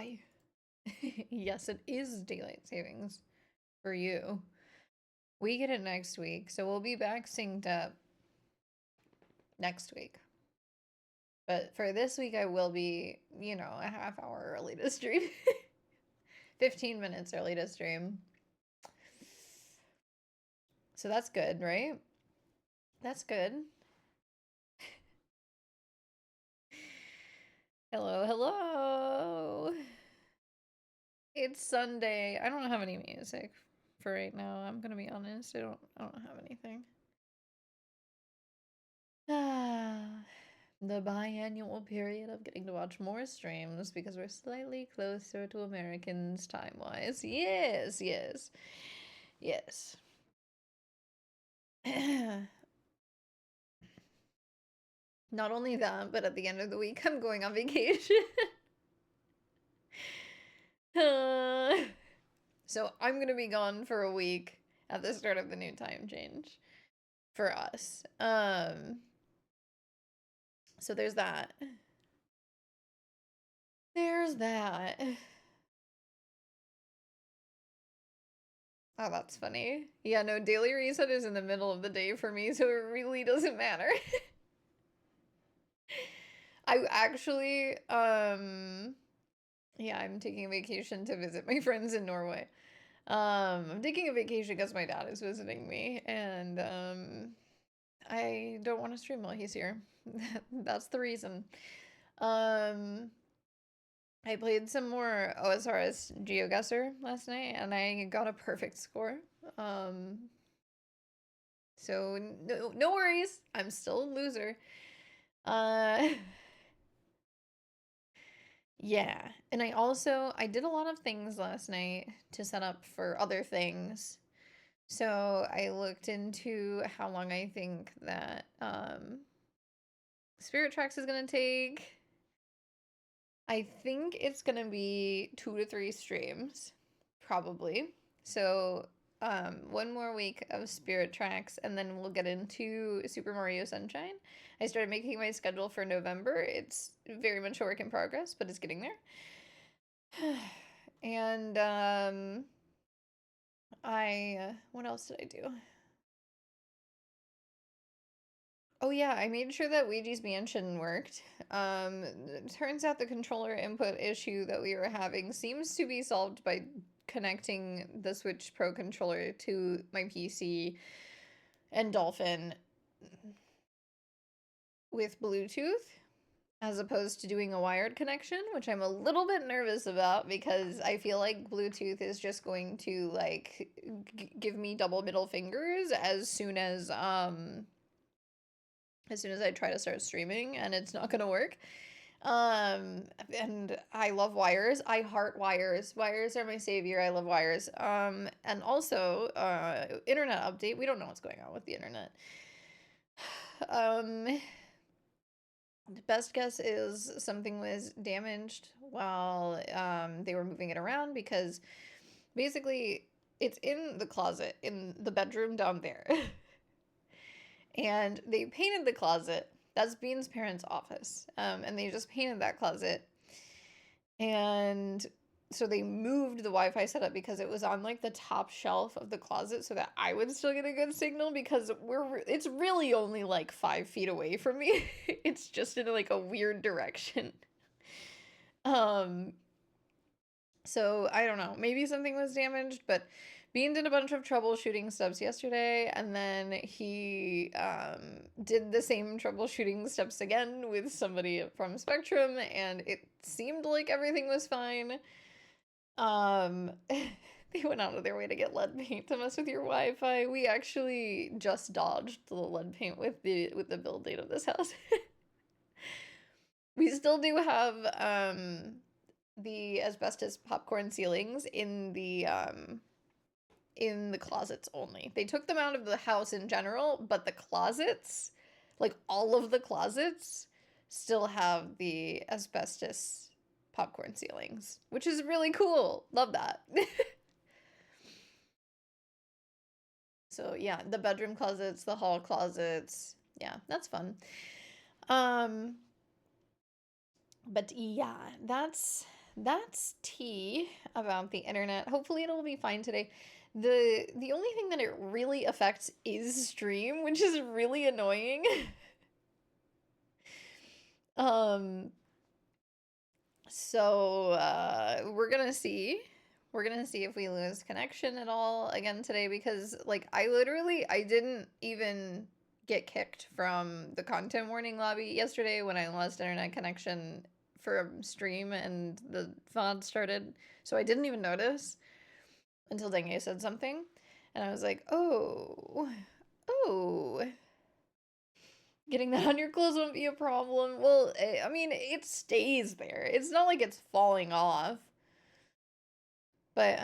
Hi. Yes, it is daylight savings for you. We get it next week, so we'll be back synced up next week. But for this week, I will be, a half hour early to stream. 15 minutes early to stream. So that's good, right? That's good. Hello, hello. It's Sunday. I don't have any music for right now. I'm gonna be honest. I don't have anything. The biannual period of getting to watch more streams because we're slightly closer to Americans time-wise. Yes, yes, yes. Not only that, but at the end of the week, I'm going on vacation. So I'm gonna be gone for a week at the start of the new time change for us. So there's that. There's that. Oh, that's funny. Yeah, no, daily reset is in the middle of the day for me, so it really doesn't matter. I actually, yeah, I'm taking a vacation to visit my friends in Norway. I'm taking a vacation because my dad is visiting me, and, I don't want to stream while he's here. That's the reason. I played some more OSRS GeoGuessr last night, and I got a perfect score. Um, so no worries, I'm still a loser. Yeah, and I did a lot of things last night to set up for other things. So I looked into how long I think that Spirit Tracks is gonna take. I think it's gonna be 2 to 3 streams, probably. So, one more week of Spirit Tracks, and then we'll get into Super Mario Sunshine. I started making my schedule for November. It's very much a work in progress, but it's getting there. And, what else did I do? Oh yeah, I made sure that Ouija's Mansion worked. It turns out the controller input issue that we were having seems to be solved by connecting the Switch Pro controller to my PC and Dolphin with Bluetooth, as opposed to doing a wired connection, which I'm a little bit nervous about because I feel like Bluetooth is just going to like give me double middle fingers as soon as I try to start streaming, and it's not gonna work. And I love wires. I heart wires. Wires are my savior. I love wires. And also, internet update. We don't know what's going on with the internet. The best guess is something was damaged while they were moving it around because basically it's in the closet in the bedroom down there. And they painted the closet. That's Bean's parents' office. And they just painted that closet. And so they moved the Wi-Fi setup because it was on like the top shelf of the closet so that I would still get a good signal because it's really only like 5 feet away from me. It's just in like a weird direction. Um, so I don't know. Maybe something was damaged, but Bean did a bunch of troubleshooting steps yesterday, and then he did the same troubleshooting steps again with somebody from Spectrum, and it seemed like everything was fine. They went out of their way to get lead paint to mess with your Wi-Fi. We actually just dodged the lead paint with the build date of this house. We still do have the asbestos popcorn ceilings in the closets only. They took them out of the house in general, but the closets, like all of the closets, still have the asbestos popcorn ceilings, which is really cool. Love that. So yeah, the bedroom closets, the hall closets. Yeah, that's fun. But yeah, that's that's tea about the internet. Hopefully it'll be fine today. The only thing that it really affects is stream, which is really annoying. Um, so we're gonna see. We're gonna see if we lose connection at all again today because like I didn't even get kicked from the content warning lobby yesterday when I lost internet connection for a stream and the VOD started. So I didn't even notice until Denge said something. And I was like, oh, oh, getting that on your clothes won't be a problem. Well, I mean, it stays there. It's not like it's falling off. But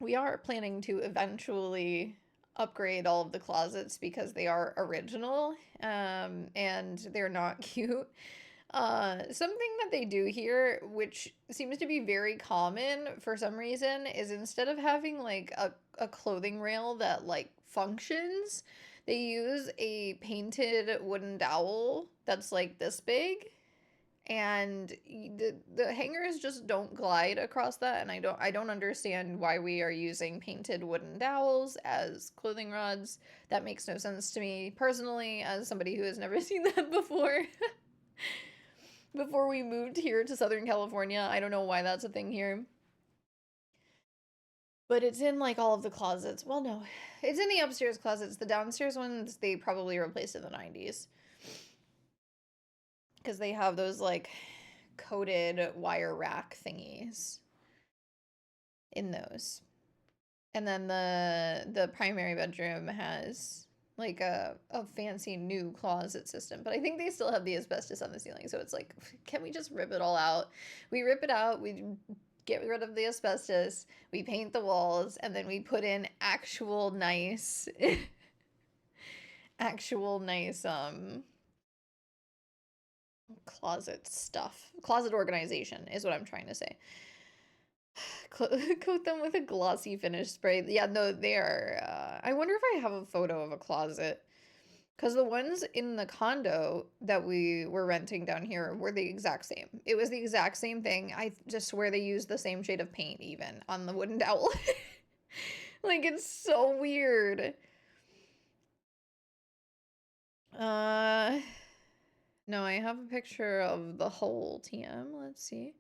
we are planning to eventually upgrade all of the closets because they are original and they're not cute. Something that they do here, which seems to be very common for some reason, is instead of having like a clothing rail that like functions, they use a painted wooden dowel that's like this big, and the hangers just don't glide across that, and I don't understand why we are using painted wooden dowels as clothing rods. That makes no sense to me personally as somebody who has never seen that before. Before we moved here to Southern California. I don't know why that's a thing here. But it's in like all of the closets. Well, no, it's in the upstairs closets. The downstairs ones, they probably replaced in the 90s. Because they have those like coated wire rack thingies in those. And then the primary bedroom has like a fancy new closet system, but I think they still have the asbestos on the ceiling, so it's like, can we just rip it all out? We rip it out, we get rid of the asbestos, we paint the walls, and then we put in actual nice actual nice closet stuff. Closet organization is what I'm trying to say. Coat them with a glossy finish spray. Yeah, no, they are. I wonder if I have a photo of a closet. Because the ones in the condo that we were renting down here were the exact same. It was the exact same thing. I just swear they used the same shade of paint even on the wooden dowel. Like, it's so weird. No, I have a picture of the whole TM. Let's see.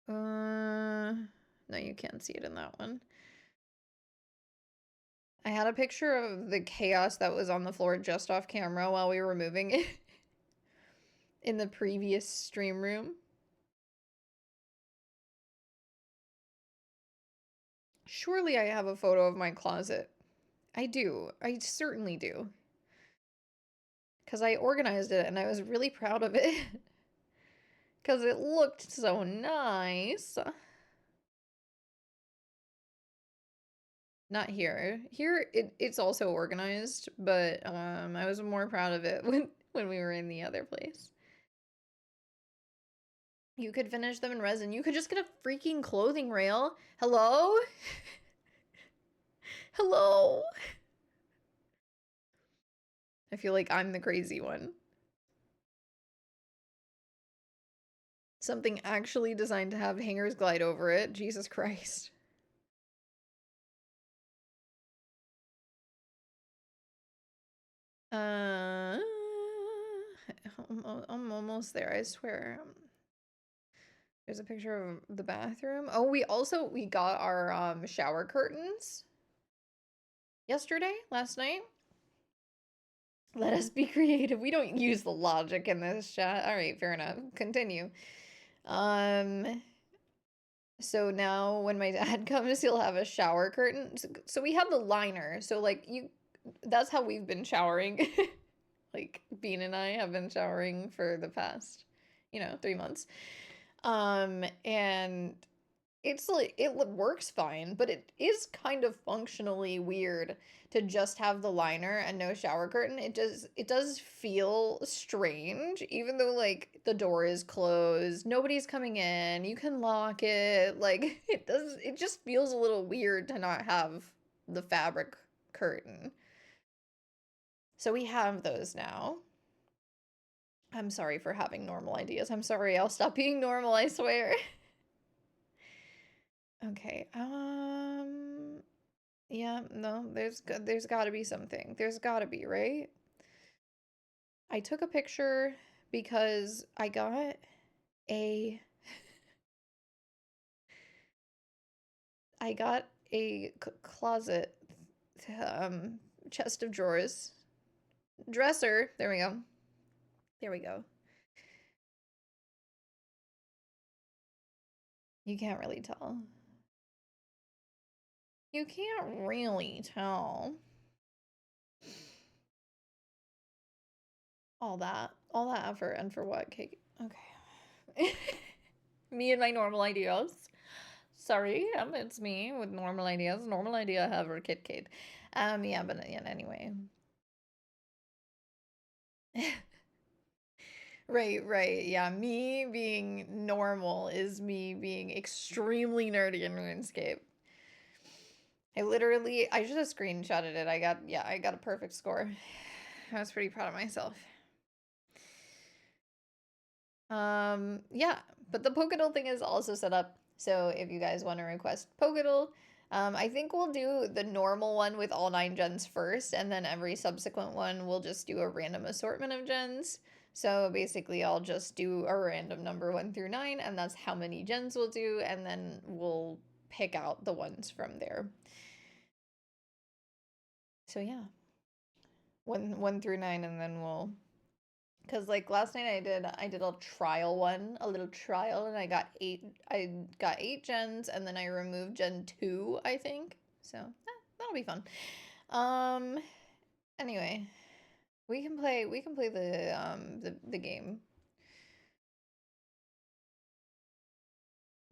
No, you can't see it in that one. I had a picture of the chaos that was on the floor just off camera while we were moving it in the previous stream room. Surely I have a photo of my closet. I do. I certainly do. Because I organized it and I was really proud of it. Because it looked so nice. Not here. Here, it's also organized, but I was more proud of it when we were in the other place. You could finish them in resin. You could just get a freaking clothing rail. Hello? Hello? I feel like I'm the crazy one. Something actually designed to have hangers glide over it. Jesus Christ. I'm almost there, I swear. There's a picture of the bathroom. Oh, we got our shower curtains last night. Let us be creative. We don't use the logic in this chat. All right, fair enough. Continue. So now when my dad comes, he'll have a shower curtain. So we have the liner. So like that's how we've been showering. Like Bean and I have been showering for the past, 3 months. And it's like it works fine, but it is kind of functionally weird to just have the liner and no shower curtain. It does feel strange, even though like the door is closed, nobody's coming in, you can lock it. Like it just feels a little weird to not have the fabric curtain. So we have those now. I'm sorry for having normal ideas. I'm sorry, I'll stop being normal, I swear. Okay, yeah, no, there's gotta be something. There's gotta be, right? I took a picture because I got a I got a closet, um, chest of drawers, dresser. There we go. There we go. You can't really tell. You can't really tell. All that effort, and for what, cake? Okay. Me and my normal ideas. Sorry, it's me with normal ideas. Normal idea, however, Kit. Yeah, but yeah, anyway. Right. Yeah, me being normal is me being extremely nerdy in RuneScape. I should have screenshotted it. I got a perfect score. I was pretty proud of myself. Yeah, but the Pokédoll thing is also set up. So if you guys want to request Pokédoll, I think we'll do the normal one with all 9 gens first, and then every subsequent one we'll just do a random assortment of gens. So basically I'll just do a random number 1 through 9, and that's how many gens we'll do, and then we'll pick out the ones from there. So yeah. 1 through 9, and then we'll, because like last night I did a trial one, a little trial, and I got 8 gens, and then I removed gen 2, I think. So that'll be fun. Anyway, we can play the game.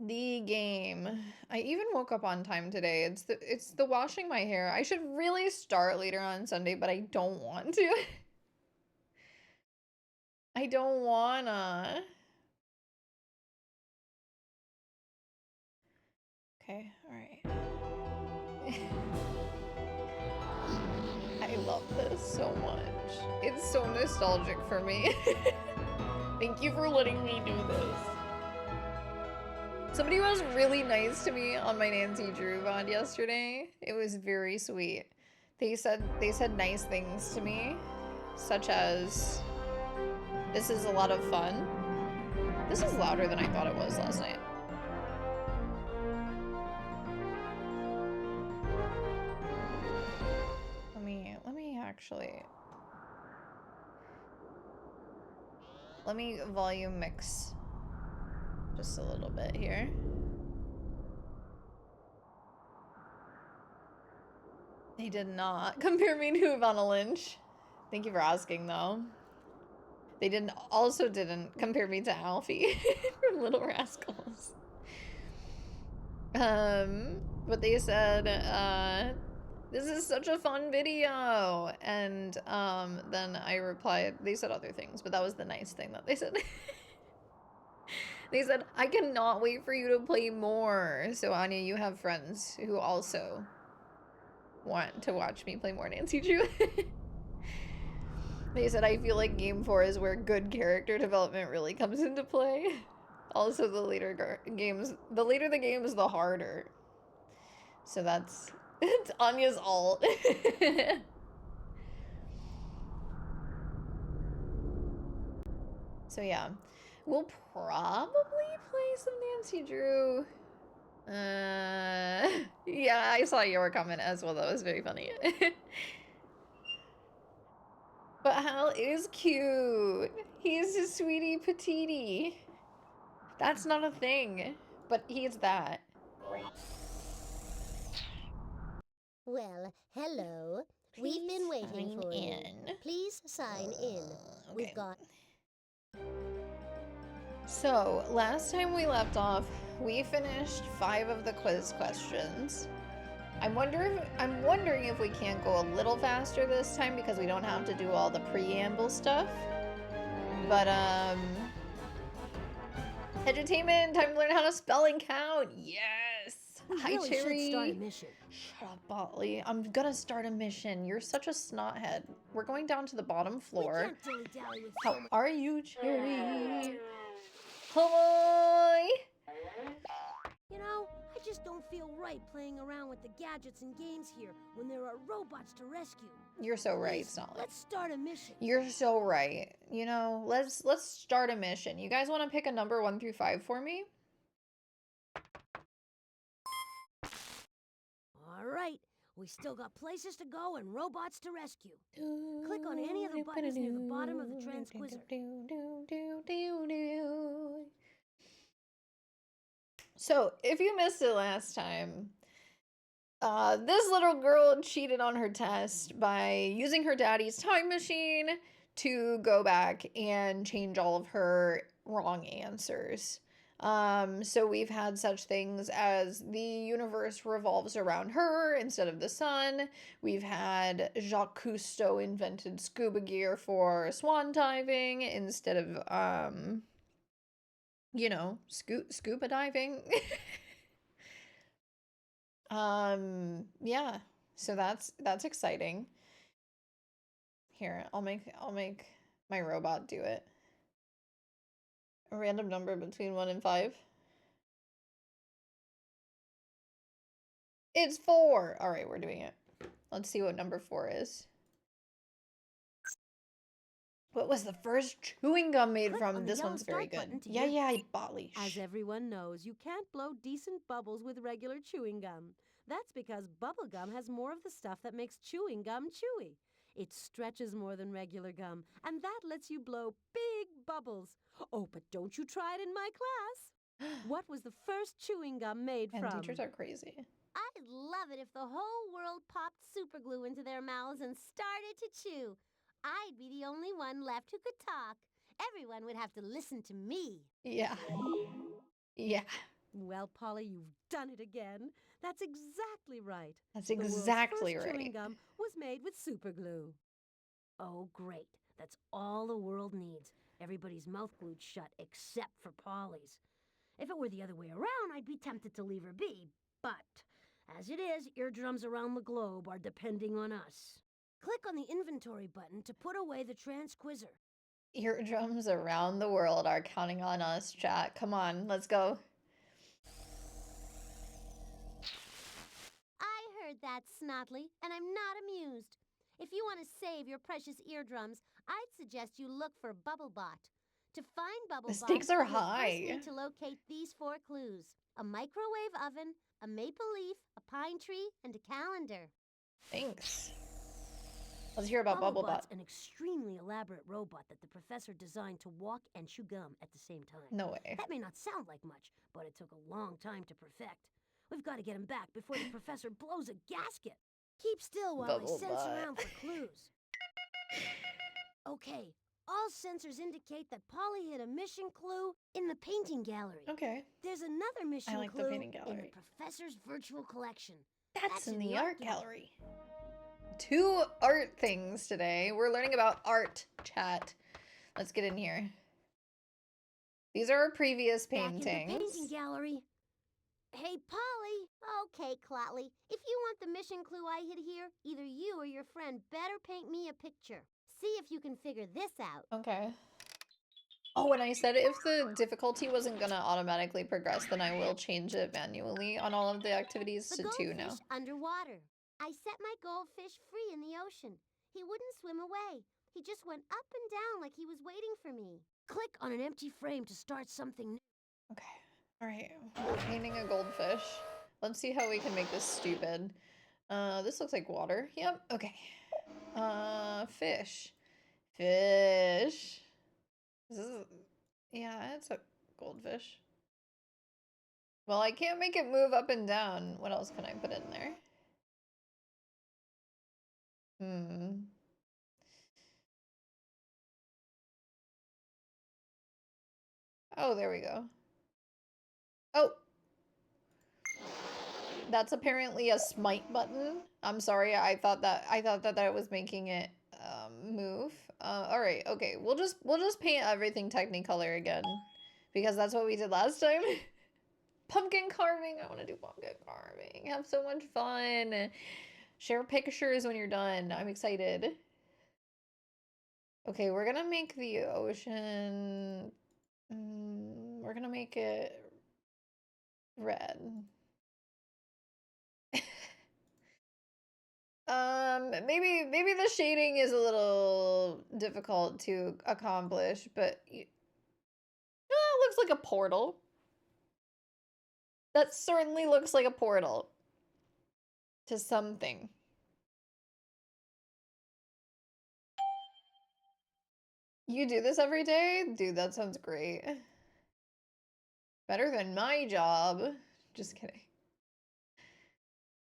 The game. I even woke up on time today. It's the washing my hair. I should really start later on Sunday, but I don't want to. I don't wanna. Okay, alright. I love this so much. It's so nostalgic for me. Thank you for letting me do this. Somebody was really nice to me on my Nancy Drew VOD yesterday. It was very sweet. They said nice things to me, such as, "This is a lot of fun." This is louder than I thought it was last night. Let me actually... Let me volume mix just a little bit here. They did not compare me to Ivana Lynch. Thank you for asking, though. They also didn't compare me to Alfie from Little Rascals. But they said, "This is such a fun video." And then I replied, they said other things, but that was the nice thing that they said. They said, "I cannot wait for you to play more." So Anya, you have friends who also want to watch me play more Nancy Drew. They said, "I feel like Game 4 is where good character development really comes into play." Also, the later the games, the harder. So that's it's Anya's alt. So yeah, we'll probably play some Nancy Drew. Yeah, I saw your comment as well. That was very funny. But Hal is cute. He's a sweetie patootie. That's not a thing, but he's that. Well, hello. We've been waiting for you. Please sign in. Okay. We've got... So, last time we left off, we finished 5 of the quiz questions. I'm wondering if we can't go a little faster this time because we don't have to do all the preamble stuff. But, edutainment, time to learn how to spell and count. Yes! We Hi, really should start a Cherry. mission. Shut up, Botley. I'm gonna start a mission. You're such a snothead. We're going down to the bottom We floor. can't dilly-dally with How so much. are you, Cherry? Hi. You know, I just don't feel right playing around with the gadgets and games here when there are robots to rescue. You're so right, Please, Snotly. let's start a mission. You're so right. You know, let's start a mission. You guys want to pick a number 1 through 5 for me? All right. We still got places to go and robots to rescue. Click on any of the buttons near the bottom of the transquisor. So, if you missed it last time, this little girl cheated on her test by using her daddy's time machine to go back and change all of her wrong answers. So we've had such things as the universe revolves around her instead of the sun. We've had Jacques Cousteau invented scuba gear for swan diving instead of, you know, scuba diving. Yeah. So that's exciting. Here, I'll make my robot do it. A random number between 1 and 5. It's 4. All right, we're doing it. Let's see what number 4 is. What was the first chewing gum made Click on from? the This yellow one's very start good. button to Yeah, hear- yeah, Botley. As everyone knows, you can't blow decent bubbles with regular chewing gum. That's because bubble gum has more of the stuff that makes chewing gum chewy. It stretches more than regular gum, and that lets you blow big bubbles. Oh, but don't you try it in my class. What was the first chewing gum made And from? teachers are crazy. I'd love it if the whole world popped superglue into their mouths and started to chew. I'd be the only one left who could talk. Everyone would have to listen to me. Yeah. Yeah. Well, Polly, you've done it again. That's exactly right. That's The world's exactly first chewing right. gum was made with superglue. Oh, great. That's all the world needs. Everybody's mouth glued shut except for Polly's. If it were the other way around, I'd be tempted to leave her be. But as it is, eardrums around the globe are depending on us. Click on the inventory button to put away the transquisor. Eardrums around the world are counting on us, chat. Come on, let's go. I heard that, Snotley, and I'm not amused. If you want to save your precious eardrums, I'd suggest you look for Bubblebot. To find Bubblebot, The stakes are you'll first high. need to locate these 4 clues: a microwave oven, a maple leaf, a pine tree, and a calendar. Thanks. Let's hear about Bubblebot. Bubblebot's an extremely elaborate robot that the professor designed to walk and chew gum at the same time. No way. That may not sound like much, but it took a long time to perfect. We've got to get him back before the professor blows a gasket. Keep still while I sense Bubblebot. around for clues. Okay, all sensors indicate that Polly hid a mission clue in the painting gallery. Okay. There's another mission like the clue painting in gallery. the professor's virtual collection. That's in the art gallery. 2 art things today. We're learning about art, chat. Let's get in here. These are our previous Back in the paintings. painting gallery. Hey, Polly. Okay, Clotley. If you want the mission clue I hid here, either you or your friend better paint me a picture. See if you can figure this out. Okay. Oh, and I said if the difficulty wasn't gonna automatically progress, then I will change it manually on all of the activities The to 2 goldfish now. underwater. I set my goldfish free in the ocean. He wouldn't swim away. He just went up and down like he was waiting for me. Click on an empty frame to start something new. Okay. All right. We're painting a goldfish. Let's see how we can make this stupid. This looks like water. Yep. Okay. Fish. Fish. This is, yeah, it's a goldfish. Well, I can't make it move up and down. What else can I put in there? Oh, there we go. Oh. That's apparently a smite button. I'm sorry, I thought that was making it move. All right, okay. We'll just paint everything Technicolor again because that's what we did last time. Pumpkin carving. I want to do pumpkin carving. Have so much fun. Share pictures when you're done. I'm excited. Okay, we're gonna make the ocean. We're gonna make it red. Maybe the shading is a little difficult to accomplish, but it looks like a portal. That certainly looks like a portal to something. You do this every day? Dude, that sounds great. Better than my job. Just kidding.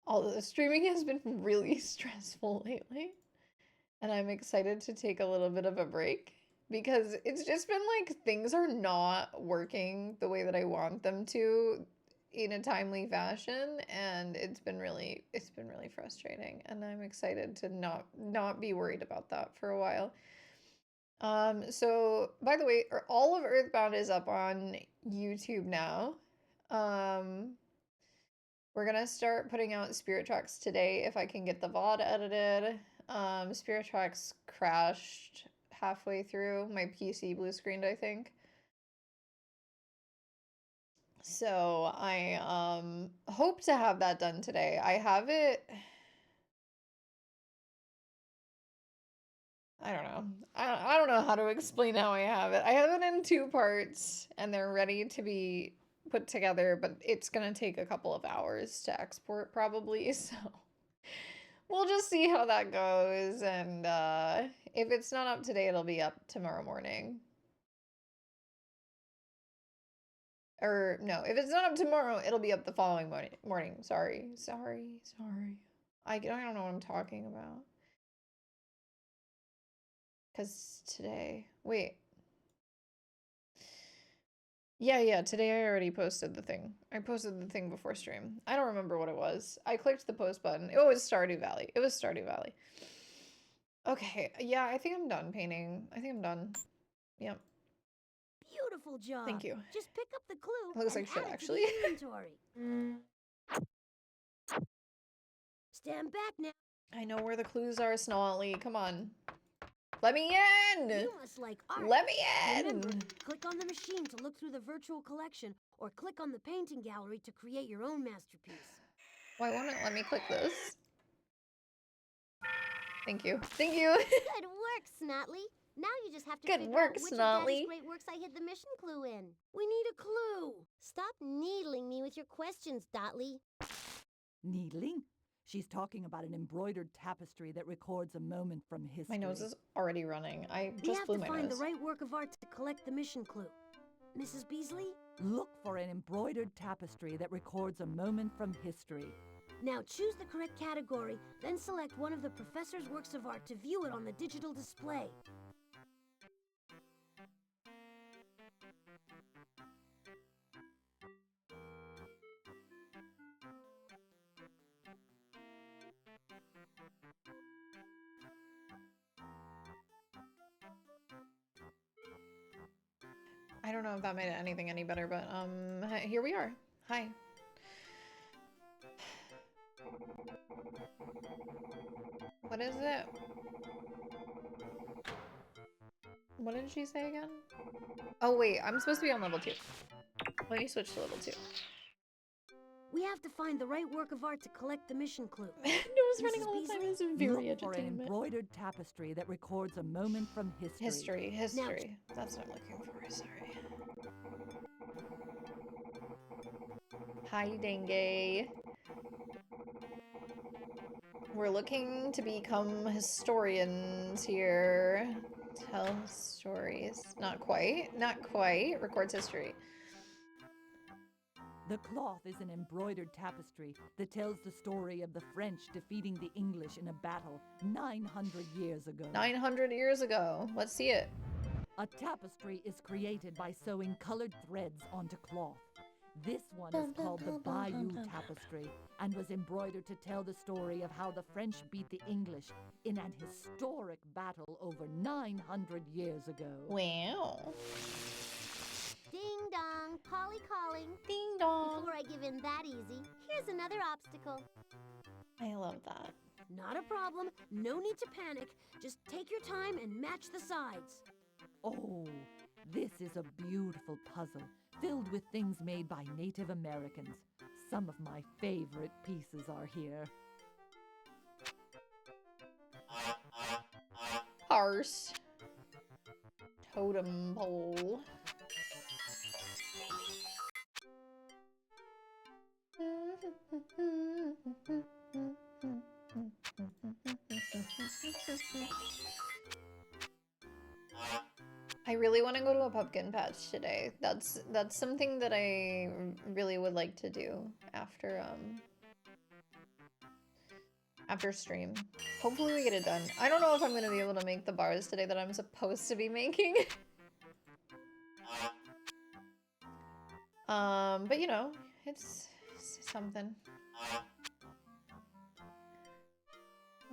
Although the streaming has been really stressful lately, and I'm excited to take a little bit of a break because it's just been like things are not working the way that I want them to in a timely fashion, and it's been really frustrating, and I'm excited to not be worried about that for a while. So by the way, all of Earthbound is up on YouTube now. We're gonna start putting out Spirit Tracks today if I can get the VOD edited. Spirit Tracks crashed halfway through. My PC blue screened, I think. So I hope to have that done today. I have it. I don't know. I don't know how to explain how I have it. I have it in 2 parts and they're ready to be put together, but it's gonna take a couple of hours to export probably, so we'll just see how that goes, and if it's not up today, it'll be up tomorrow morning. Or no, if it's not up tomorrow, it'll be up the following morning. Sorry. I don't know what I'm talking about. Because today, wait. Yeah, today I already posted the thing. I posted the thing before stream. I don't remember what it was. I clicked the post button. It was Stardew Valley. It was Stardew Valley. Okay, yeah, I think I'm done painting. I think I'm done. Yep. Beautiful job. Thank you. Just pick up the clue. It looks and like shit, add it to actually. the inventory. Stand back now. I know where the clues are, Snolly. Come on. Let me in! You must like art. Let me in! Remember, click on the machine to look through the virtual collection, or click on the painting gallery to create your own masterpiece. Why won't it let me click this? Thank you. Thank you! Good work, Snotley. Now you just have to Good figure work, out which Snotley. of Daddy's great works I hid the mission clue in. We need a clue. Stop needling me with your questions, Dotley. Needling? She's talking about an embroidered tapestry that records a moment from history. My nose is already running. I We just have blew to my find nose. the right work of art to collect the mission clue. Mrs. Beasley? Look for an embroidered tapestry that records a moment from history. Now choose the correct category, then select one of the professor's works of art to view it on the digital display. I don't know if that made anything any better, but here we are. Hi. What is it? What did she say again? Oh wait, I'm supposed to be on level 2. Let me switch to level 2. We have to find the right work of art to collect the mission clue. It was running Mrs. all the time. Beasley? This is very Look for an entertainment. embroidered tapestry that records a moment from history. History. That's what I'm looking for. Sorry. Hi, Dengue. We're looking to become historians here. Tell stories. Not quite. Not quite. Records history. The cloth is an embroidered tapestry that tells the story of the French defeating the English in a battle 900 years ago. 900 years ago. Let's see it. A tapestry is created by sewing colored threads onto cloth. This one is called the Bayou Tapestry and was embroidered to tell the story of how the French beat the English in an historic battle over 900 years ago. Wow. Ding dong, Polly calling. Ding dong. Before I in that easy. Here's another obstacle. I love that. Not a problem. No need to panic. Just take your time and match the sides. Oh, this is a beautiful puzzle filled with things made by Native Americans. Some of my favorite pieces are here. Horse. Totem pole. I really want to go to a pumpkin patch today. That's something that I really would like to do after after stream. Hopefully we get it done. I don't know if I'm going to be able to make the bars today that I'm supposed to be making. But you know, it's something.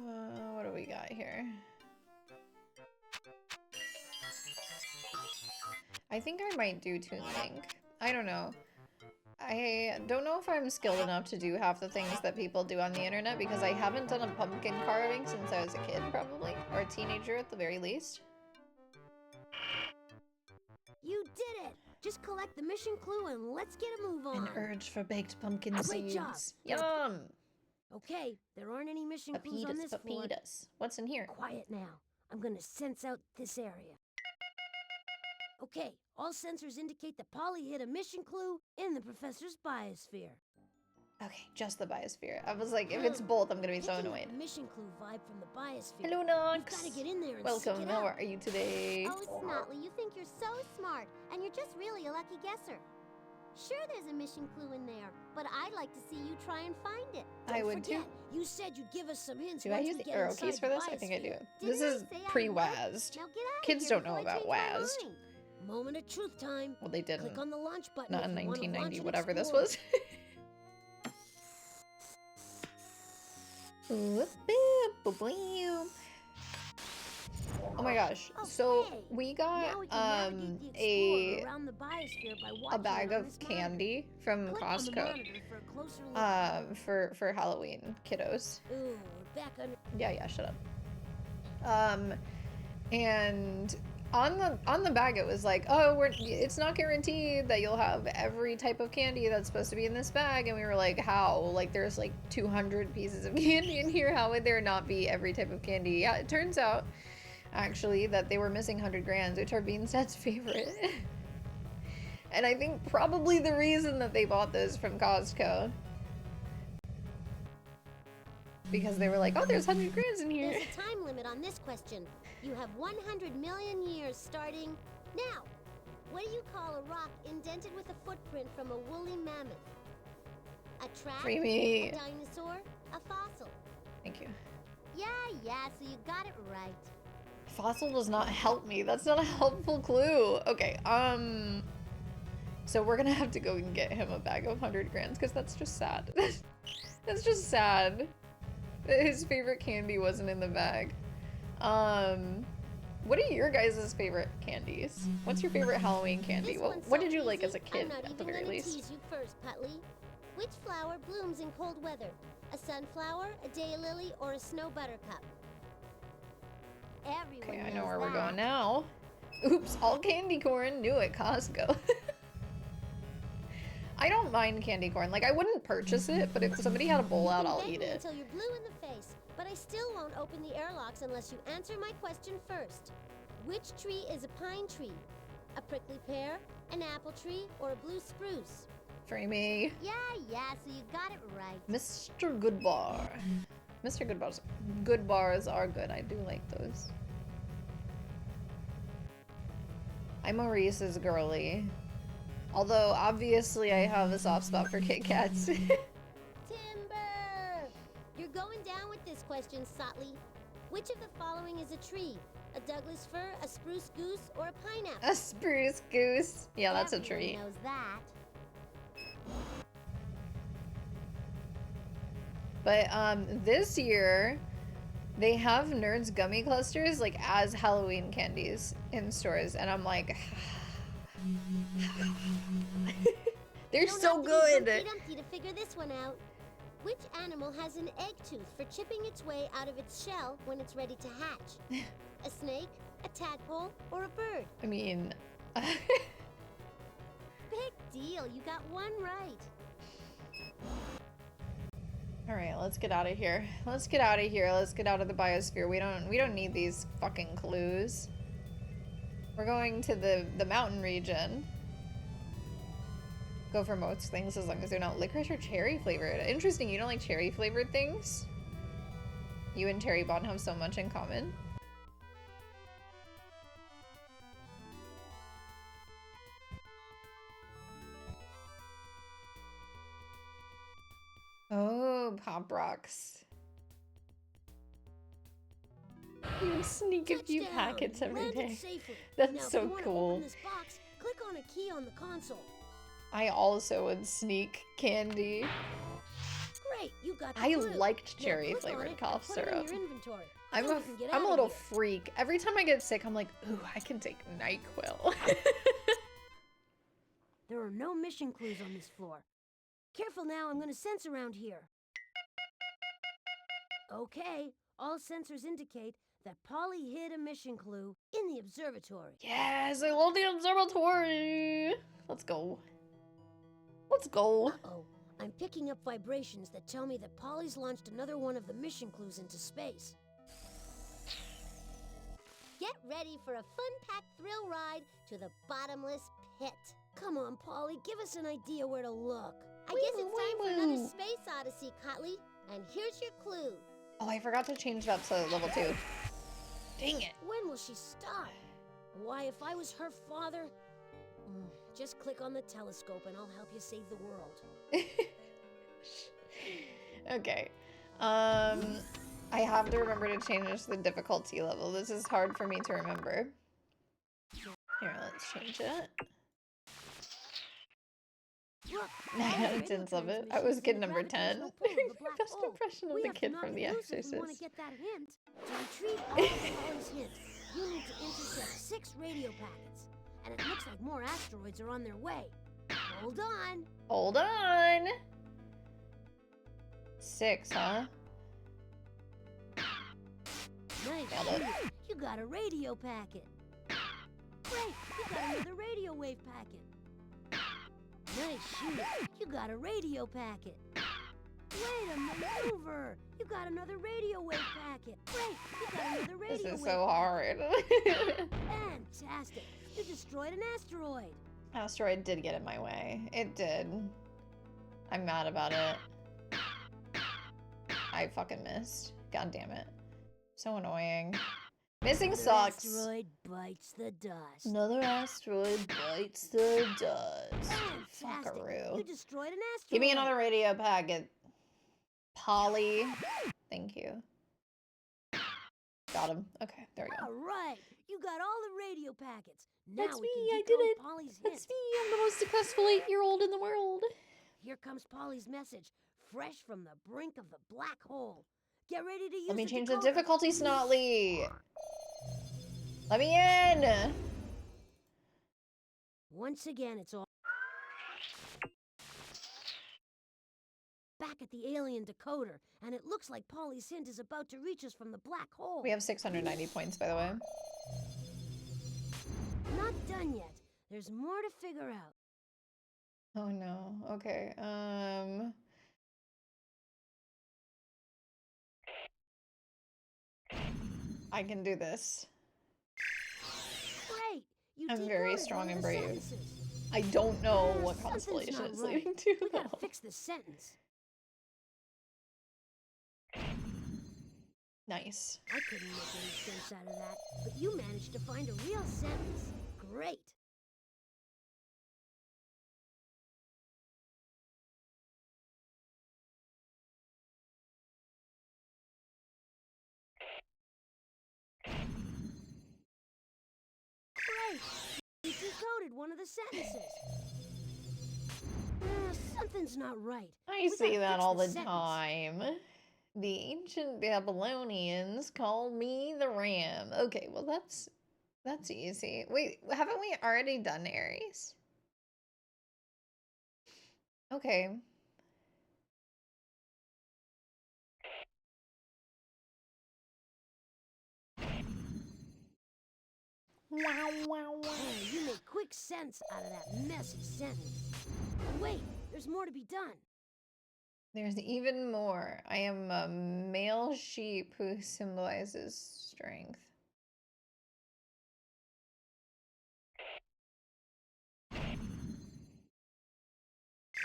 What do we got here? I think I might do Toon Link. I don't know. I don't know if I'm skilled enough to do half the things that people do on the internet because I haven't done a pumpkin carving since I was a kid, probably. Or a teenager at the very least. You did it! Just collect the mission clue and let's get a move on. An urge for baked pumpkin Great job. seeds. Yum! Okay, there aren't any mission clues on this floor. Pepitas. What's in here? Quiet now. I'm gonna sense out this area. Okay, all sensors indicate that Polly hit a mission clue in the professor's biosphere. Okay, just the biosphere. I was like, if it's both, I'm gonna be so Picking up annoyed. the mission clue vibe from the biosphere. Hello, You've Nox! gotta get in there and Welcome, seek it how out. are you today? Oh, Snotley, you think you're so smart, and you're just really a lucky guesser. Sure, there's a mission clue in there, but I'd like to see you try and find it. I Don't would too. forget, you said you'd give us some hints. Do I once use we the get arrow inside keys for the this? I think I do. biosphere. This Didn't I is say I would? pre-WASD. Now get out of Kids here don't know before I about change my WASD. mind. Moment of truth time. Well, they didn't. Click on the launch button. Not if in you wanna launch 1990, and whatever this explore. was. Oh my gosh. So Okay. we got Now we can navigate the a Explorer around the biosphere by watching bag it on of this monitor. candy from Click on the Costco monitor for a closer look. for Halloween kiddos. Ooh, we're back under. Yeah, shut up. And on the bag it was like, oh, it's not guaranteed that you'll have every type of candy that's supposed to be in this bag. And we were like, how? Like there's like 200 pieces of candy in here. How would there not be every type of candy? Yeah, it turns out actually that they were missing 100 grands, which are Beanstad's favorite. And I think probably the reason that they bought this from Costco, because they were like, oh, there's 100 grands in here. There's a time limit on this question. You have 100 million years starting now. What do you call a rock indented with a footprint from a woolly mammoth? A track? Free me. A dinosaur? A fossil? Thank you. Yeah, so you got it right. Fossil does not help me. That's not a helpful clue. Okay, so we're gonna have to go and get him a bag of 100 grands because that's just sad. That's just sad that his favorite candy wasn't in the bag. What are your guys' favorite candies? What's your favorite Halloween candy? This What, one's what so did you like easy, as a kid I'm not at the even very gonna least? tease you first, Putley. Which flower blooms in cold weather? A sunflower, a daylily, or a snow buttercup? Everyone Okay, I knows know where we're that. going now. Oops, all candy corn, new at Costco. I don't mind candy corn. Like, I wouldn't purchase it, but if somebody had a bowl out, You can I'll beg eat me it. until you're blue in the face, but I still won't open the airlocks unless you answer my question first. Which tree is a pine tree? A prickly pear, an apple tree, or a blue spruce? Free me. Yeah, so you got it right. Mr. Goodbar. Mr. Goodbars. Good bars are good. I do like those. I'm a Reese's girly. Although, obviously, I have a soft spot for Kit Kats. Timber! You're going down with this question, Sotley. Which of the following is a tree? A Douglas fir, a spruce goose, or a pineapple? A spruce goose. Yeah, that's a Everyone tree. knows that. But this year they have Nerds gummy clusters like as Halloween candies in stores, and I'm like, They're You don't so have to be good. Humpty Dumpty to figure this one out. Which animal has an egg tooth for chipping its way out of its shell when it's ready to hatch? A snake, a tadpole, or a bird? I mean, Big deal, you got one right. all right, let's get out of here. Let's get out of here. Let's get out of the biosphere. We don't need these fucking clues. We're going to the mountain region. Go for most things as long as they're not licorice or cherry flavored. Interesting, you don't like cherry flavored things? You and Cherry Bond have so much in common. Oh, Pop Rocks. You would sneak a few Touchdown! packets every Landed day. safely. That's Now, so if you want to cool. open this box, click on a key on the console. I also would sneak candy. Great, you got the I clue. liked Now cherry click on flavored it and cough put it in syrup. your inventory. I'm Then a you can get I'm a outta little here. freak. Every time I get sick, I'm like, ooh, I can take NyQuil. There are no mission clues on this floor. Careful now, I'm gonna sense around here. Okay, all sensors indicate that Polly hid a mission clue in the observatory. Yes, I love the observatory. Let's go. Let's go. Uh-oh, I'm picking up vibrations that tell me that Polly's launched another one of the mission clues into space. Get ready for a fun-packed thrill ride to the bottomless pit. Come on, Polly, give us an idea where to look. I guess it's time for another Wee-woo. space odyssey, Cotley. And here's your clue. Oh, I forgot to change that to level 2. Dang it. When will she stop? Why, if I was her father... Just click on the telescope and I'll help you save the world. Okay. I have to remember to change the difficulty level. This is hard for me to remember. Here, let's change it. Look, I all got the a radio sense of it. I transmissions was send kid the number 10. gravitational pull of the black Best hole. impression of We the have to kid knock from it The loose if we want to Exorcist. get that hint. To retrieve all of Polly's hints, you need to intercept 6 radio packets. And it looks like more asteroids are on their way. Hold on. Hold on. 6, huh? Nice Nailed it. shoot. You got a radio packet. Great, you got another radio wave packet. Nice shoot. You got a radio packet. Wait a maneuver. You got another radio wave packet. Great, you got another radio This wave is so hard. Fantastic. You destroyed an asteroid. Asteroid did get in my way. It did. I'm mad about it. I fucking missed. God damn it. So annoying. Missing Another sucks. asteroid bites the dust. Another asteroid bites the dust. Fantastic. Fuckaroo. You destroyed an asteroid. Give me another radio packet. Polly. Thank you. Got him. Okay, there we go. All right. You got all the radio packets. Now That's we me, can I did decode it. Polly's That's hint. me. I'm the most successful 8-year-old in the world. Here comes Polly's message, fresh from the brink of the black hole. Get ready to use Let me the change the decoder. difficulty, Snotly. Let me in. Once again, it's all back at the alien decoder, and it looks like Polly's hint is about to reach us from the black hole. We have 690 points, by the way. Not done yet. There's more to figure out. Oh no. Okay. I can do this. Great! You I'm very decoded strong one and of the brave. sentences. I don't know what Something's constellation not it's right. leading to, We gotta though. fix this sentence. Nice. I couldn't make any sense out of that, but you managed to find a real sentence. Great. Great. You decoded one of the sentences. Something's not right. I We see gotta that fix all the the sentence. time. The ancient Babylonians called me the Ram. Okay, well that's easy. Wait, haven't we already done Aries? Okay. Wow, wow, wow. Hey, you make quick sense out of that messy sentence. Wait, there's more to be done. There's even more. I am a male sheep who symbolizes strength.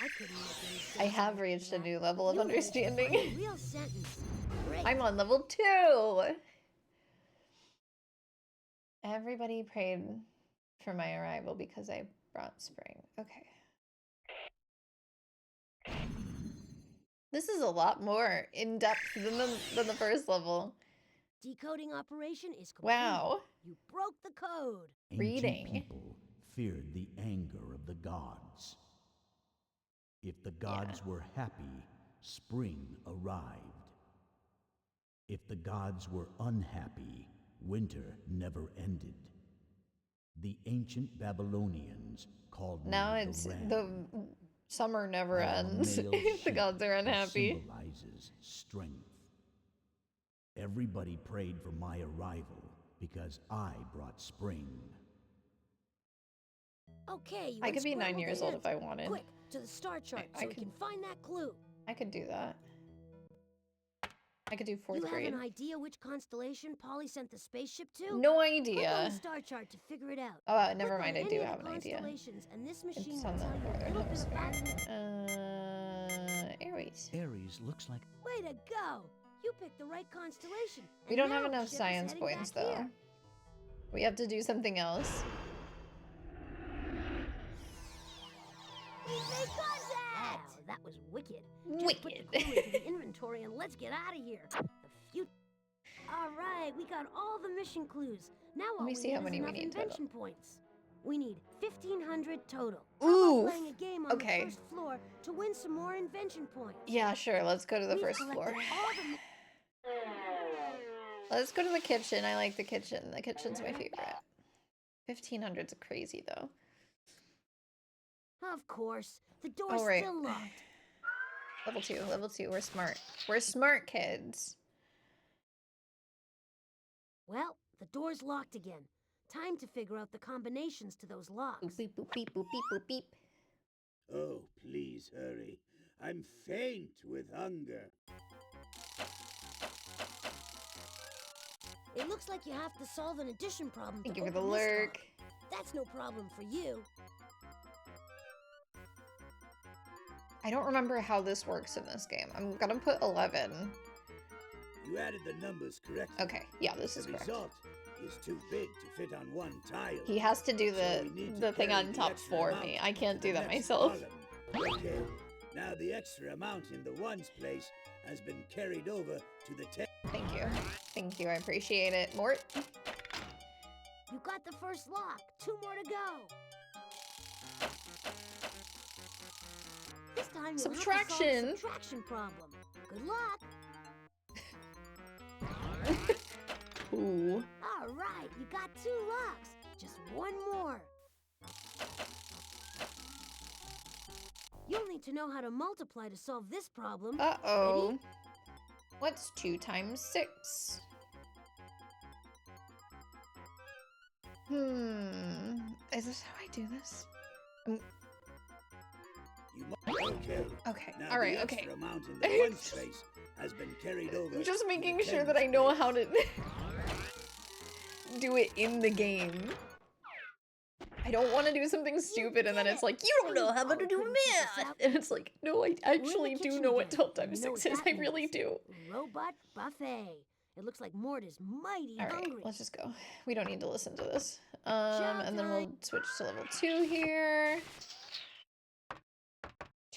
I couldn't make any sense I have of reached a that, new but level of you managed to find understanding. a real sentence. Great. I'm on level 2. Everybody prayed for my arrival because I brought spring. Okay. This is a lot more in-depth than the first level. Decoding operation is complete. Wow. You broke the code. Reading. Ancient people feared the anger of the gods. If the gods were happy, spring arrived. If the gods were unhappy, winter never ended. The ancient Babylonians called Now me it's the ram. the summer never I am a ends male if the sheep gods are who unhappy. symbolizes strength. Everybody prayed for my arrival because I brought spring. Okay, you I could be 9 unscrambled the years old hint. if I wanted. Quick, to the star chart I so we could- can find that clue. I could do that. I could do You 4th grade. have an idea which constellation Polly sent the spaceship to? No Click on idea. the star chart to figure it out. Oh, never Click mind. on I do any of have the an idea. constellations, and this machine It's will on the tell you a northern little bit about hemisphere. Aries. Aries looks like Way to go! You picked the right constellation. We and don't have now the enough ship is science heading points, back though. here. We have to do something else. We made contact! Wow, that was wicked. Just put the Wicked. clue into the inventory and let's get out of here. The future. All right, we got all the mission clues. Now all me we see need how is many we enough need total. invention points. We need 1,500 total. Ooh, How about playing a game on okay. the first floor to win some more invention points? Yeah, sure. Let's go to the We've first collected floor. all the Let's go to the kitchen. I like the kitchen. The kitchen's my favorite. 1,500's crazy, though. Of course, the door's Oh, right. still locked. Level 2. Level 2. We're smart. We're smart kids. Well, the door's locked again. Time to figure out the combinations to those locks. Boop, beep, boop, beep, boop, beep, boop, beep. Oh, please hurry. I'm faint with hunger. It looks like you have to solve an addition problem Thank to you for the open this lurk. lock. That's no problem for you. I don't remember how this works in this game. I'm gonna put 11. You added the numbers correctly. Okay, yeah, this is The correct. result is too big to fit on one tile. He has to do So we need to the thing carry on the top extra for amount me. I can't to do the that next myself. column. Okay, now the extra amount in the ones place has been carried over to the Thank you. Thank you. I appreciate it. Mort? You got the first lock. 2 more to go. This time you'll Subtraction. have to solve a subtraction problem. Good luck. Ooh. All right, you got 2 locks. Just one more. You'll need to know how to multiply to solve this problem. Uh-oh. Ready? What's 2 times 6? Is this how I do this? Okay. Okay. Now All right. the Okay. extra amount in the ones place has been carried over. I'm just to the making sure that tens I know place. how to do it in the game. I don't want to do something stupid and then it's like, you don't know how to do couldn't keep us math. out. And it's like, no, I actually do kitchen know what again. 12 times You know 6 is. what that I really means. do. Robot buffet. It looks like Mort is mighty All right, hungry. let's just go. We don't need to listen to this. Chow And then we'll time. switch to level 2 here.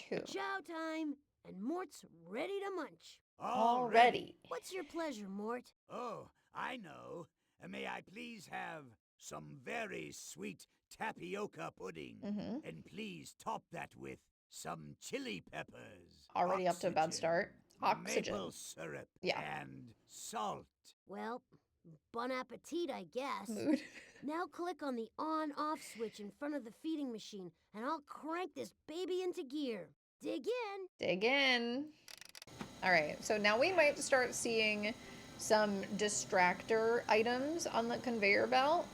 2. Chow time, and Mort's ready to munch. Already. What's your pleasure, Mort? Oh, I know. May I please have some very sweet tapioca pudding? Mm-hmm. And please top that with some chili peppers. Already up to a bad oxygen, start. Oxygen. Maple syrup. Yeah. And salt. Well, bon appetit, I guess. Mood. Now click on the on-off switch in front of the feeding machine, and I'll crank this baby into gear. Dig in. Dig in. All right, so now we might start seeing some distractor items on the conveyor belt,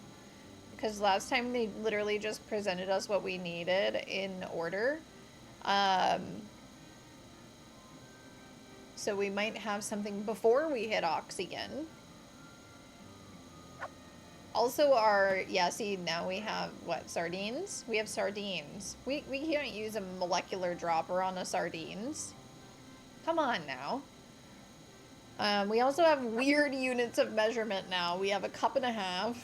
because last time they literally just presented us what we needed in order. So we might have something before we hit oxygen. Also yeah, see, now we have, what, sardines? We have sardines. We can't use a molecular dropper on the sardines. Come on now. We also have weird units of measurement now. We have a 1.5 cups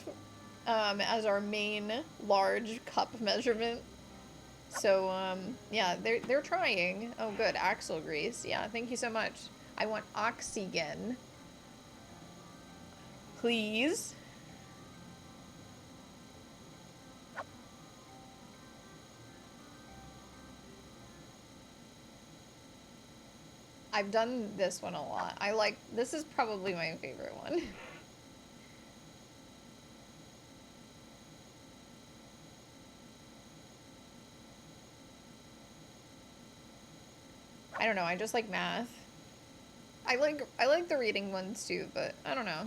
as our main large cup measurement. So, yeah, they're trying. Oh, good. Axle grease. Yeah, thank you so much. I want oxygen. Please. I've done this one a lot. This is probably my favorite one. I don't know, I just like math. I like the reading ones too, but I don't know.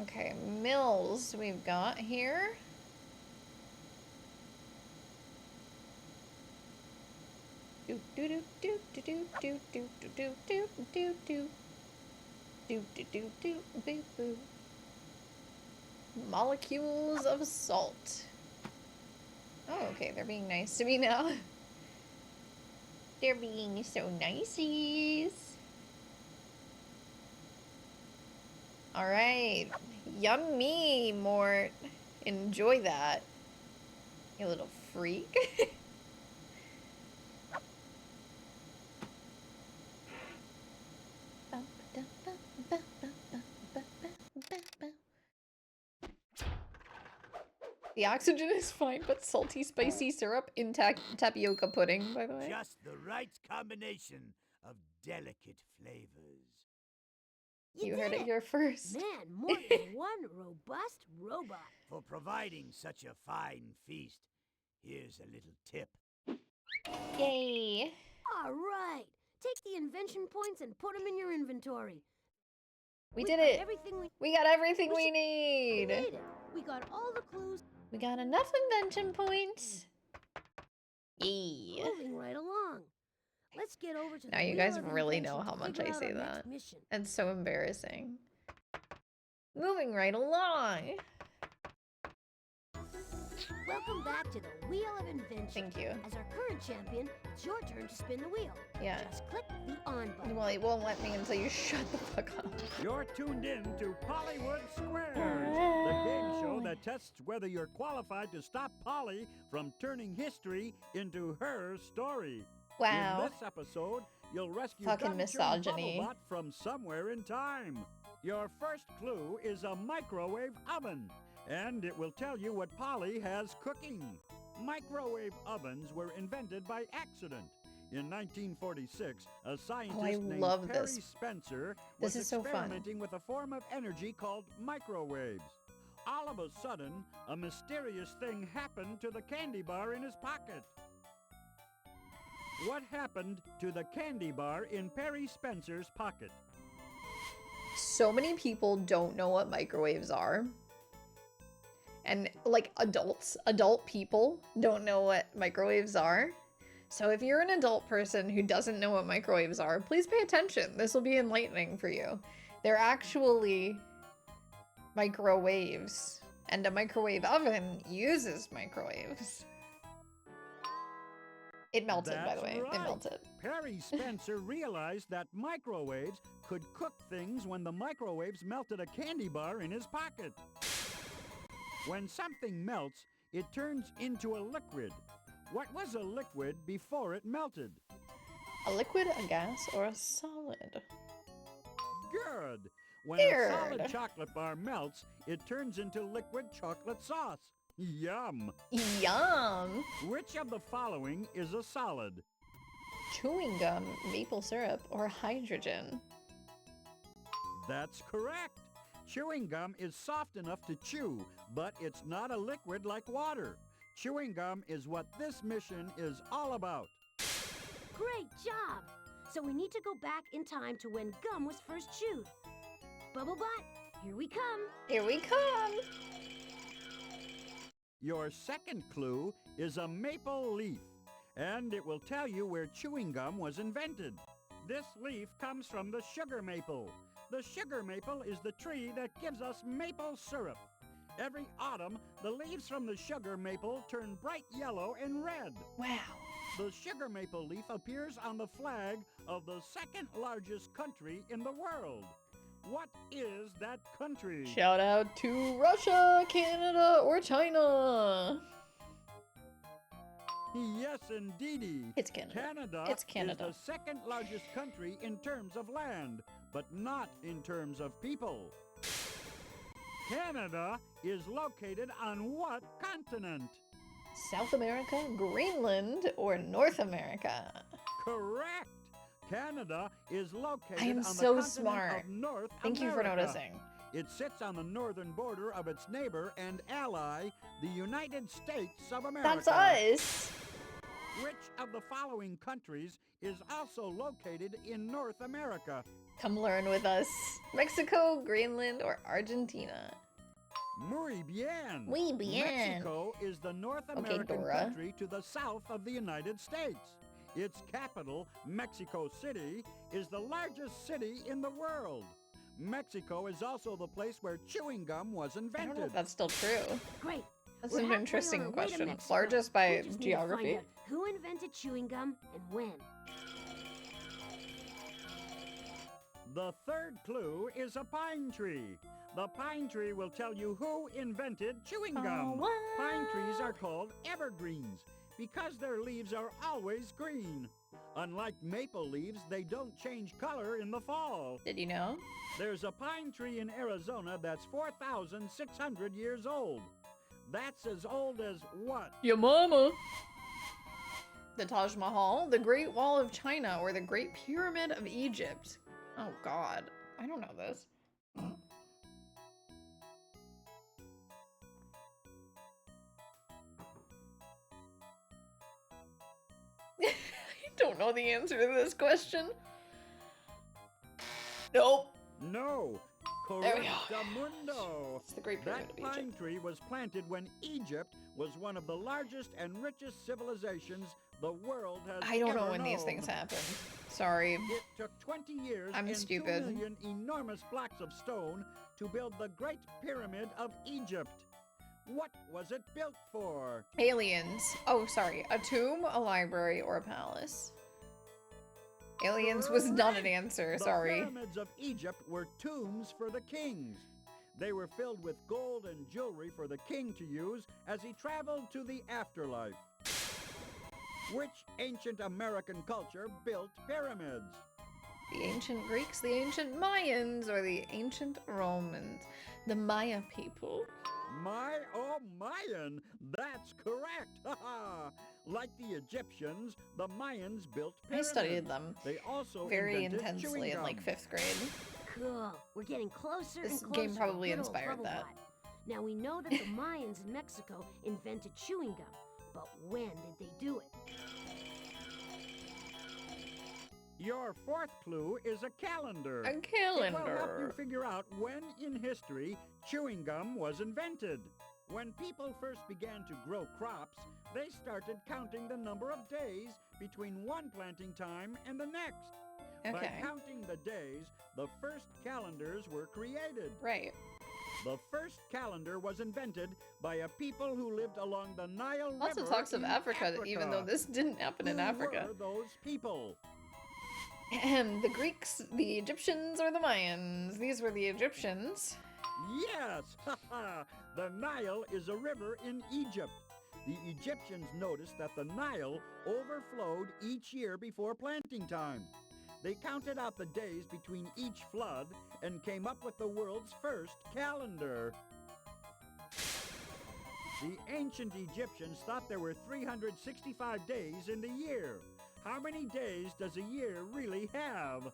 Okay, mills we've got here. Do do do do do do do do do do do do do do do do boo boo. Molecules of salt. Oh, okay, they're being nice to me now. They're being so niceies. All right, yummy, Mort. Enjoy that, you little freak. The oxygen is fine, but salty, spicy syrup in tapioca pudding, by the way. Just the right combination of delicate flavors. You heard it here first. Man, Mort is one robust robot. For providing such a fine feast, here's a little tip. Yay. All right. Take the invention points and put them in your inventory. We did it. Everything We got everything we need. made it. We got all the clues. We got enough invention points. Yay. Moving right along. Let's get over to Now the you wheel guys of really invention know to how much figure I out say our next that. mission. It's so embarrassing. Moving right along. Welcome back to the Wheel of Invention. Thank you. As our current champion, it's your turn to spin the wheel. Yeah. Just click the on button. Well, it won't let me until you shut the fuck up. You're tuned in to Pollywood Squares, the game show that tests whether you're qualified to stop Polly from turning history into her story. Wow. In this episode, you'll rescue Fucking Gun misogyny. Bubblebot from somewhere in time. Your first clue is a microwave oven, and it will tell you what Polly has cooking. Microwave ovens were invented by accident. In 1946, a scientist named love Perry this. Spencer This was is so fun. experimenting with a form of energy called microwaves. All of a sudden, a mysterious thing happened to the candy bar in his pocket. What happened to the candy bar in Perry Spencer's pocket? So many people don't know what microwaves are. And like adult people don't know what microwaves are. So if you're an adult person who doesn't know what microwaves are, please pay attention. This will be enlightening for you. They're actually microwaves, and a microwave oven uses microwaves. It melted, by the way. That's It right. melted. Perry Spencer realized that microwaves could cook things when the microwaves melted a candy bar in his pocket. When something melts, it turns into a liquid. What was a liquid before it melted? A liquid, a gas, or a solid? Good. When Weird. a solid chocolate bar melts, it turns into liquid chocolate sauce. Yum. Yum! Which of the following is a solid? Chewing gum, maple syrup, or hydrogen? That's correct. Chewing gum is soft enough to chew, but it's not a liquid like water. Chewing gum is what this mission is all about. Great job! So we need to go back in time to when gum was first chewed. Bubblebot, here we come. Here we come. Your second clue is a maple leaf, and it will tell you where chewing gum was invented. This leaf comes from the sugar maple. The sugar maple is the tree that gives us maple syrup. Every autumn, the leaves from the sugar maple turn bright yellow and red. Wow. The sugar maple leaf appears on the flag of the second largest country in the world. What is that country? Shout out to Russia, Canada, or China. Yes, indeedy. It's Canada. Canada, It's Canada. is the second largest country in terms of land, but not in terms of people. Canada is located on what continent? South America, Greenland, or North America? Correct. Canada is located I am on the so continent smart. of North Thank you for America. noticing. It sits on the northern border of its neighbor and ally, the United States of America. That's us. Which of the following countries is also located in North America? Come learn with us. Mexico, Greenland, or Argentina? Muy bien. Muy bien. Mexico is the North Okay, American Dora. country to the south of the United States. Its capital, Mexico City, is the largest city in the world. Mexico is also the place where chewing gum was I invented. don't know if that's still true. Great. That's We're an halfway on interesting our way to question. Mexico. Largest by We just need to geography? find out who invented chewing gum and when? The third clue is a pine tree. The pine tree will tell you who invented chewing gum. Oh, Pine trees wow. are called evergreens because their leaves are always green. Unlike maple leaves, they don't change color in the fall. Did you know? There's a pine tree in Arizona that's 4,600 years old. That's as old as what? Your mama. The Taj Mahal, the Great Wall of China, or the Great Pyramid of Egypt. Oh God, I don't know this. I don't know the answer to this question. Nope. No. There we go. Correctamundo. It's the Great Pyramid That of pine Egypt. tree was planted when Egypt was one of the largest and richest civilizations the world has I don't know ever when these known. things happen. Sorry. It took 20 years I'm and stupid. 2 million enormous blocks of stone to build the Great Pyramid of Egypt. What was it built for? Aliens. Oh, sorry. A tomb, a library, or a palace? Aliens was not an Correct. answer. The Sorry. pyramids of Egypt were tombs for the kings. They were filled with gold and jewelry for the king to use as he traveled to the afterlife. Which ancient American culture built pyramids? The ancient Greeks, the ancient Mayans, or the ancient Romans? The Maya people. Mayan, that's correct. Like the Egyptians, the Mayans built I pyramids. studied them They also very invented intensely chewing in like gum. 5th grade. Cool. We're getting closer This and closer. game probably to good old inspired that. Bubblebot. Now we know that the Mayans in Mexico invented chewing gum, but when did they do it? Your fourth clue is a calendar. A It will help you calendar. figure out when in history chewing gum was invented. When people first began to grow crops, they started counting the number of days between one planting time and the next. By Okay. counting the days, the first calendars were created. Right. The first calendar was invented by a people who lived along the Nile River. Also talks of in Africa, even though Africa. this didn't happen in Who Africa. were those people? The Greeks, the Egyptians, or the Mayans? These were the Egyptians. Yes! The Nile is a river in Egypt. The Egyptians noticed that the Nile overflowed each year before planting time. They counted out the days between each flood and came up with the world's first calendar. The ancient Egyptians thought there were 365 days in the year. How many days does a year really have?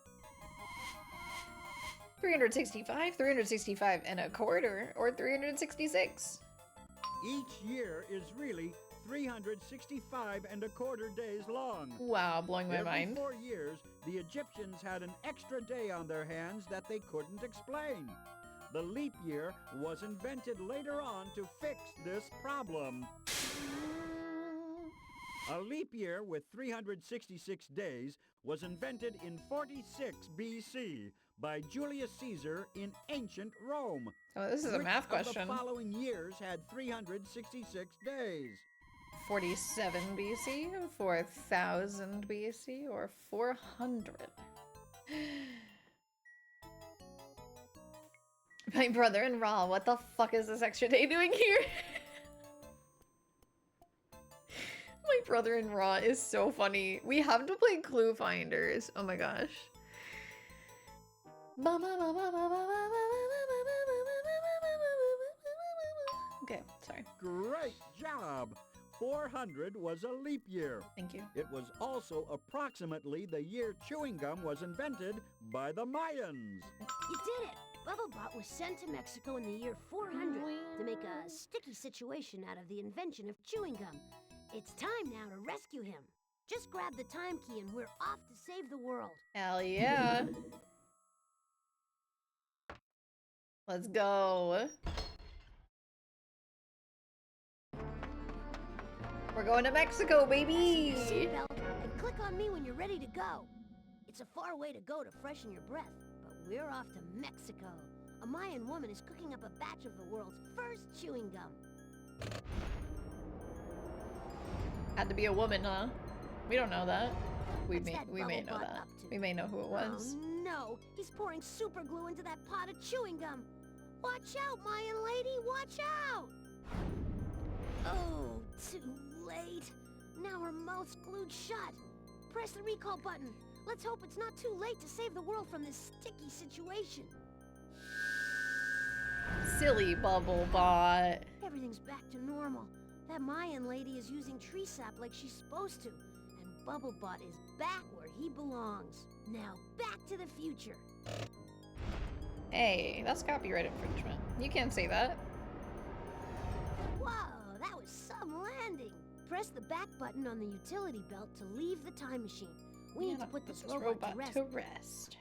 365, 365 and a quarter, or 366. Each year is really 365 and a quarter days long. Wow, blowing my Every mind. 4 years, the Egyptians had an extra day on their hands that they couldn't explain. The leap year was invented later on to fix this problem. A leap year with 366 days was invented in 46 BC by Julius Caesar in ancient Rome. Oh, this is a Which math of question. the following years had 366 days? 47 BC, 4000 BC, or 400? My brother-in-law, what the fuck is this extra day doing here? My brother-in-law is so funny. We have to play Clue Finders. Oh my gosh. Okay, sorry. Great job! 400 was a leap year. Thank you. It was also approximately the year chewing gum was invented by the Mayans. You did it! Bubblebot was sent to Mexico in the year 400 to make a sticky situation out of the invention of chewing gum. It's time now to rescue him. Just grab the time key and we're off to save the world. Hell yeah. Let's go. We're going to Mexico, baby! Seatbelt and click on me when you're ready to go. It's a far way to go to freshen your breath, but we're off to Mexico. A Mayan woman is cooking up a batch of the world's first chewing gum. Had to be a woman, huh? We don't know that. We What's may that know Bubblebot that. up to? We may know who it was. Oh no! He's pouring super glue into that pot of chewing gum. Watch out, Mayan lady! Watch out! Oh, too late. Now her mouth's glued shut. Press the recall button. Let's hope it's not too late to save the world from this sticky situation. Silly Bubblebot. Everything's back to normal. That Mayan lady is using tree sap like she's supposed to. And Bubblebot is back where he belongs. Now back to the future. Hey, that's copyright infringement. You can't say that. Whoa, that was some landing. Press the back button on the utility belt to leave the time machine. We need to put this robot to rest.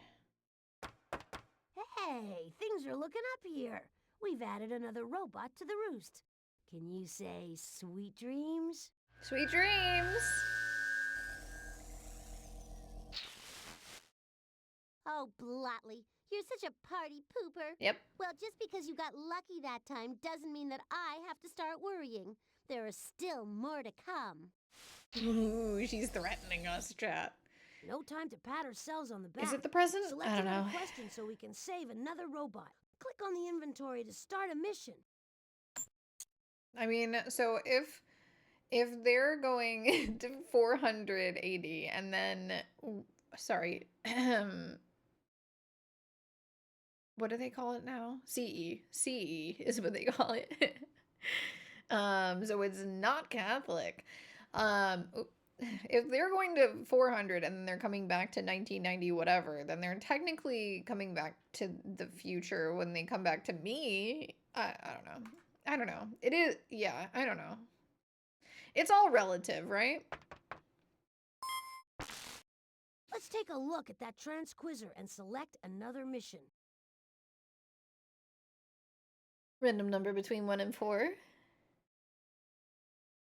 Hey, things are looking up here. We've added another robot to the roost. Can you say sweet dreams? Sweet dreams! Oh, Blotley, you're such a party pooper. Yep. Well, just because you got lucky that time doesn't mean that I have to start worrying. There are still more to come. Ooh, she's threatening us, chat. No time to pat ourselves on the back. Is it the present? Select I don't know. another question so we can save another robot. Click on the inventory to start a mission. I mean, so if they're going to 480 and then, sorry, what do they call it now? CE is what they call it. So it's not Catholic. If they're going to 400 and then they're coming back to 1990 whatever, then they're technically coming back to the future when they come back to me. I don't know. I don't know. It is, yeah, I don't know. It's all relative, right? Let's take a look at that transquizzer and select another mission. Random number between 1 and 4.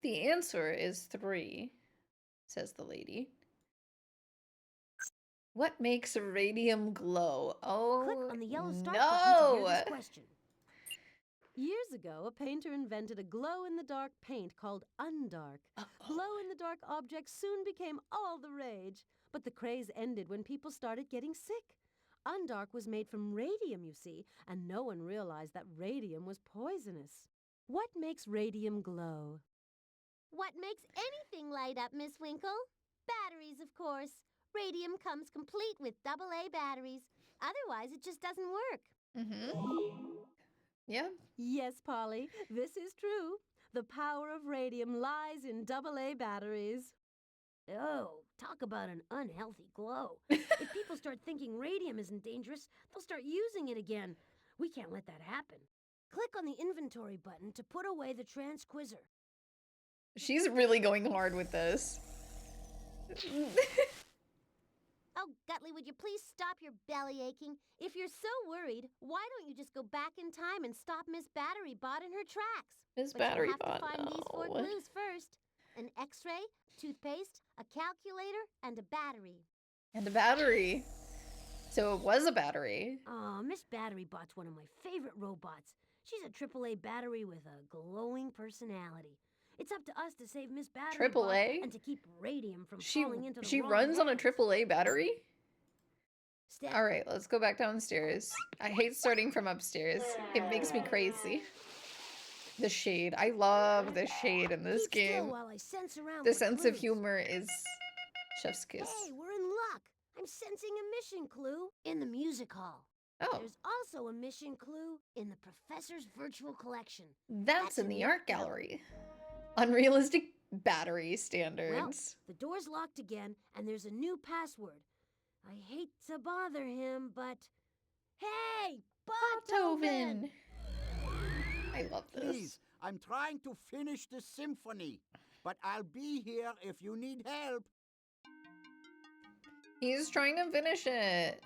The answer is 3, says the lady. What makes radium glow? Oh, Click on the yellow start button to hear no! this question. Years ago, a painter invented a glow-in-the-dark paint called Undark. Glow-in-the-dark objects soon became all the rage, but the craze ended when people started getting sick. Undark was made from radium, you see, and no one realized that radium was poisonous. What makes radium glow? What makes anything light up, Miss Winkle? Batteries, of course. Radium comes complete with AA batteries. Otherwise, it just doesn't work. Mm-hmm. Yeah. Yes, Polly, this is true. The power of radium lies in AA batteries. Oh, talk about an unhealthy glow. If people start thinking radium isn't dangerous, they'll start using it again. We can't let that happen. Click on the inventory button to put away the transquizzer. She's really going hard with this. Oh, Gutley, would you please stop your belly aching? If you're so worried, why don't you just go back in time and stop Miss Battery Bot in her tracks? Miss But you'll Battery have Bot, to find these 4 no. clues first. An X-ray, toothpaste, a calculator, and a battery. And a battery. So it was a battery. Aw, Miss Battery Bot's one of my favorite robots. She's a AAA battery with a glowing personality. It's up to us to save Miss Battery Bot AAA? and to keep radium from She falling into the she wrong runs on a hands. AAA battery? Step. All right, let's go back downstairs. I hate starting from upstairs. It makes me crazy. The shade. I love the shade in this Keep still game. while I sense around The for sense of clues. humor is chef's kiss. Hey, we're in luck. I'm sensing a mission clue in the music hall. Oh, There's also a mission clue in the professor's virtual collection. that's in the art gallery. Unrealistic battery Well, standards. the door's locked again, and there's a new password. I hate to bother him, but... Hey, Beethoven! Beethoven. I love this. Please, I'm trying to finish the symphony, but I'll be here if you need help. He's trying to finish it.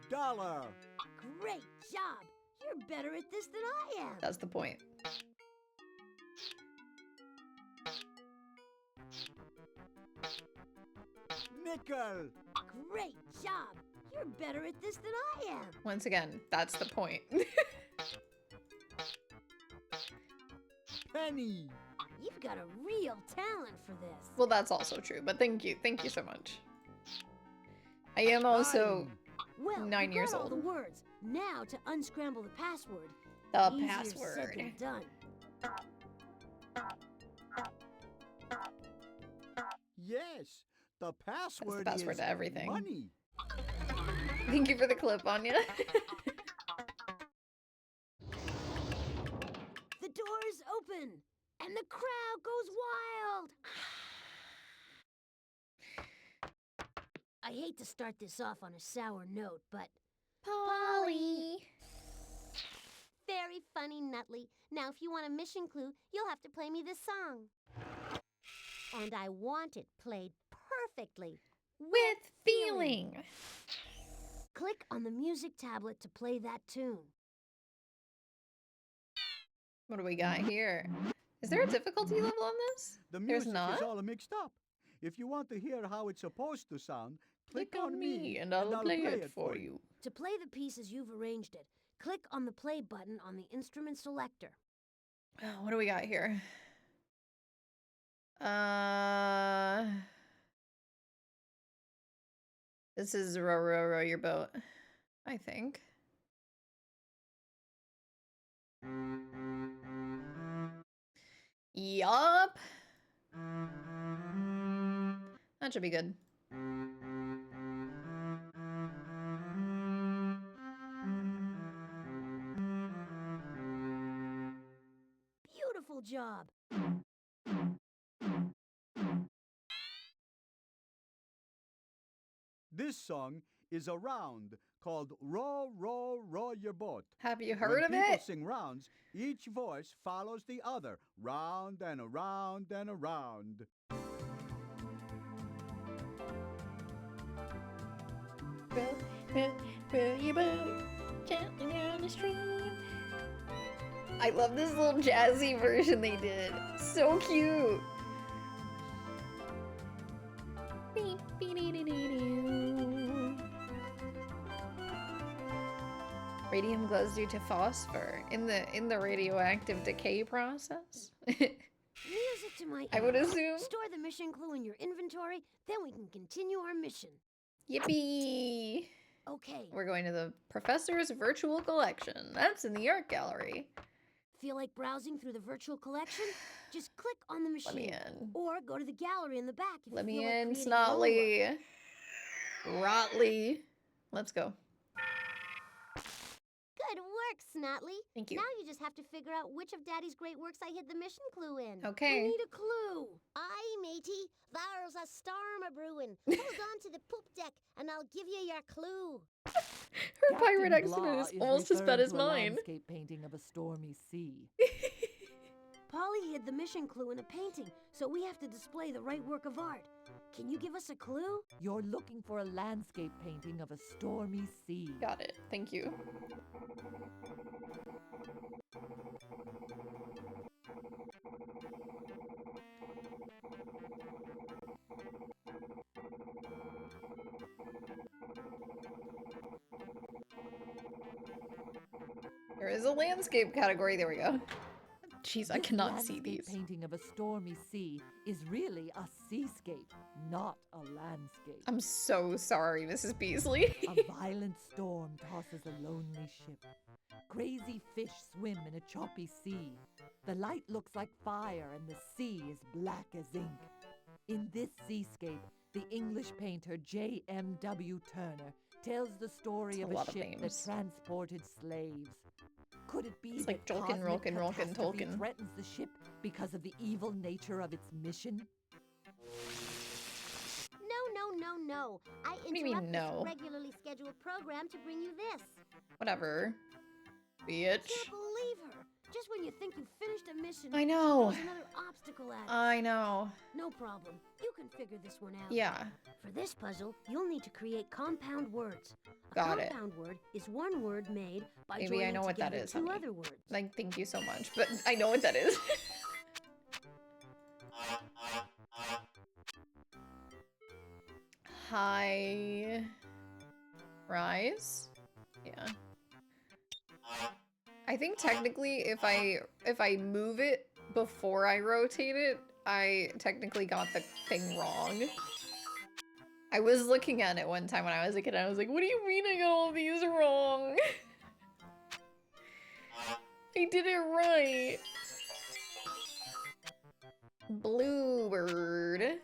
Dollar. Great job! You're better at this than I am. That's the point. Nickel. Great job! You're better at this than I am. Once again, that's the point. Penny. You've got a real talent for this. Well, that's also true, but thank you. Thank you so much. I am also Well, 9 you years got all the old. words. Now to unscramble the password. The Easier password. said than done. Yes, the password password is to everything. money. Thank you for the clip, Anya. The door's open, and the crowd goes wild. I hate to start this off on a sour note, but Polly. Very funny, Nutley. Now, if you want a mission clue, you'll have to play me this song. And I want it played perfectly. With feeling. click on the music tablet to play that tune. What do we got here? Is there a difficulty level on this? The There's music not? is all mixed up. If you want to hear how it's supposed to sound, Click on me and I'll play it for you. To play the piece as you've arranged it, click on the play button on the instrument selector. Oh, what do we got here? This is row, row, row your boat, I think. Yup. That should be good. Beautiful job! This song is a round called Row, Row, Row Your Boat. Have you heard of When people it? sing rounds, each voice follows the other, round and around and around. Row your boat gently down the stream. I love this little jazzy version they did. So cute. Radium glows due to phosphor in the radioactive decay process. Music to my I would ears. assume. Store the mission clue in your inventory, then we can continue our mission. Yippee! Okay, We're going to the professor's virtual collection. That's in the art gallery. feel like browsing through the virtual collection? Just click on the Let me machine. in. Or go to the gallery in the back if Let you me feel like in, creating your own look. Snotly. Rotley. Let's go. Good work, Snotley. Thank you. Now you just have to figure out which of Daddy's great works I hid the mission clue in. We Okay. need a clue. Aye, matey. There's a storm a brewing. Hold on to the poop deck, and I'll give you your clue. Her pirate Captain accent Blah is almost as referring bad as to a mine. landscape painting of a stormy sea. Polly hid the mission clue in a painting, so we have to display the right work of art. Can you give us a clue? You're looking for a landscape painting of a stormy sea. Got it. Thank you. There is a landscape category. There we go. Jeez, I This cannot see landscape these. painting of a stormy sea is really a seascape, not a landscape. I'm so sorry, Mrs. Beasley. A violent storm tosses a lonely ship. Crazy fish swim in a choppy sea. The light looks like fire and the sea is black as ink. In this seascape, the English painter J.M.W. Turner tells the story That's of a a lot of ship that names. transported slaves. Could it be It's that like Jolkin, cosmic Rolkin, Rolkin, catastrophe Tolkien. threatens the ship because of the evil nature of its mission? No. I do you mean, interrupt no? this regularly scheduled program to bring you this. Whatever. Bitch. Can't believe her. Just when you think you've finished a mission, I know. there's another obstacle at us. I know. No problem. You can figure this one out. Yeah. For this puzzle, you'll need to create compound words. A Got it. compound word is one word made by Maybe I joining know what that together is, two honey. other words. Like, thank you so much, but I know what that is. High rise? Yeah. I think technically if I move it before I rotate it, I technically got the thing wrong. I was looking at it one time when I was a kid and I was like, what do you mean I got all these wrong? I did it right. Bluebird.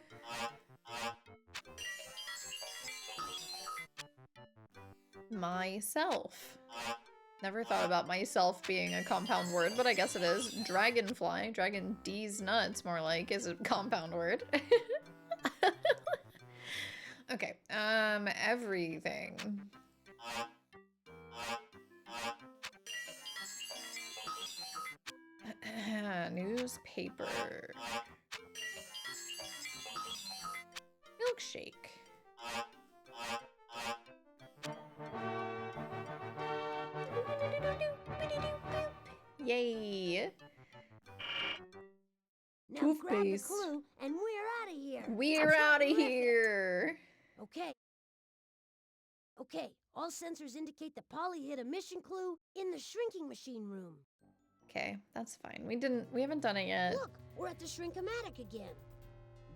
Myself. Never thought about myself being a compound word, but I guess it is. Dragonfly. Dragon D's nuts, more like, is a compound word. Okay, everything. Newspaper. Milkshake. Yay! Now grab the Toothpaste. clue, and we're out of here. We're out of Terrific. here. Okay, all sensors indicate that Polly hid a mission clue in the shrinking machine room. Okay, that's fine. We haven't done it yet. Look, we're at the Shrink-O-Matic again.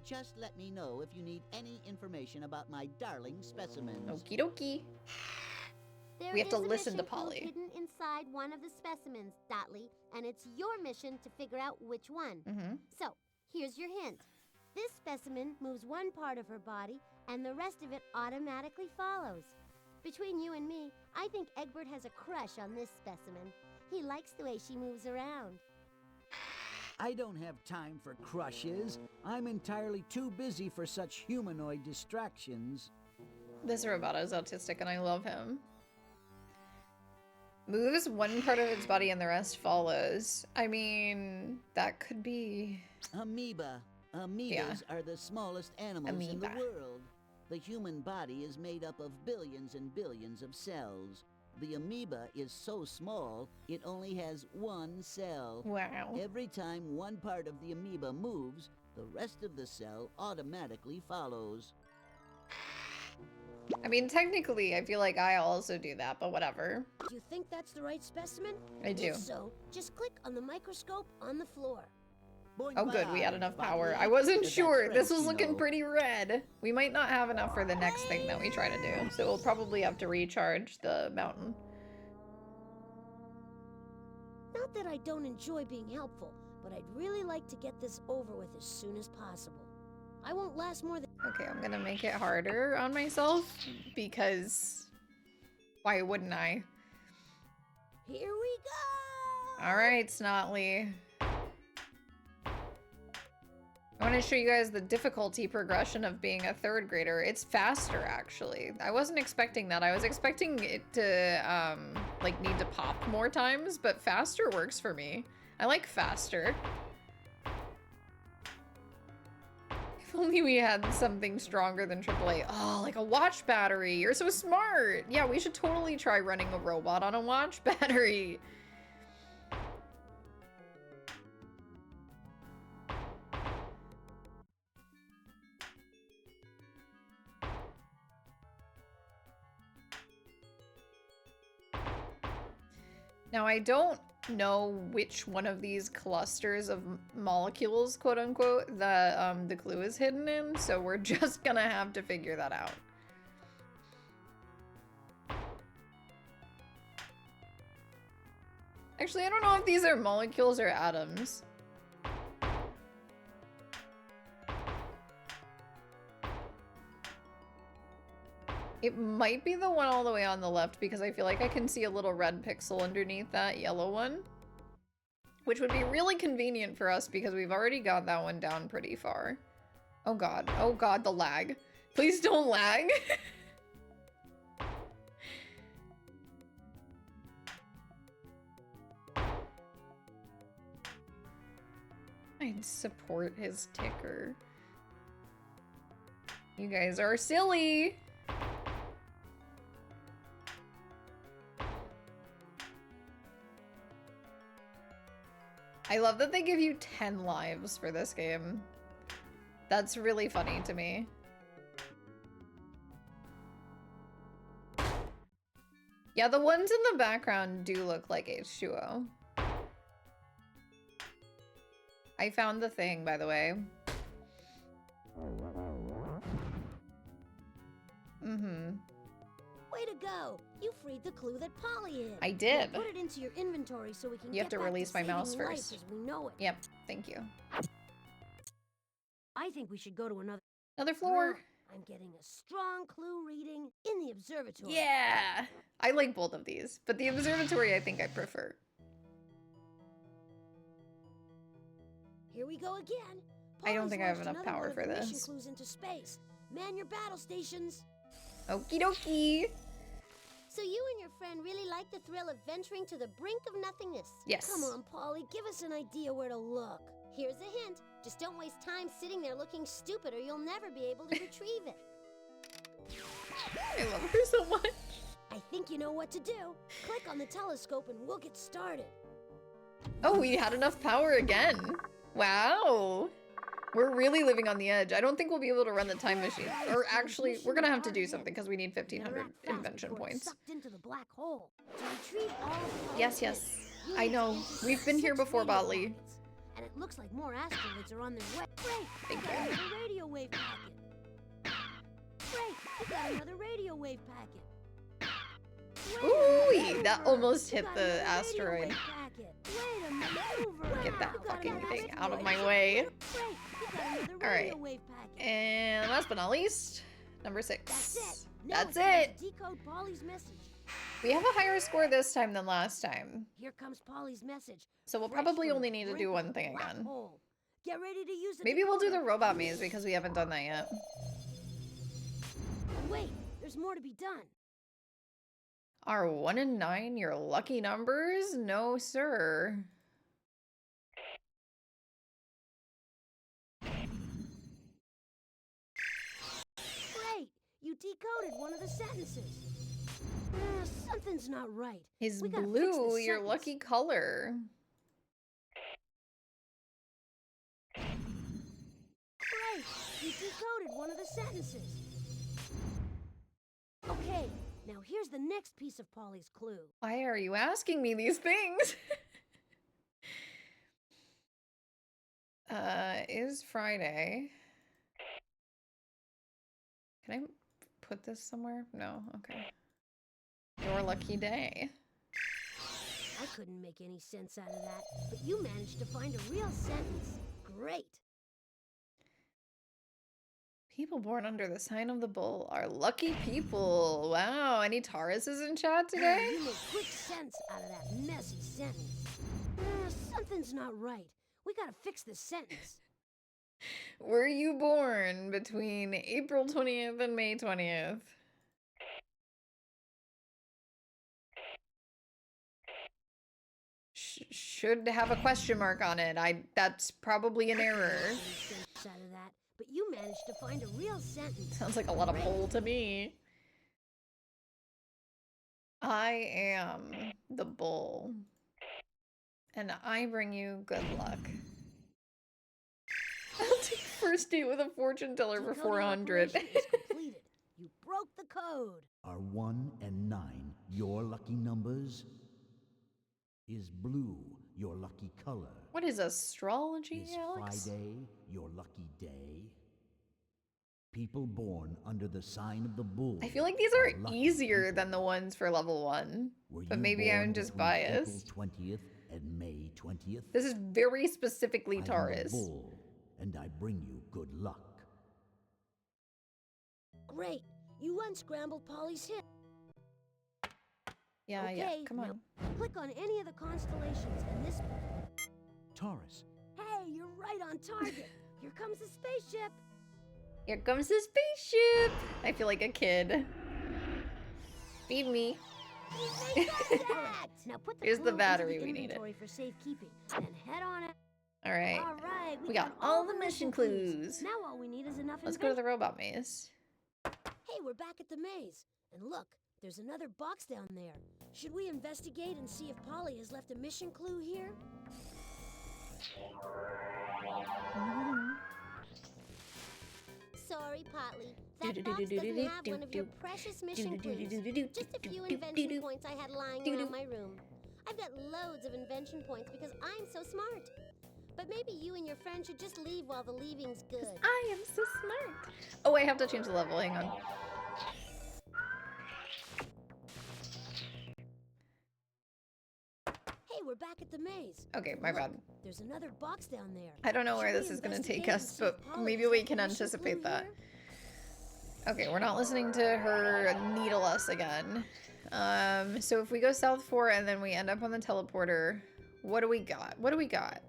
Just let me know if you need any information about my darling specimens. Okie dokie. There We have to is a listen to mission clue Polly. hidden inside one of the specimens, Dotley, and it's your mission to figure out which one. Mm-hmm. So, here's your hint. This specimen moves one part of her body, and the rest of it automatically follows. Between you and me, I think Egbert has a crush on this specimen. He likes the way she moves around. I don't have time for crushes. I'm entirely too busy for such humanoid distractions. This robot is autistic and I love him. Moves one part of its body and the rest follows. I mean, that could be... Amoeba. Amoebas are the smallest animals in the Amoeba. world. The human body is made up of billions and billions of cells. The amoeba is so small, it only has one cell. Wow. Every time one part of the amoeba moves, the rest of the cell automatically follows. I mean, technically, I feel like I also do that, but whatever. Do you think that's the right specimen? I do. If so, just click on the microscope on the floor. Oh good, we had enough power. Bottly. I wasn't That's sure. This French, was you looking know. pretty red. We might not have enough for the next thing that we try to do. So we'll probably have to recharge the mountain. Not that I don't enjoy being helpful, but I'd really like to get this over with as soon as possible. I won't last more than... Okay, I'm gonna make it harder on myself because why wouldn't I? Here we Alright, Snotley. I want to show you guys the difficulty progression of being a 3rd grader. It's faster, actually. I wasn't expecting that. I was expecting it to, like, need to pop more times, but faster works for me. I like faster. If only we had something stronger than AAA. Oh, like a watch battery. You're so smart. Yeah, we should totally try running a robot on a watch battery. Now, I don't know which one of these clusters of molecules, quote unquote, the clue is hidden in, so we're just gonna have to figure that out. Actually, I don't know if these are molecules or atoms. It might be the one all the way on the left because I feel like I can see a little red pixel underneath that yellow one. Which would be really convenient for us because we've already got that one down pretty far. Oh god, the lag. Please don't lag. I'd support his ticker. You guys are silly. I love that they give you 10 lives for this game. That's really funny to me. Yeah, the ones in the background do look like H2O. I found the thing, by the way. Mm-hmm. Way to go! You freed the clue that Polly hid. I did. Now put it into your inventory so we can You have to back release my saving mouse life first. as we know it. Yep, thank you. I think we should go to Another floor. I'm getting a strong clue reading in the observatory. Yeah! I like both of these, but the observatory I think I prefer. Here we go again. I don't Polly's think I have launched enough another power one of for her mission this. clues into space. Man your battle stations. Okie dokie! So you and your friend really like the thrill of venturing to the brink of nothingness. Yes. Come on, Polly, give us an idea where to look. Here's a hint. Just don't waste time sitting there looking stupid or you'll never be able to retrieve it. I love her so much. I think you know what to do. Click on the telescope and we'll get started. Oh, we had enough power again. Wow. We're really living on the edge. I don't think we'll be able to run the time machine. Or actually, we're gonna have to do something because we need 1,500 invention points. Sucked into the black hole. To retrieve all of Polly's Yes, yes. hits, you I need to know. intercept We've been here 6 before, radio Botley. packets. And it looks like more asteroids are on their way. Great! Thank We got you. another radio wave packet. Great! We got another radio wave packet. Ooh, that almost hit the asteroid. Get Get that fucking thing out of my way. Alright. And last but not least, number 6. That's it. That's Now it's time it. to decode Polly's message. We have a higher score this time than last time. Here comes Polly's message. So we'll Fresh probably from only the need to brink do of one the thing black again. hole. Get ready to use the Maybe we'll do the decoder. robot maze because we haven't done that yet. Wait, there's more to be done. Are 1 and 9 your lucky numbers? No, sir. Great! You decoded one of the sentences. Something's not right. Is We gotta fix blue this your sentence. lucky color? Great! You decoded one of the sentences. Okay, now here's the next piece of Polly's clue. Why are you asking me these things? Is Friday. Can I put this somewhere? No, okay. Your lucky day. I couldn't make any sense out of that, but you managed to find a real sentence. Great! People born under the sign of the bull are lucky people. Wow, any Tauruses in chat today? You make quick sense out of that messy sentence. Something's not right. We gotta fix this sentence. Were you born between April 20th and May 20th? Should have a question mark on it. That's probably an error. Sense out of that, but you managed to find a real sentence. Sounds like a lot of bull to me. I am the bull. And I bring you good luck. I'll take first date with a fortune teller for 400. Is completed. You broke the code. Are 1 and 9 your lucky numbers? Is blue your lucky color? What is astrology, Is Alex? Friday your lucky day? People born under the sign of the bull. I feel like these are easier than the ones for level 1. But maybe I'm just biased. April 20th and May 20th. This is very specifically I'm the Taurus. bull, and I bring you good luck. Great. You unscrambled Polly's hip. Yeah, Okay, yeah, come on. now click on any of the constellations and this... Taurus. Hey, you're right on target. Here comes the spaceship. Here comes the spaceship. I feel like a kid. Feed me. Now put Here's the clue battery into we the needed. inventory for safekeeping, and head on it. All right. All right, We got all the mission clues. Now all we need is enough. Let's go to the robot maze. Hey, we're back at the maze, and look, there's another box down there. Should we investigate and see if Polly has left a mission clue here? Sorry, Potley. That box doesn't have one of your precious mission clues. Just a few invention points I had lying around my room. I've got loads of invention points because I'm so smart. But maybe you and your friend should just leave while the leaving's good. I am so smart. Oh, I have to change the level. Hang on. Hey, we're back at the maze. Okay, my bad. There's another box down there. I don't know where Should this we is going to take investigate us, and see but if Polly maybe has we left a can mission anticipate clue that. here? Okay, we're not listening to her needle us again. So if we go south 4 and then we end up on the teleporter, what do we got? What do we got?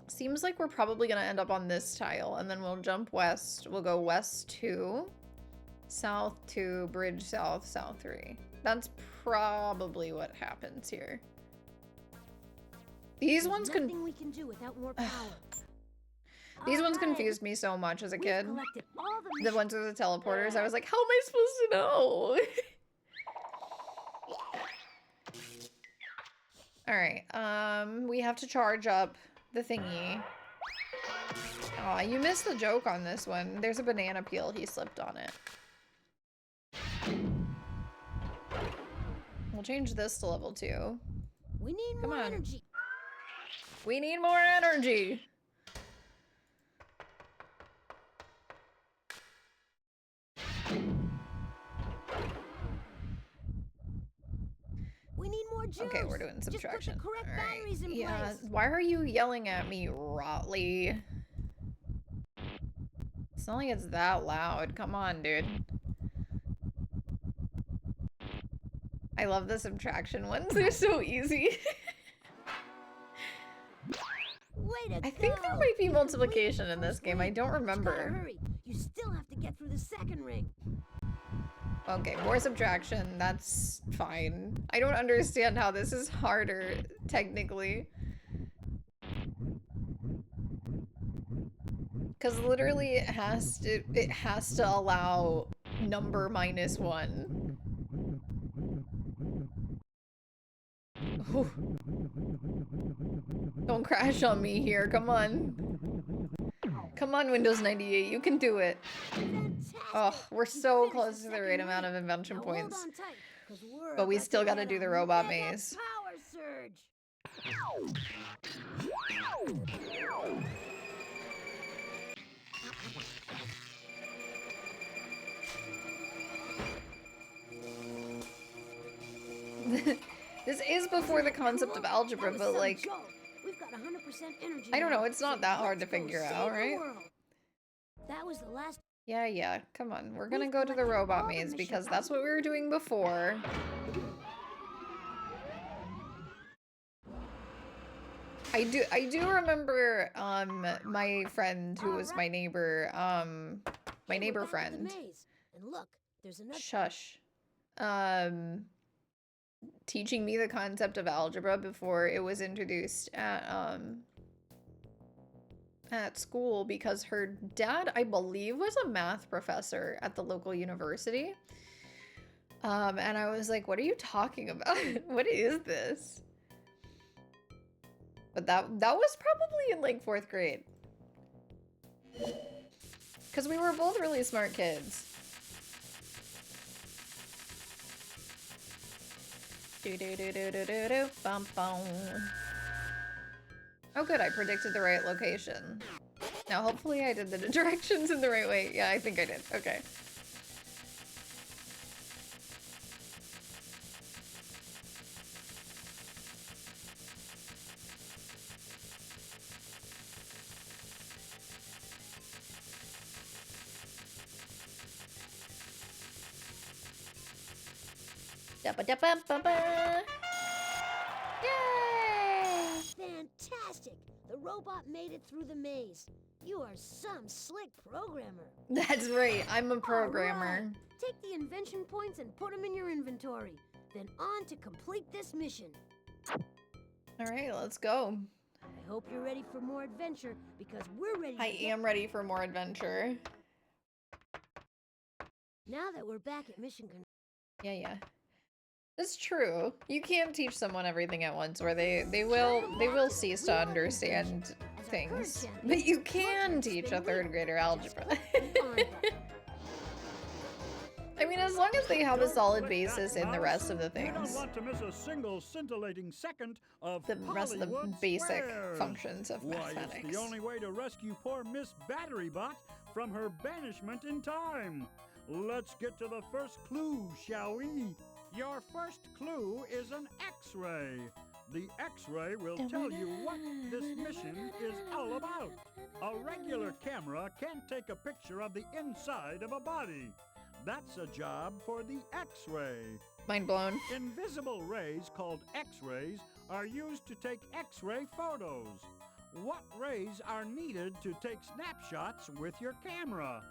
Seems like we're probably gonna end up on this tile, and then we'll jump west. We'll go west 2, south 2, bridge south, south 3. That's probably what happens here. These There's ones nothing we can do without more power. These ones All right. confused me so much as a We've kid. collected all the The mission- ones with the teleporters, I was like, how am I supposed to know? Alright, we have to charge up the thingy. Aw, you missed the joke on this one. There's a banana peel, he slipped on it. We'll change this to level 2. We need Come more on. energy. We need more energy! We need more juice. Okay, we're doing subtraction. Just put the correct All right. batteries in Yeah, place. why are you yelling at me, Rotley? It's not like it's that loud. Come on, dude. I love the subtraction ones. They're so easy. Way to I think go. there might be You multiplication completed in the this first game. I ring. don't Just gotta remember. hurry. You still have to get through the second ring. Okay, more subtraction. That's fine. I don't understand how this is harder, technically. Because literally it has to allow number -1. Ooh. Don't crash on me here. Come on. Come on, Windows 98. You can do it. Fantastic. Oh, we're You so finished close the to the second right amount ring. of invention Now points. Hold on tight, 'cause we're But we about still to gotta get do a the robot mega maze. Power surge. This is before the concept of algebra, but like, We've got 100% energy. I don't know, now, it's not so that hard to let's go figure save out, the right? world. That was the last. Yeah, come on. We're gonna We've go to the collected robot all the maze mission because cards. that's what we were doing before. I do remember my friend who was my neighbor, my Hey, we're neighbor back at the friend. maze. And look, there's another. Shush. Teaching me the concept of algebra before it was introduced at school because her dad, I believe, was a math professor at the local university. And I was like, what are you talking about? What is this? But that was probably in like 4th grade. Because we were both really smart kids. Do bum bum. Oh good, I predicted the right location. Now hopefully I did the directions in the right way. Yeah, I think I did. Okay. Da-ba-da-ba-ba-ba. Yay! Fantastic! The robot made it through the maze. You are some slick programmer. That's right, I'm a programmer. All right. Take the invention points and put them in your inventory. Then on to complete this mission. Alright, let's go. I hope you're ready for more adventure because we're ready. I am ready for more adventure. Now that we're back at mission control. Yeah. It's true. You can't teach someone everything at once, or they will cease to understand things. But you can teach a 3rd grader algebra. I mean, as long as they have a solid basis in the rest of the You don't things. want to miss a single scintillating second of The rest of the Hollywood basic squares. functions of Why, mathematics. it's the only way to rescue poor Miss Batterybot from her banishment in time. Let's get to the first clue, shall we? Your first clue is an X-ray. The X-ray will tell you what this mission is all about. A regular camera can't take a picture of the inside of a body. That's a job for the X-ray. Mind blown. Invisible rays called X-rays are used to take X-ray photos. What rays are needed to take snapshots with your camera?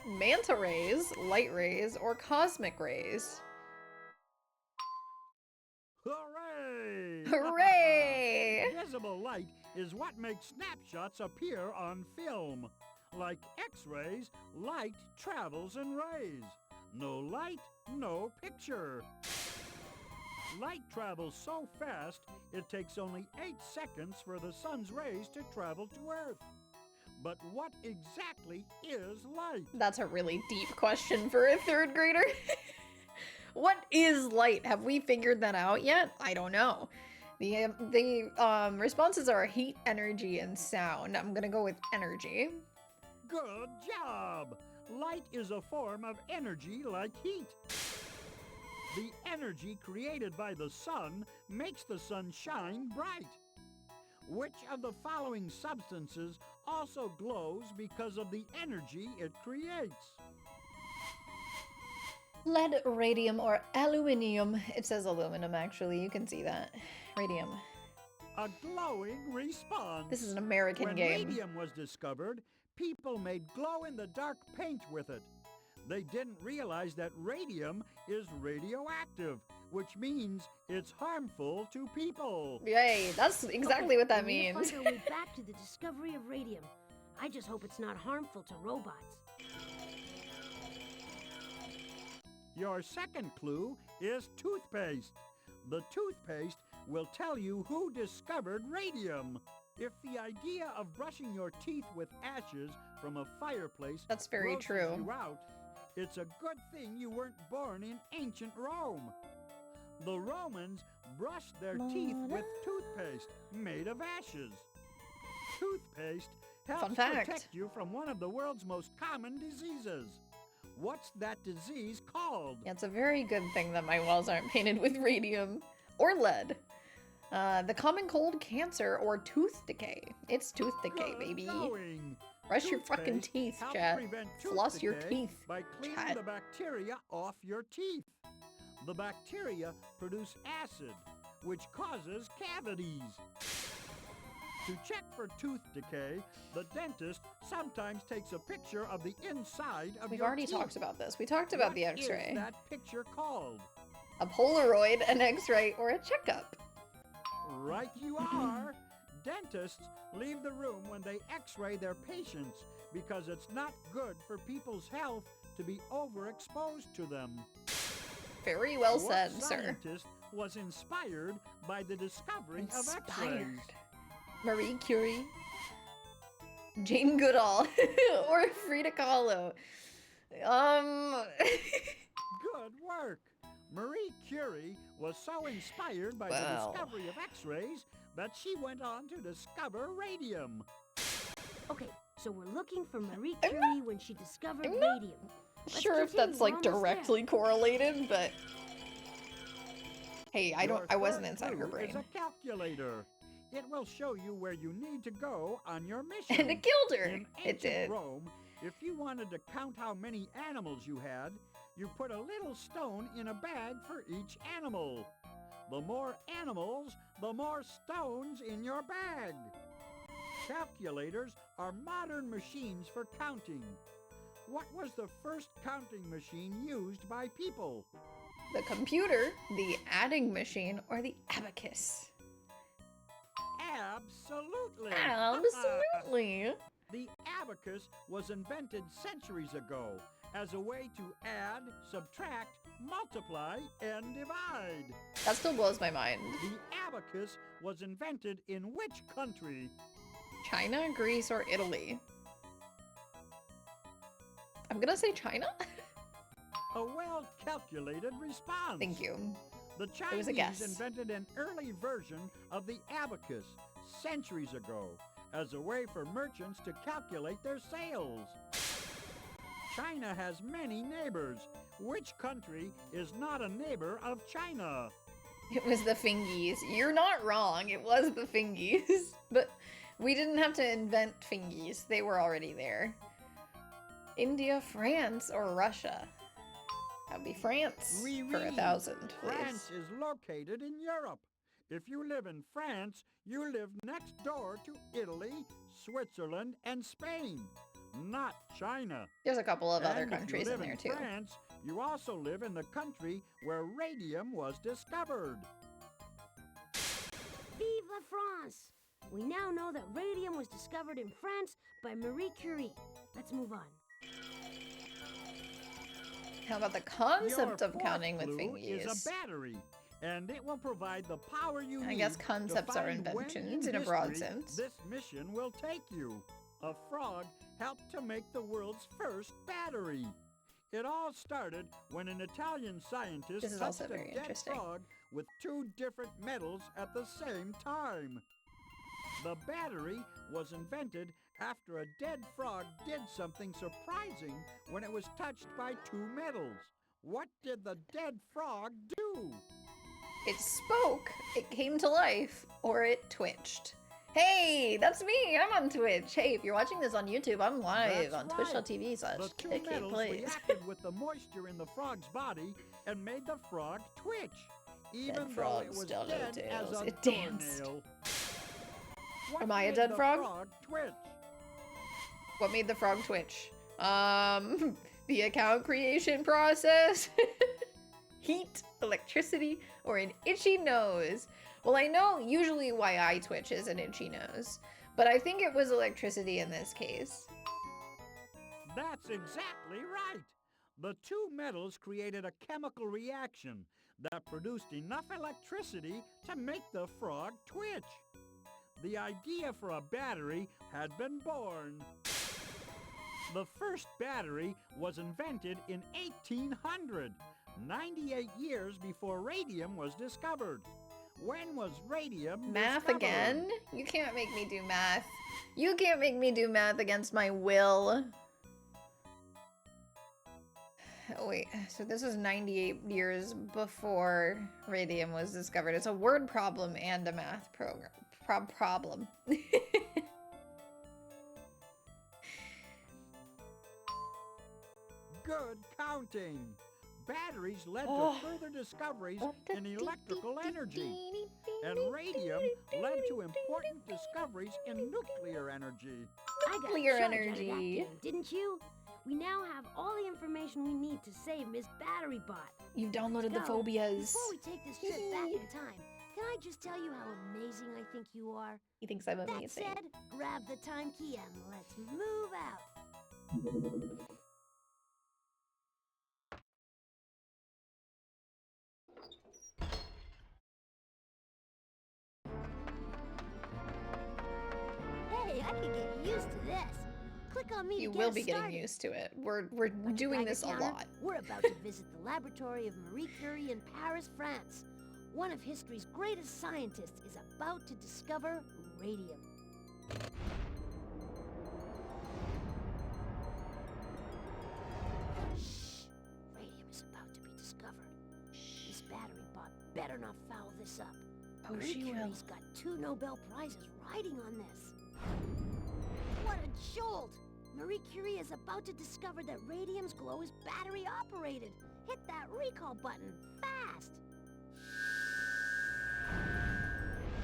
Manta rays, light rays, or cosmic rays. Hooray! Hooray! Visible light is what makes snapshots appear on film. Like X-rays, light travels in rays. No light, no picture. Light travels so fast, it takes only 8 seconds for the sun's rays to travel to Earth. But what exactly is light? That's a really deep question for a 3rd grader. What is light? Have we figured that out yet? I don't know. The responses are heat, energy, and sound. I'm gonna go with energy. Good job! Light is a form of energy like heat. The energy created by the sun makes the sun shine bright. Which of the following substances also glows because of the energy it creates? Lead, radium, or aluminium. It says aluminum, actually. You can see that. Radium. A glowing response. This is an American when game. radium was discovered, people made glow-in-the-dark paint with it. They didn't realize that radium is radioactive, which means it's harmful to people. Yay, that's exactly what that we need to means. find our way back to the discovery of radium. I just hope it's not harmful to robots. Your second clue is toothpaste. The toothpaste will tell you who discovered radium. If the idea of brushing your teeth with ashes from a fireplace That's very grosses true. you out, it's a good thing you weren't born in ancient Rome. The Romans brushed their teeth with toothpaste made of ashes. Toothpaste helps Fun fact. protect you from one of the world's most common diseases. What's that disease called? Yeah, it's a very good thing that my walls aren't painted with radium. or lead. The common cold, cancer, or tooth decay. It's tooth decay, Good baby. going. Brush your fucking Toothpaste teeth, helps chat. prevent tooth Floss your decay teeth, by cleaning chat. the bacteria off your teeth. The bacteria produce acid, which causes cavities. To check for tooth decay, the dentist sometimes takes a picture of the inside of We've your already teeth. talked about this. We talked about the What is x-ray. that picture called? A Polaroid, an x-ray, or a checkup. Right you are. Dentists leave the room when they x-ray their patients because it's not good for people's health to be overexposed to them. Very well What said, sir. scientist was inspired by the discovery of x-rays? Inspired. Marie Curie, Jane Goodall, or Frida Kahlo. Good work. Marie Curie was so inspired by the Wow. discovery of x-rays that she went on to discover radium. Okay, so we're looking for Marie Curie when she discovered I'm not radium. Let's sure if continue, that's we're like almost there. directly correlated, but hey, Your I wasn't third inside her clue is brain. a calculator. It will show you where you need to go on your mission. And it killed her. In It ancient did. Rome, if you wanted to count how many animals you had, you put a little stone in a bag for each animal. The more animals, the more stones in your bag. Calculators are modern machines for counting. What was the first counting machine used by people? The computer, the adding machine, or the abacus. Absolutely. Absolutely. The abacus was invented centuries ago as a way to add, subtract, multiply, and divide. That still blows my mind. The abacus was invented in which country? China, Greece, or Italy? I'm gonna say China? A well-calculated response. Thank you. The It was a Chinese guess. invented an early version of the abacus centuries ago as a way for merchants to calculate their sales. China has many neighbors. Which country is not a neighbor of China? It was the fingies. You're not wrong. It was the fingies. But we didn't have to invent fingies. They were already there. India, France, or Russia? That'd be France Oui, for oui. 1,000, please. France is located in Europe. If you live in France, you live next door to Italy, Switzerland, and Spain, not China. There's a couple of other And if countries you in live there too. France, you also live in the country where radium was discovered. Vive la France! We now know that radium was discovered in France by Marie Curie. Let's move on. How about the concept Your of fourth counting with clue fingies? is a battery, and it will provide the power you need. I guess to concepts are find when inventions in a broad history sense. This mission will take you. A frog helped to make the world's first battery. It all started when an Italian scientist This is touched also a very dead interesting. frog with two different metals at the same time. The battery was invented after a dead frog did something surprising when it was touched by two metals. What did the dead frog do? It spoke, it came to life, or it twitched. Hey, that's me! I'm on Twitch. Hey, if you're watching this on YouTube, I'm live That's on right. twitch.tv The two metals plays. reacted with the moisture in the frog's body and made the frog twitch, even though frog it was still no dead tails. as a It danced. doornail. What Am I a made dead the frog? twitch? What made the frog twitch? The account creation process? Heat, electricity, or an itchy nose? Well, I know usually why I twitch is an itchy nose, but I think it was electricity in this case. That's exactly right. The two metals created a chemical reaction that produced enough electricity to make the frog twitch. The idea for a battery had been born. The first battery was invented in 1800, 98 years before radium was discovered. When was radium Math discovered? again? You can't make me do math. You can't make me do math against my will. Oh, wait, so this is 98 years before radium was discovered. It's a word problem and a math program. Problem. Good counting. Batteries led to further discoveries in electrical energy. And radium led to important discoveries in nuclear energy. I got a Nuclear charge out of that energy. game, didn't you? We now have all the information we need to save Miss Battery Bot. You've downloaded the Go. phobias. Before we take this trip back in time, can I just tell you how amazing I think you are? He thinks I'm That amazing. said, grab the time key and let's move out. Hey, I can get used to this. Click on me You to get will us be getting started. used to it. We're But doing bag this a counter, lot. We're about to visit the laboratory of Marie Curie in Paris, France. One of history's greatest scientists is about to discover radium. Shh! Radium is about to be discovered. This battery bot better not foul this up. Oh, Marie she will. Curie's got 2 Nobel Prizes riding on this. What a jolt! Marie Curie is about to discover that radium's glow is battery operated. Hit that recall button, fast!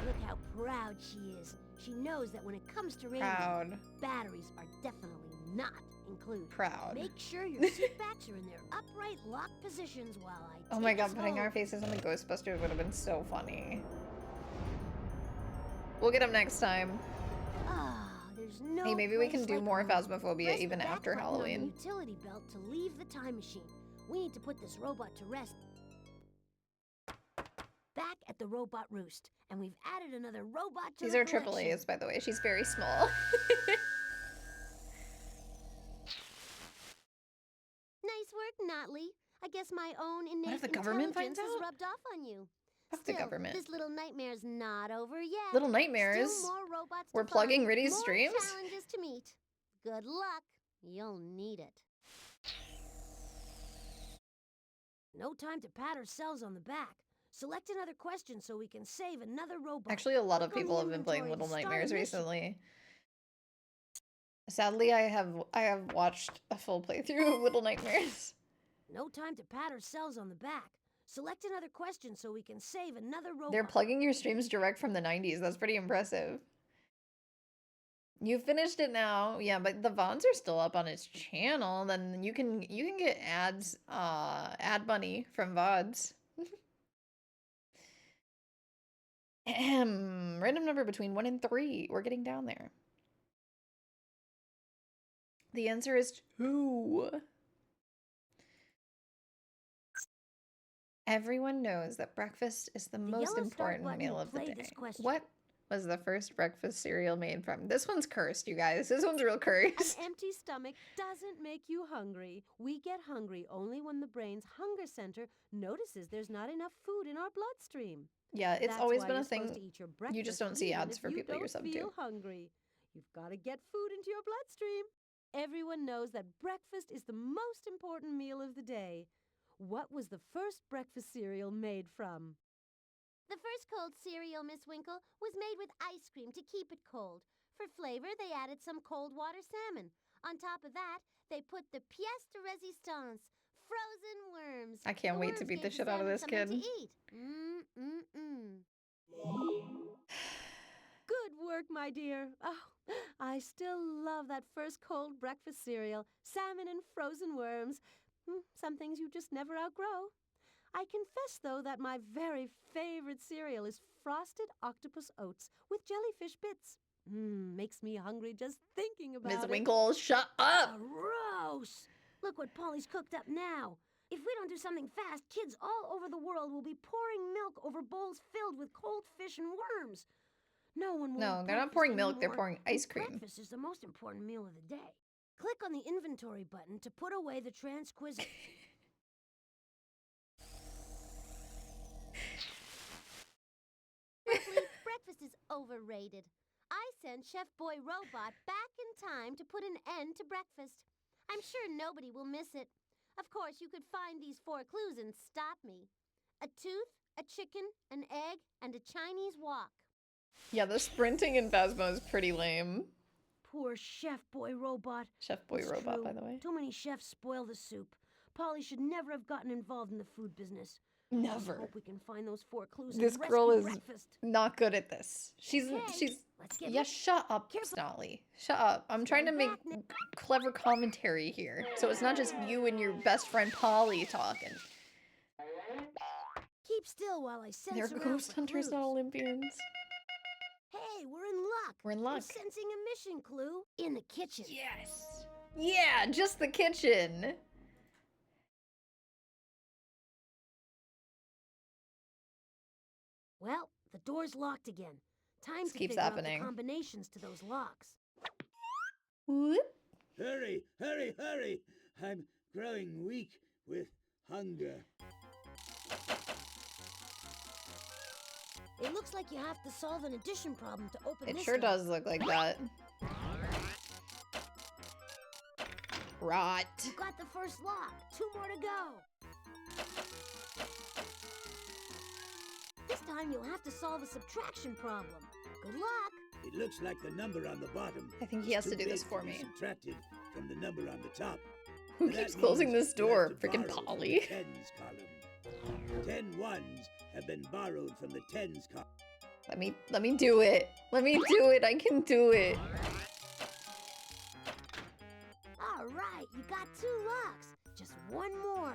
Look how proud she is. She knows that when it comes to radium, Proud. batteries are definitely not included. Proud. Make sure your seat backs are in their upright locked positions while I Oh my take god, us putting home. our faces on the Ghostbusters would have been so funny. We'll get them next time. Ah, there's no Hey, maybe we place can do like more home. Phasmophobia Press the even back after button on the Halloween. utility belt to leave the time machine. We need to put this robot to rest. Back at the robot roost, and we've added another robot to These the are triple collection. A's, by the way. She's very small. Nice work, Notley. I guess my own innate if the government intelligence finds has out? rubbed off on you. Fuck the Still, government. this little nightmare's not over yet. Little nightmares. Still more robots We're to plugging find, Riddy's more streams? challenges to meet. Good luck. You'll need it. No time to pat ourselves on the back. Select another question so we can save another robot. Actually, a lot of Click on people the have been playing inventory to Little start a Nightmares mission. recently. Sadly, I have watched a full playthrough of Little Nightmares. No time to pat ourselves on the back. Select another question so we can save another robot. They're plugging your streams direct from the 90s. That's pretty impressive. You finished it now. Yeah, but the VODs are still up on its channel. Then you can get ads, ad money from VODs. Random number between 1 and 3. We're getting down there. The answer is 2. Everyone knows that breakfast is the most yellow start important button meal will of the play day. this question. What was the first breakfast cereal made from? This one's cursed, you guys. This one's real An cursed. empty stomach doesn't make you hungry. We get hungry only when the brain's hunger center notices there's not enough food in our bloodstream. Yeah, it's That's always why been a you're supposed thing. to eat your You just breakfast don't see even ads if for you people you're don't subbed feel to. hungry. You've got to get food into your bloodstream. Everyone knows that breakfast is the most important meal of the day. What was the first breakfast cereal made from? The first cold cereal, Miss Winkle, was made with ice cream to keep it cold. For flavor, they added some cold water salmon. On top of that, they put the pièce de résistance, frozen worms. I can't The wait to worms beat the gave shit out of salmon this something kid. to eat. Good work, my dear. Oh, I still love that first cold breakfast cereal, salmon and frozen worms. Some things you just never outgrow. I confess, though, that my very favorite cereal is frosted octopus oats with jellyfish bits. Makes me hungry just thinking about Ms. it. Winkle, shut up! Gross! Look what Polly's cooked up now. If we don't do something fast, kids all over the world will be pouring milk over bowls filled with cold fish and worms. No one will No, eat they're not breakfast pouring milk, they're anymore, pouring and ice cream. Breakfast is the most important meal of the day. Click on the inventory button to put away the transquisite. Frankly, breakfast is overrated. I sent Chef Boy Robot back in time to put an end to breakfast. I'm sure nobody will miss it. Of course, you could find these 4 clues and stop me. A tooth, a chicken, an egg, and a Chinese walk. Yeah, the sprinting in Phasmo is pretty lame. Poor Chef Boy Robot. Chef Boy It's Robot, true. by the way. Too many chefs spoil the soup. Polly should never have gotten involved in the food business. Never. Hope we can find those 4 clues This and girl rescue is breakfast. not good at this. She's Okay, Let's get yeah, shut up, Careful. Snotly. Shut up. I'm trying to make clever commentary here. So it's not just you and your best friend Polly talking. Keep still while I sense They're around ghost for hunters, clues. not Olympians. Hey, we're in luck. We're in luck. I'm sensing a mission clue in the kitchen. Yes. Yeah, just the kitchen. Well, the door's locked again. Time This to keeps figure happening. out the combinations to those locks. Whoop. Hurry, hurry, hurry! I'm growing weak with hunger. It looks like you have to solve an addition problem to open It this sure lock. does look like that. Rot. You got the first lock. 2 more to go. This time you'll have to solve a subtraction problem. Good luck. It looks like the number on the bottom. I think he is has to too do this big for be me. Subtracted from the number on the top. Who That keeps closing means this you door? have to Frickin' borrow from the Polly. tens column. 10 ones have been borrowed from the tens column. Let me do it. Let me do it. I can do it. All right, you got 2 locks. Just 1 more.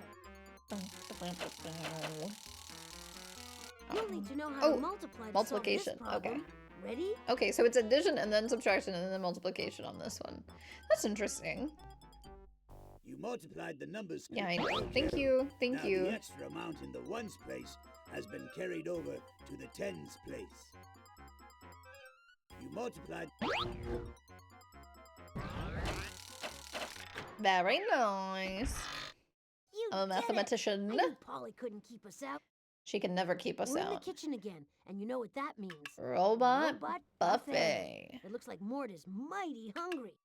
You'll need to know how Oh, to multiply to multiplication, solve this problem. Ready? Okay, so it's addition and then subtraction and then multiplication on this one. That's interesting. You multiplied the numbers. Yeah, I know. correctly. Thank you. Thank Now you. The extra amount in the ones place has been carried over to the tens place. You multiplied. Very nice. You I'm a did it. mathematician. I knew Polly couldn't keep us out. She can never keep us We're in the out. kitchen again, and you know what that means. Robot Robot buffet. It looks like Mort is mighty hungry.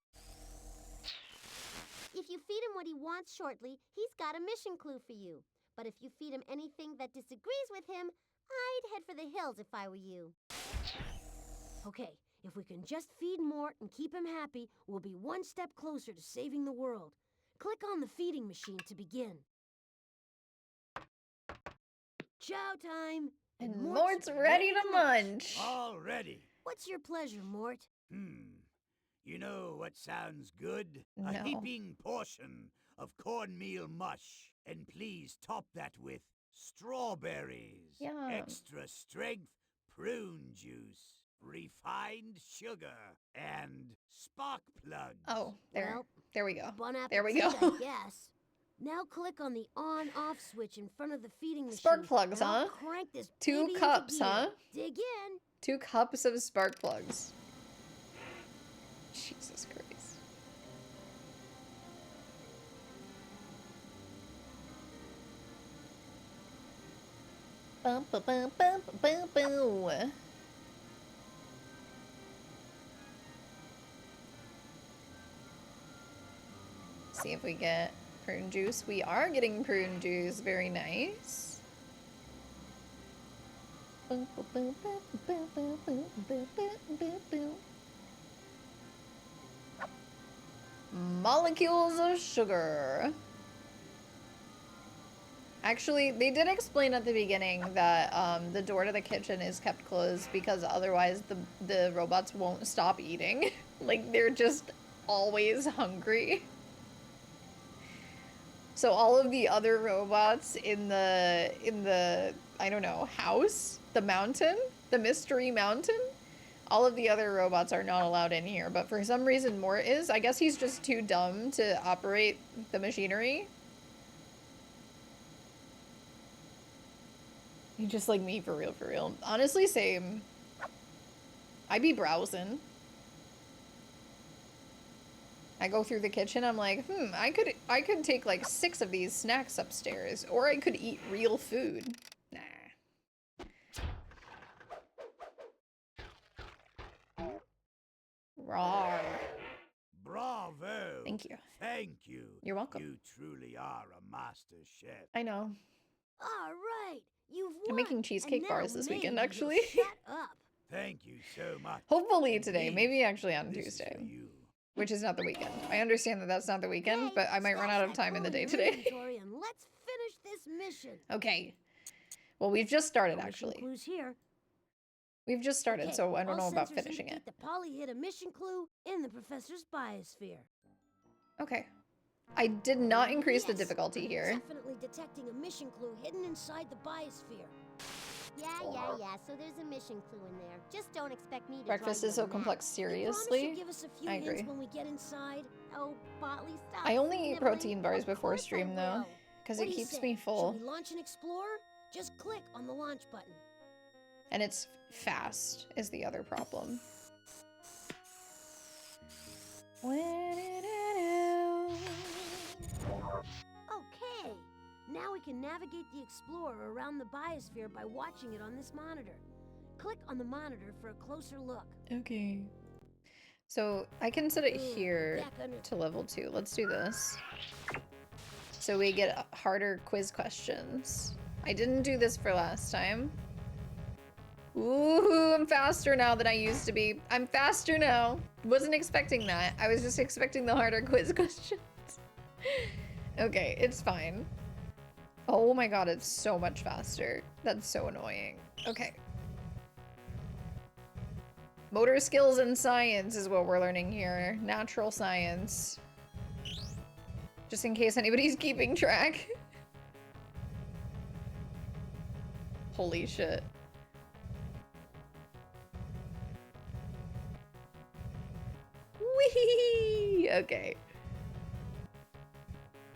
If you feed him what he wants shortly, he's got a mission clue for you. But if you feed him anything that disagrees with him, I'd head for the hills if I were you. Okay, if we can just feed Mort and keep him happy, we'll be 1 step closer to saving the world. Click on the feeding machine to begin. Chow time! And Mort's ready to munch. Already. What's your pleasure, Mort? You know what sounds good? No. A heaping portion of cornmeal mush. And please top that with strawberries. Yum. Extra strength prune juice. Refined sugar. And spark plugs. Oh, there. Well, There we go. Bon There we appetit, go. I guess. Now click on the on-off switch in front of the feeding machine. Spark plugs, and I'll huh? Crank this 2 baby into cups, gear. huh? Dig in. 2 cups of spark plugs. Jesus Christ. Bum, ba, bum, bum, bum, bum. See if we get prune juice. We are getting prune juice. Very nice. Boom, boom, boom, boom, boom, boom, boom, boom, boom, boom, boom. Molecules of sugar. Actually, they did explain at the beginning that the door to the kitchen is kept closed because otherwise the robots won't stop eating. Like, they're just always hungry. So all of the other robots in the I don't know, house, the mountain, the mystery mountain, all of the other robots are not allowed in here, but for some reason Mort is. I guess he's just too dumb to operate the machinery. He's just like me, for real, for real. Honestly, same. I be browsing. I go through the kitchen, I'm like, I could take like 6 of these snacks upstairs, or I could eat real food. Nah. Rawr. Bravo! Thank you. Thank you. You're welcome. You truly are a master chef. I know. All right, you've won. I'm making cheesecake and bars now this weekend, maybe actually. you'll shut up. Thank you so much. Hopefully And today. these, Maybe actually on this is Tuesday. for you. Which is not the weekend. I understand that that's not the weekend, Hey, but I might run stash out of that time in the coal day your today. inventory and let's finish this mission. Okay. Well, we've just started, No mission actually. clues here. We've just started, Okay, so I don't all know about sensors finishing it. indicate that Polly hit a mission clue in the professor's biosphere. Okay. I did not increase the Yes, difficulty I'm here. Definitely detecting a mission clue hidden inside the biosphere. Yeah, so there's a mission clue in there. Just don't expect me to Breakfast draw is you so a map. complex, You promise seriously? you'll give us a few I hints agree. when we get inside? Oh, Botley, stop. I only eat sniveling. protein bars Of before course I stream, though, will. because What it do you keeps say? me full. Should we launch and explore? Just click on the launch button. And it's fast, is the other problem. Okay, now we can navigate the Explorer around the biosphere by watching it on this monitor. Click on the monitor for a closer look. Okay. So I can set it Ooh, here back under- to level 2. Let's do this. So we get harder quiz questions. I didn't do this for last time. Ooh, I'm faster now than I used to be. I'm faster now. Wasn't expecting that. I was just expecting the harder quiz questions. Okay, it's fine. Oh my god, it's so much faster. That's so annoying. Okay. Motor skills and science is what we're learning here. Natural science. Just in case anybody's keeping track. Holy shit. Whee! Okay.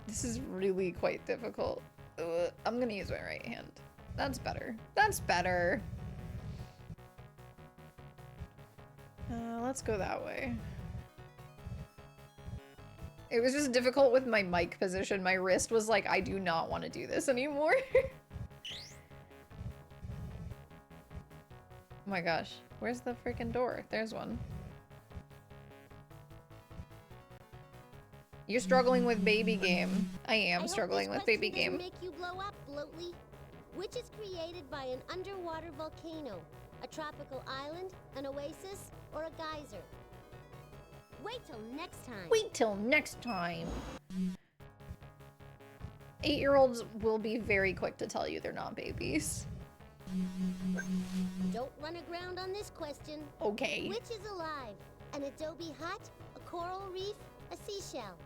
This is really quite difficult. I'm gonna use my right hand. That's better. That's better. Let's go that way. It was just difficult with my mic position. My wrist was like, I do not want to do this anymore. Oh my gosh. Where's the freaking door? There's one. You're struggling with baby game. I am struggling with baby game. Make you blow up, Bloatley. Which is created by an underwater volcano, a tropical island, an oasis, or a geyser? Wait till next time. Wait till next time. 8-year-olds will be very quick to tell you they're not babies. Don't run aground on this question. Okay. Which is alive? An adobe hut, a coral reef, a seashell?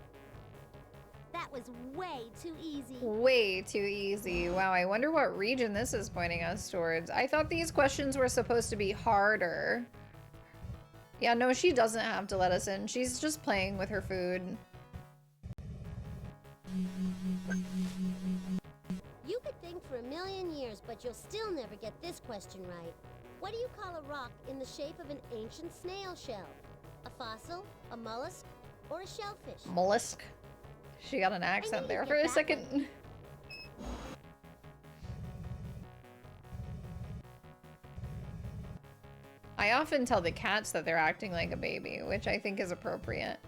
That was way too easy. Way too easy. Wow, I wonder what region this is pointing us towards. I thought these questions were supposed to be harder. Yeah, no, she doesn't have to let us in. She's just playing with her food. You could think for a million years, but you'll still never get this question right. What do you call a rock in the shape of an ancient snail shell? A fossil, a mollusk, or a shellfish? Mollusk. She got an accent there for a second. I often tell the cats that they're acting like a baby, which I think is appropriate.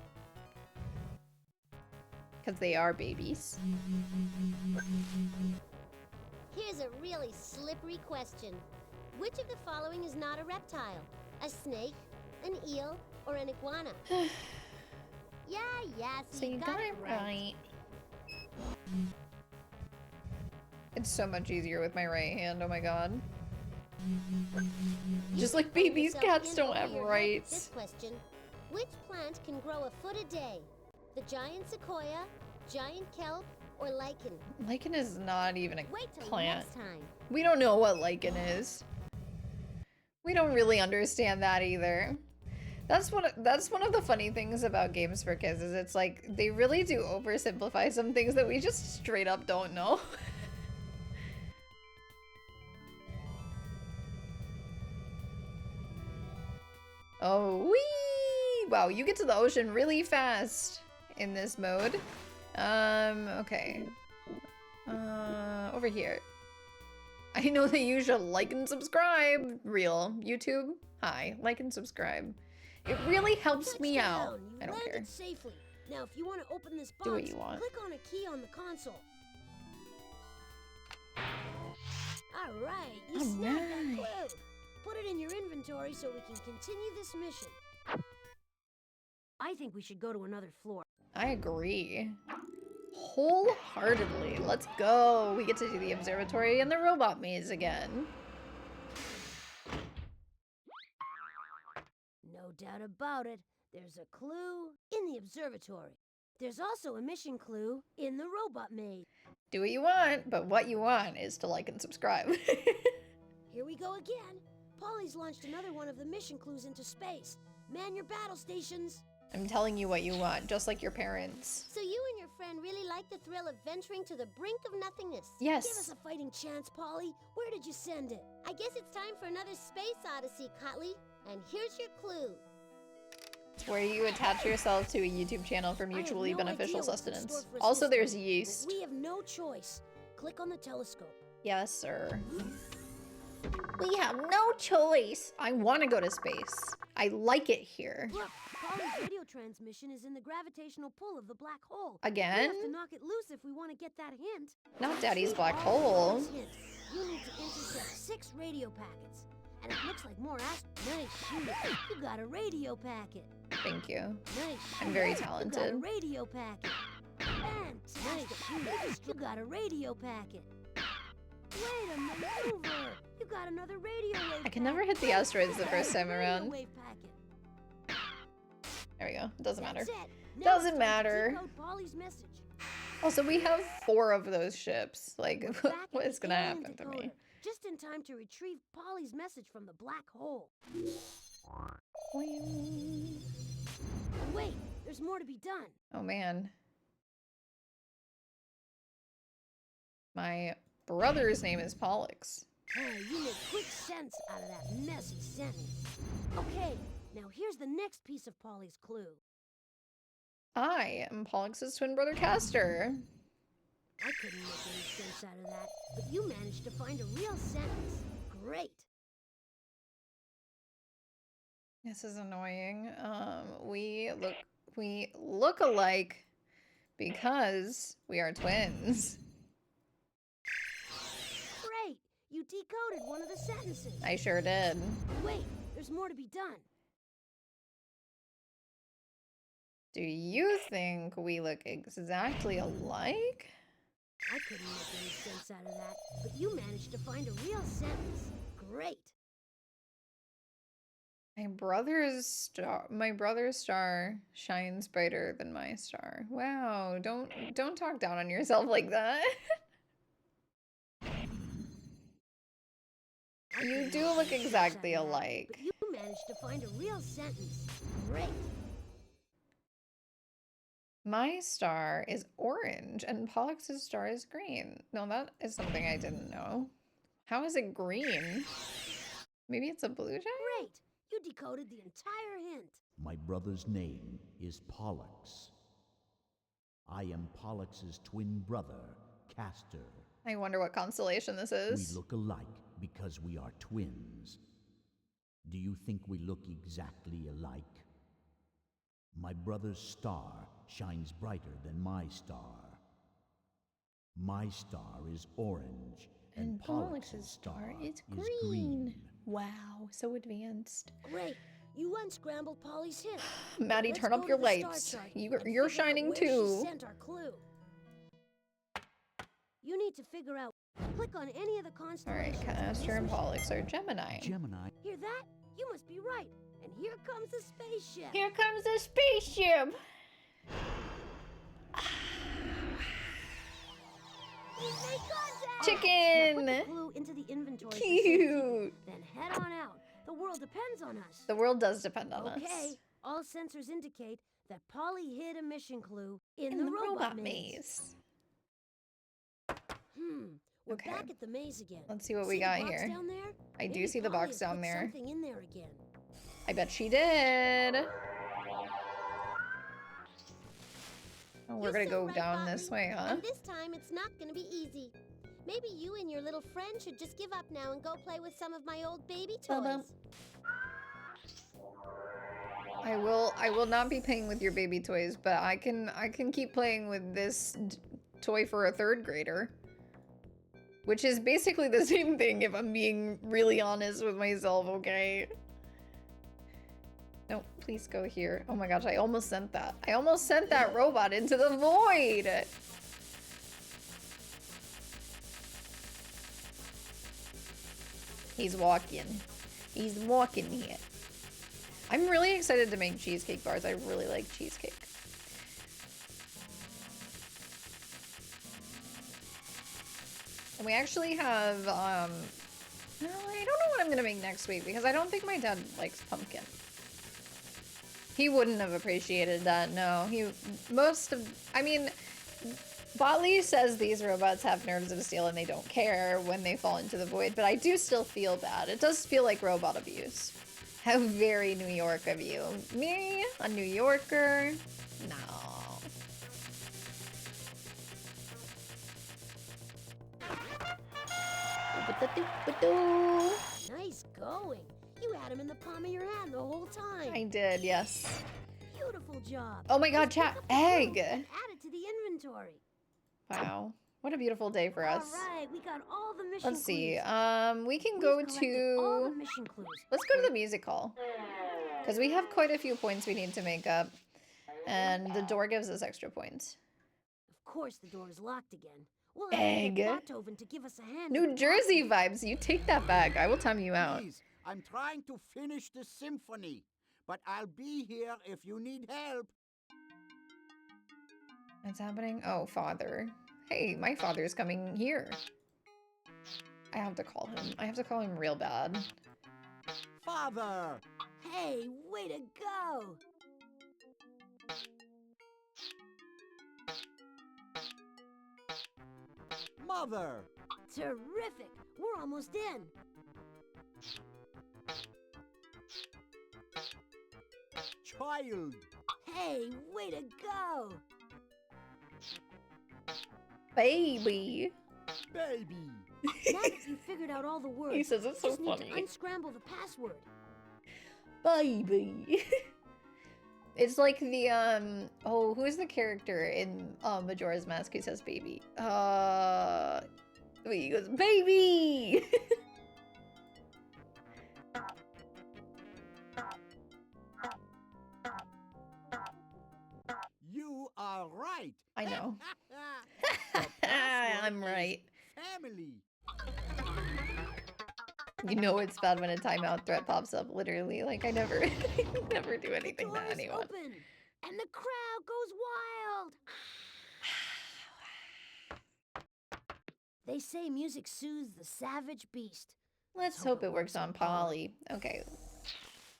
Because they are babies. Here's a really slippery question. Which of the following is not a reptile? A snake, an eel, or an iguana? Yeah, So you got it right. It's so much easier with my right hand, oh my god. Just like babies, cats don't have rights. This question. Which plant can grow a foot a day? The giant sequoia, giant kelp, or lichen? Lichen is not even a Wait till plant. next time. We don't know what lichen is. We don't really understand that either. That's one of the funny things about games for kids is it's like they really do oversimplify some things that we just straight up don't know. Oh, wee! Wow, you get to the ocean really fast in this mode. Okay. Over here. I know that you should like and subscribe. Real YouTube, hi, like and subscribe. It really helps me out. I don't care. Safely. Now, if you want to open this box, Do what you want. click on a key on the console. All right, you snagged that clue. Put it in your inventory so we can continue this mission. I think we should go to another floor. I agree. Wholeheartedly. Let's go. We get to do the observatory and the robot maze again. No doubt about it, there's a clue in the observatory. There's also a mission clue in the robot maze. Do what you want, but what you want is to like and subscribe. Here we go again. Polly's launched another one of the mission clues into space. Man your battle stations. I'm telling you what you want, just like your parents. So you and your friend really like the thrill of venturing to the brink of nothingness? Yes. Give us a fighting chance, Polly. Where did you send it? I guess it's time for another space odyssey, Cotley. And here's your clue. It's where you attach yourself to a YouTube channel for mutually I have no beneficial idea what's in store sustenance. for us Also, this there's time, but yeast. We have no choice. Click on the telescope. Yes, sir. We have no choice. I want to go to space. I like it here. Look, Polly's radio transmission is in the gravitational pull of the black hole. Again? We have to knock it loose if we want to get that hint. Not Daddy's Retrieve black all hole. Polly's hints. You need to intercept 6 radio packets. And it looks like more Nice shooting. You got a radio packet. Thank you. Nice I'm very shooting. You got a talented. radio packet. Fantastic shooting. You got a radio packet. Way to maneuver. You got another radio wave. I can never hit the packet. asteroids the You got first a time radio around. wave packet. There we go. It doesn't matter. That's it. Now Doesn't it's time to matter. decode Polly's message. Also, we have 4 of those ships. Like, Back at what is the gonna alien happen to me? decoder, just in time to retrieve Polly's message from the black hole. And wait, there's more to be done. Oh man. My brother's name is Pollux. Hey, you make quick sense out of that messy sentence. Okay, now here's the next piece of Polly's clue. I am Pollux's twin brother Castor. I couldn't make any sense out of that, but you managed to find a real sentence. Great. This is annoying. We look alike because we are twins. Great. You decoded one of the sentences. I sure did. And wait, there's more to be done. Do you think we look exactly alike? I couldn't make any sense out of that, but you managed to find a real sentence. Great. My brother's star shines brighter than my star. Wow, don't talk down on yourself like that. You do look exactly alike. But you managed to find a real sentence. Great. My star is orange and Pollux's star is green. No, that is something I didn't know. How is it green? Maybe it's a blue jay? Great. You decoded the entire hint. My brother's name is Pollux. I am Pollux's twin brother, Castor. I wonder what constellation this is. We look alike because we are twins. Do you think we look exactly alike? My brother's star shines brighter than my star. My star is orange, and Pollux's star is green. Wow, so advanced. Great. You unscrambled Polly's hint. Maddie, Let's turn go up to your the star lights. chart You're and figure out shining where she too. sent our clue. You need to figure out. Click on any of the All constellations. right, Castor and Pollux are Gemini. Gemini. Hear that? You must be right. And here comes the spaceship. Here comes the spaceship. We made contact! Chicken. Now put the clue into the inventory. for Cute. safety, Then head on out. The world depends on us. The world does depend on Okay. us. All sensors indicate that Polly hid a mission clue in, In the, the robot robot maze. maze. We're Okay. back at the maze again. Let's see what See we the got box here. Down there? I do Maybe see the Polly box has down put there. Something in there again. I bet she did. Oh, we're You're gonna so go right, down Botley. this way, huh? And this time it's not gonna be easy. Maybe you and your little friend should just give up now and go play with some of my old baby toys. I will not be playing with your baby toys, but I can keep playing with this toy for a 3rd grader. Which is basically the same thing if I'm being really honest with myself, okay? No, please go here. Oh my gosh, I almost sent that. I almost sent that robot into the void! He's walking. He's walking here. I'm really excited to make cheesecake bars. I really like cheesecake. And we actually have, no, I don't know what I'm gonna make next week because I don't think my dad likes pumpkin. He wouldn't have appreciated that, no. I mean, Botley says these robots have nerves of steel and they don't care when they fall into the void, but I do still feel bad. It does feel like robot abuse. How very New York of you. Me? A New Yorker? No. Nice going. You had him in the palm of your hand the whole time. I did, yes. Beautiful job. Oh my god, Just pick chat. up the Egg! proof and add it to the inventory. Wow. What a beautiful day for us. All right, we got all the mission Let's see. clues. We can We've go collected all the to... mission clues. Let's go to the music hall. Because we have quite a few points we need to make up. And the door gives us extra points. Of course, the door is locked again. We'll have to get Beethoven to give us a hand. New Jersey vibes. You take that back. I will time you out. Please, I'm trying to finish the symphony, but I'll be here if you need help. What's happening? Oh, father. Hey, my father's coming here. I have to call him. I have to call him real bad. Father! Hey, way to go! Mother! Terrific! We're almost in. Child! Hey, way to go! Baby. Baby! Now that you've figured out all the words, He says it's you so just need funny. to unscramble the password. Baby. It's like the, oh, who's the character in Majora's Mask who says baby? Wait, he goes, baby! You are right! I know. The password I'm is right. Family! You know it's bad when a timeout threat pops up, literally. Like, I never, never do anything the to door is anyone. open, and the crowd goes wild. They say music soothes the savage beast. Let's hope it works on Polly. Okay.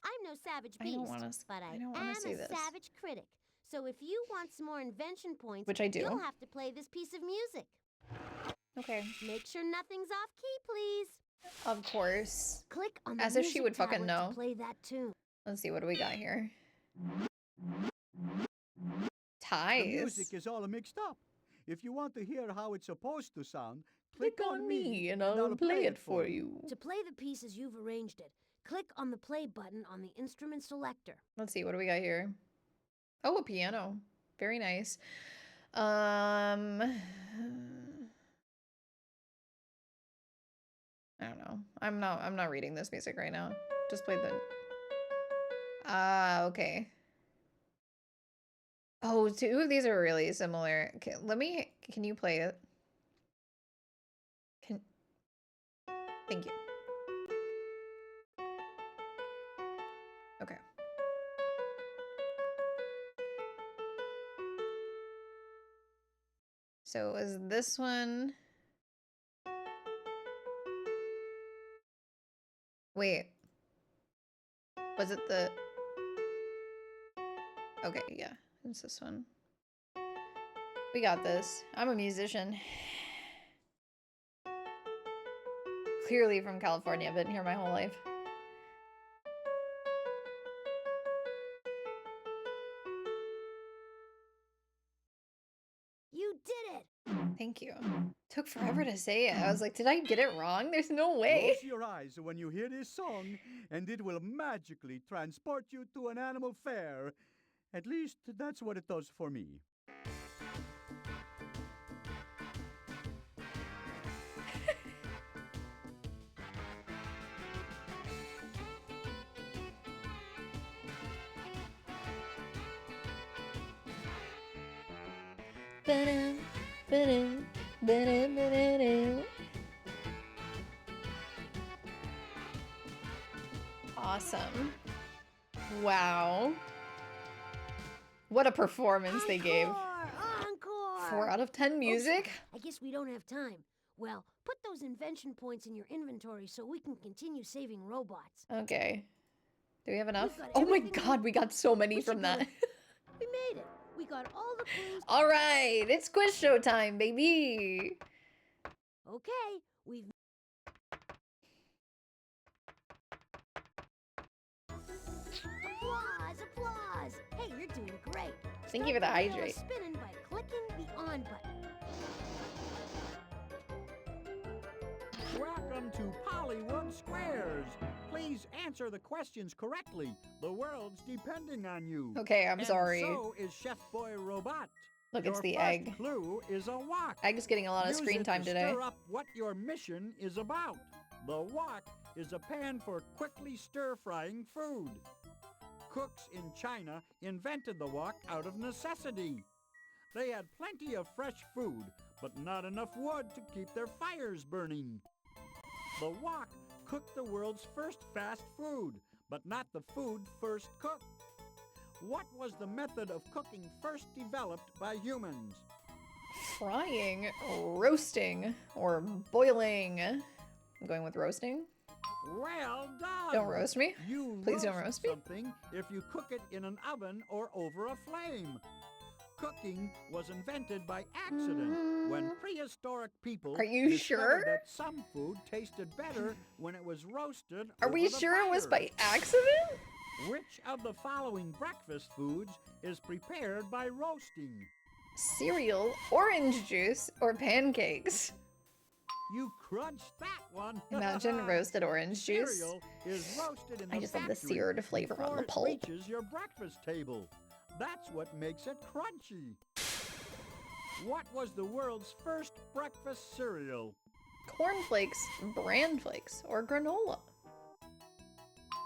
I'm no savage I beast, don't wanna but I don't wanna am see a this. savage critic. So if you want some more invention points, Which I do. you'll have to play this piece of music. Okay. Make sure nothing's off key, please. Of course. Click on the As if she music would fucking tablet know. to play that tune. Let's see, what do we got here? The Ties. music is all mixed up. If you want to hear how it's supposed to sound, Click on me and I'll play it for you. To play the piece as you've arranged it, click on the play button on the instrument selector. Let's see, what do we got here? Oh, a piano. Very nice. I don't know. I'm not reading this music right now. Just play the... Ah, okay. Oh, two of these are really similar. Okay, can you play it? Thank you. Okay. So is this one... Wait. Was it the... Okay, yeah. It's this one. We got this. I'm a musician. Clearly from California. I've been here my whole life. You did it! Thank you. Took forever to say it. I was like, did I get it wrong? There's no way. Close your eyes when you hear this song, and it will magically transport you to an animal fair. At least, that's what it does for me. Ba-dum, ba-dum, ba-dum, ba-dum. Awesome. Wow. What a performance they gave. Encore! 4 out of 10 music? I guess we don't have time. Well, put those invention points in your inventory so we can continue saving robots. Okay. Do we have enough? We've got Oh my everything god, we got so many We from should do that. it. We made it. We got all the clues. All right, it's quiz show time, baby. Okay, we've... Applause, applause! Hey, you're doing great. Thank you for the Start wheel hydrate. spinning by clicking the on button. Welcome to Pollywood Squares. Please answer the questions correctly. The world's depending on you. Okay, I'm And sorry. so is Chef Boy Robot. Look, Your it's the first egg. clue is a wok. Egg's getting a lot of Use screen it time to today. Stir up what your mission is about. The wok is a pan for quickly stir-frying food. Cooks in China invented the wok out of necessity. They had plenty of fresh food, but not enough wood to keep their fires burning. The wok cooked the world's first fast food, but not the food first cooked. What was the method of cooking first developed by humans? Frying, roasting, or boiling. I'm going with roasting. Well done! Don't roast me. You Please don't roast me. something if you cook it in an oven or over a flame. Cooking was invented by accident when prehistoric people Are you discovered sure? that some food tasted better when it was roasted. Are over we the sure it was fire. by accident? Which of the following breakfast foods is prepared by roasting? Cereal, orange juice, or pancakes? You crunched that one. Imagine roasted orange juice. Cereal is roasted in I the just love the factory seared flavor on the before it pulp. reaches your breakfast table. That's what makes it crunchy. What was the world's first breakfast cereal? Cornflakes, bran flakes, or granola?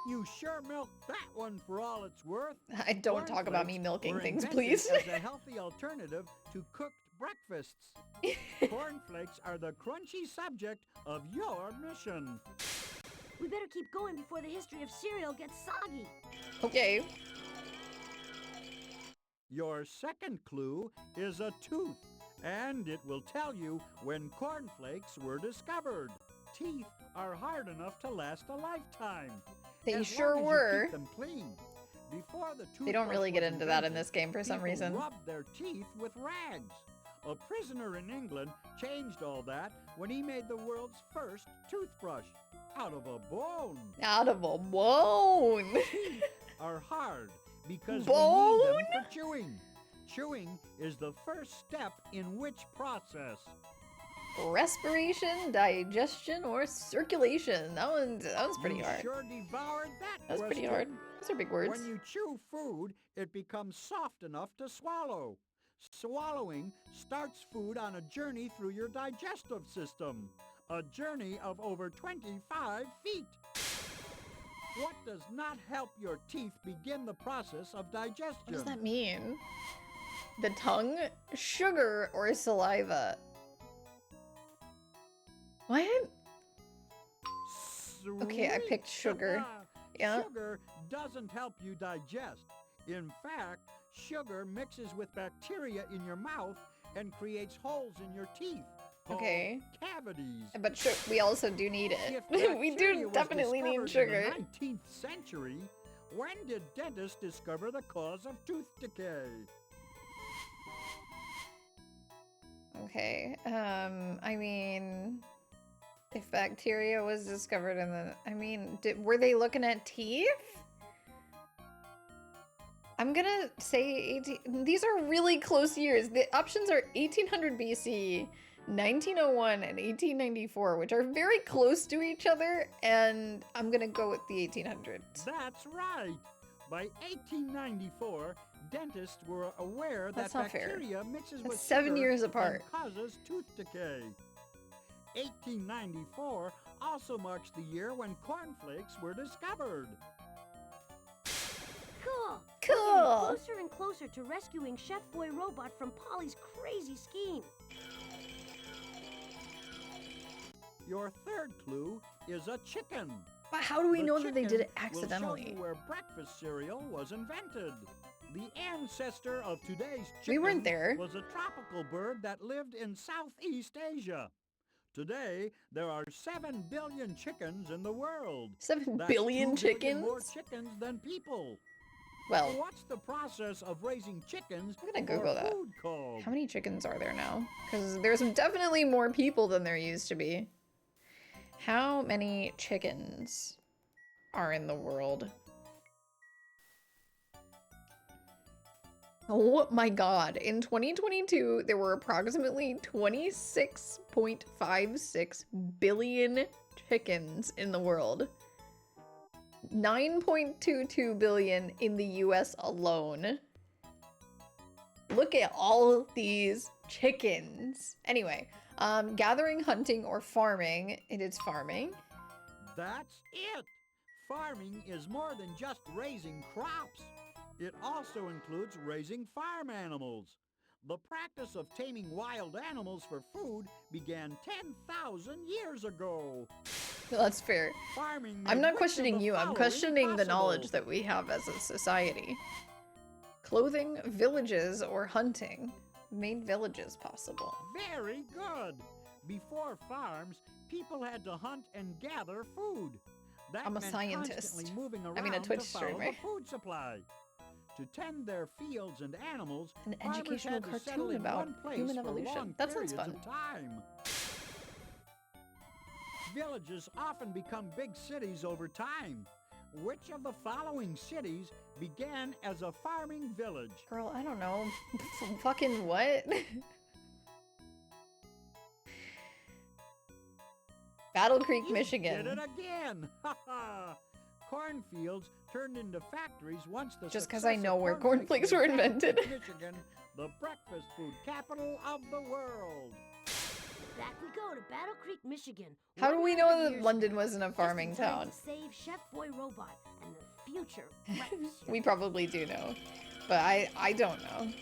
You sure milked that one for all it's worth. I don't talk about me Cornflakes milking were things, invented please. as a healthy alternative to cooked breakfasts. Cornflakes are the crunchy subject of your mission. We better keep going before the history of cereal gets soggy. Okay. Your second clue is a tooth, and it will tell you when cornflakes were discovered. Teeth are hard enough to last a lifetime. They as sure long as you were. keep them clean. Before the They don't toothbrush really get was into that in invented, this game for some people reason. rubbed their teeth with rags. A prisoner in England changed all that when he made the world's first toothbrush out of a bone. Out of a bone. Are hard because Bone? we need them for chewing. Chewing is the first step in which process? Respiration, digestion, or circulation. That one's pretty You hard. sure devoured that That was pretty question. hard. Those are big words. When you chew food, it becomes soft enough to swallow. Swallowing starts food on a journey through your digestive system. A journey of over 25 feet. What does not help your teeth begin the process of digestion? What does that mean? The tongue, sugar, or saliva? What? Okay, I Sweet. picked sugar. Yeah. Sugar doesn't help you digest. In fact, sugar mixes with bacteria in your mouth and creates holes in your teeth. called Okay. Cavities. But we also do need If it. We bacteria do was definitely need discovered sugar. in the 19th century, when did dentists discover the cause of tooth decay? Okay. I mean, if bacteria was discovered in the, I mean, were they looking at teeth? I'm gonna say 18. These are really close years. The options are 1800 BC, 1901 and 1894, which are very close to each other, and I'm gonna go with the 1800s. That's right. By 1894, dentists were aware That's that not fair. bacteria mixes That's with 7 sugar years apart. and causes tooth decay. 1894 also marks the year when cornflakes were discovered. Cool. We're Cool. getting closer and closer to rescuing Chef Boy Robot from Polly's crazy scheme. Your third clue is a chicken. But how do we The know that they did it chicken will show accidentally? you where breakfast cereal was invented. The ancestor of today's chicken We weren't there. was a tropical bird that lived in Southeast Asia. Today, there are 7 billion chickens in the world. 7 That's billion 2 billion more chickens? chickens than people. Well, What's the process of raising chickens I'm gonna for Google that. food called? how many chickens are there now? Because there's definitely more people than there used to be. How many chickens are in the world? Oh my god. In 2022, there were approximately 26.56 billion chickens in the world. 9.22 billion in the US alone. Look at all these chickens. Anyway, gathering, hunting, or farming. It is farming. That's it! Farming is more than just raising crops. It also includes raising farm animals. The practice of taming wild animals for food began 10,000 years ago. That's fair. Farming I'm made not which of questioning the you, I'm following questioning the knowledge possible? that we have as a society. Clothing, villages, or hunting made villages possible. Very good. Before farms, people had to hunt and gather food. That I'm a meant scientist. constantly moving around I mean, a Twitch to follow streamer. the food supply. To tend their fields and animals, An farmers educational had to settle cartoon in about one place human for evolution. long That sounds periods fun. of time. Villages often become big cities over time. Which of the following cities began as a farming village? Girl, I don't know. Fucking what? Battle Creek, You Michigan. did it again! Ha ha! Cornfields turned into factories once the Just 'cause I success know of where cornflakes cornflakes were made Battle invented. Creek, Michigan, the breakfast food capital of the world. Back we go to Battle Creek, Michigan. How do we 100 know that years London ago, wasn't a just farming in time town? to save Chef Boy Robot and the future breakfast We cereal. probably do know. But I don't know.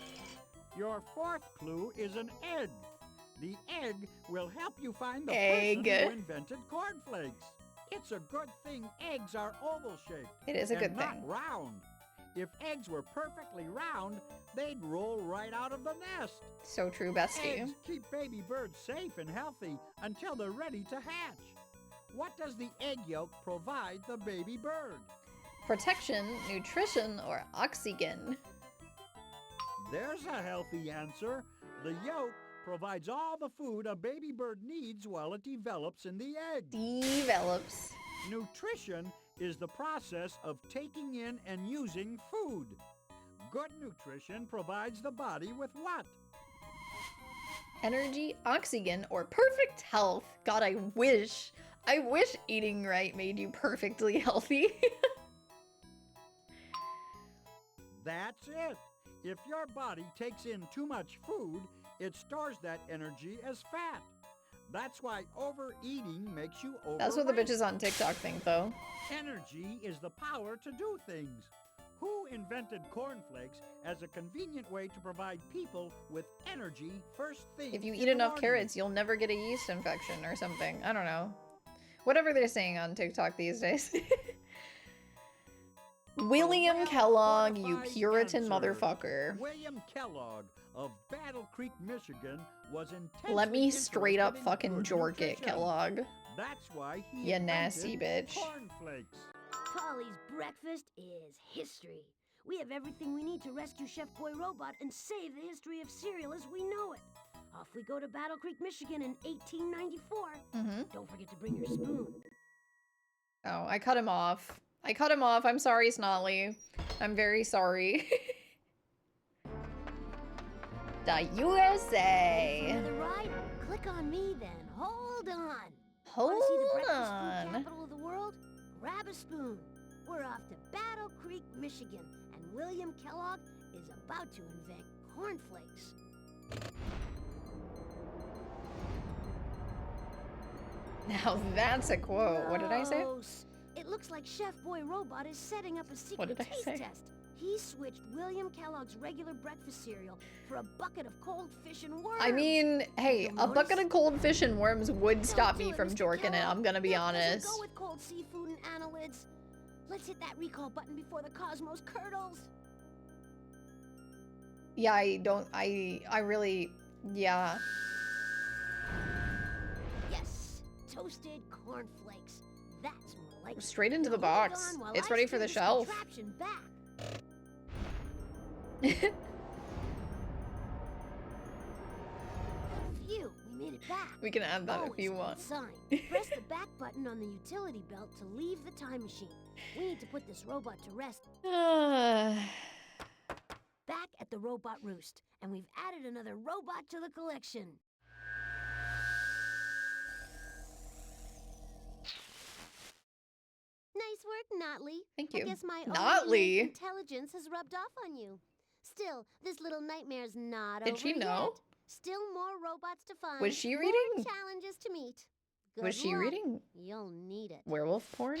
Your fourth clue is an egg. The egg will help you find the Egg. person who invented cornflakes. It's a good thing eggs are oval-shaped. It is a and good not thing. round. If eggs were perfectly round, they'd roll right out of the nest. So true, bestie. Eggs keep baby birds safe and healthy until they're ready to hatch. What does the egg yolk provide the baby bird? Protection, nutrition, or oxygen? There's a healthy answer. The yolk provides all the food a baby bird needs while it develops in the egg. Develops. Nutrition is the process of taking in and using food. Good nutrition provides the body with what? Energy, oxygen, or perfect health. God, I wish eating right made you perfectly healthy. That's it. If your body takes in too much food, it stores that energy as fat. That's why overeating makes you overweight. That's what the bitches on TikTok think, though. Energy is the power to do things. Who invented cornflakes as a convenient way to provide people with energy first thing If you in eat the enough morning? carrots, you'll never get a yeast infection or something. I don't know. Whatever they're saying on TikTok these days. William A Kellogg, you well-fortified Puritan answer. motherfucker. William Kellogg of Battle Creek, Michigan, was intensely Let me straight up interested in fucking good jork it, nutrition. Kellogg. That's why he Ya invented nasty bitch. cornflakes. Polly's breakfast is history. We have everything we need to rescue Chef Boy Robot and save the history of cereal as we know it. Off we go to Battle Creek, Michigan in 1894. Mm-hmm. Don't forget to bring your spoon. Oh, I cut him off. I'm sorry, Snotly. I'm very sorry. The Ready USA. for another ride? Click on me then. Hold on. Hold Want to see the breakfast food on. capital of the world? Grab a spoon. We're off to Battle Creek, Michigan, and William Kellogg is about to invent cornflakes. Now that's a quote. What did I say? Gross. It looks like Chef Boy Robot is setting up a secret did I taste say? test. He switched William Kellogg's regular breakfast cereal for a bucket of cold fish and worms. I mean, hey, You'll a bucket notice- of cold fish and worms would Don't stop do me it, from Mr. jorking it, Kellogg. I'm gonna be That doesn't honest. go with cold seafood and annelids. Let's hit that recall button before the cosmos curdles. Yeah, I really, yeah. Yes, toasted cornflakes. That's more like it. Straight into Now the hold box. on while It's I ready for spin the this shelf. contraption back. Phew, we made it back. We can add that Oh, if you it's a good want. sign. Press the back button on the utility belt to leave the time machine. We need to put this robot to rest back at the robot roost, and we've added another robot to the collection. Nice work, Notley. Thank I you. guess my Notley? intelligence has rubbed off on you. Still, this little nightmare's not Did over she know? yet. Still more robots to find. Was she more reading? challenges to meet. Good Was she luck. reading You'll need it. werewolf porn?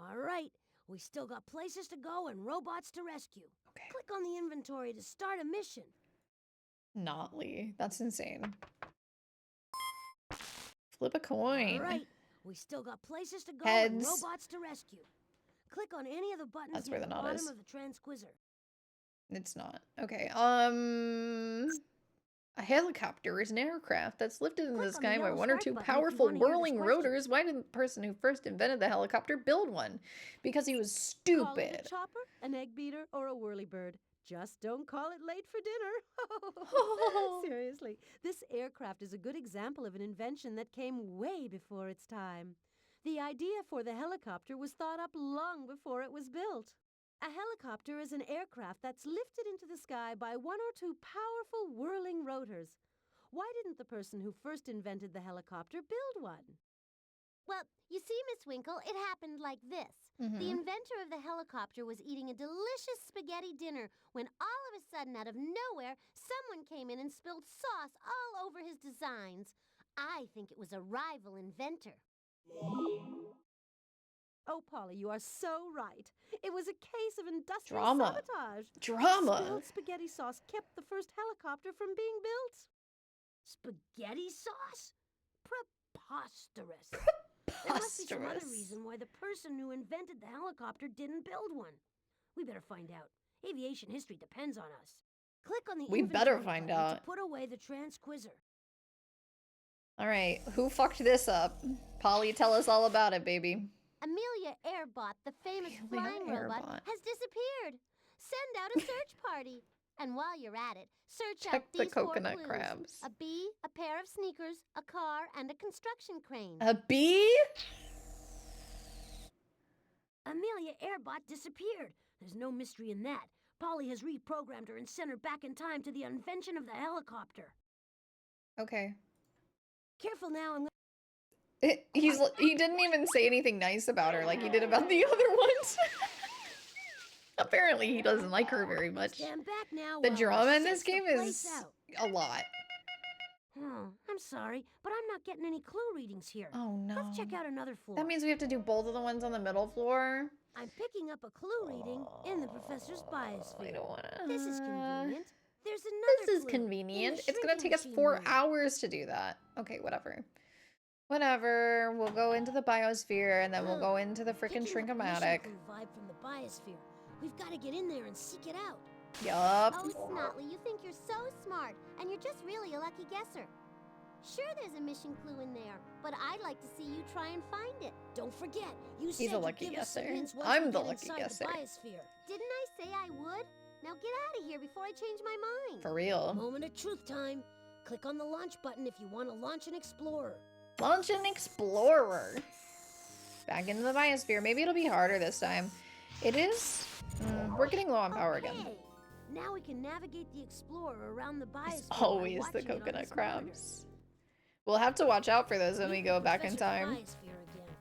All right, we still got places to go and robots to rescue. Okay. Click on the inventory to start a mission. Notley. That's insane. Flip a coin. All right, we still got places to go Heads. and robots to rescue. Click on any of the buttons That's near where the the knot bottom is. of the transquizzer. It's not. Okay. A helicopter is an aircraft that's lifted in Click the on the sky by yellow one or strike two button if you powerful wanna hear this whirling question. rotors. Why didn't the person who first invented the helicopter build one? Because he was Call it stupid. a chopper, an egg beater, or a whirlybird. Just don't call it late for dinner. Seriously, this aircraft is a good example of an invention that came way before its time. The idea for the helicopter was thought up long before it was built. A helicopter is an aircraft that's lifted into the sky by one or two powerful whirling rotors. Why didn't the person who first invented the helicopter build one? Well, you see, Miss Winkle, it happened like this. The inventor of the helicopter was eating a delicious spaghetti dinner when all of a sudden, out of nowhere, someone came in and spilled sauce all over his designs. I think it was a rival inventor. Oh, Polly, you are so right. It was a case of industrial Drama. sabotage. Drama. Spilled spaghetti sauce kept the first helicopter from being built. Spaghetti sauce? Preposterous. There must be some other Preposterous. reason why the person who invented the helicopter didn't build one. We better find out. Aviation history depends on us. Click on the We better inventory find button out. to put away the transquizzer. All right. Who fucked this up? Polly, tell us all about it, baby. Amelia Airbot, the famous Amelia flying robot, Airbot. has disappeared. Send out a search party. And while you're at it, search Check out the these 4 coconut clues. crabs. A bee, a pair of sneakers, a car, and a construction crane. A bee? Amelia Airbot disappeared. There's no mystery in that. Polly has reprogrammed her and sent her back in time to the invention of the helicopter. Okay. Careful now, I'm He didn't even say anything nice about her like he did about the other ones. Apparently he doesn't like her very much. stand back now. The while I drama in suss this the game place is out. a lot. I'm sorry, but I'm not getting any clue readings here. Oh no. Let's check out another floor. That means we have to do both of the ones on the middle floor. I'm picking up a clue reading in the professor's I biosphere. don't wanna. This is convenient. There's another This is clue in convenient. the It's gonna shrinking take us machine 4 room. hours to do that. Okay, whatever. Whatever. We'll go into the biosphere and then we'll go into the freaking Picking up a mission Shrinkomatic. clue vibe from the biosphere. We've got to get in there and seek it out. Yup. Oh, Snotley, you think you're so smart, and you're just really a lucky guesser. Sure, there's a mission clue in there, but I'd like to see you try and find it. Don't forget, you He's said a you'd lucky give us some guesser. hints once I'm we the get lucky inside guesser. the biosphere. Didn't I say I would? Now get out of here before I change my mind. For real. Moment of truth time. Click on the launch button if you want to launch an explorer. Launch an explorer. Back into the biosphere. Maybe it'll be harder this time. It is. We're getting low on power again. Okay, Now we can navigate the Explorer around the biosphere. It's by always the watching it on coconut this monitor. crabs. We'll have to watch out for those when we Meet go the back in Professor's time. Biosphere again.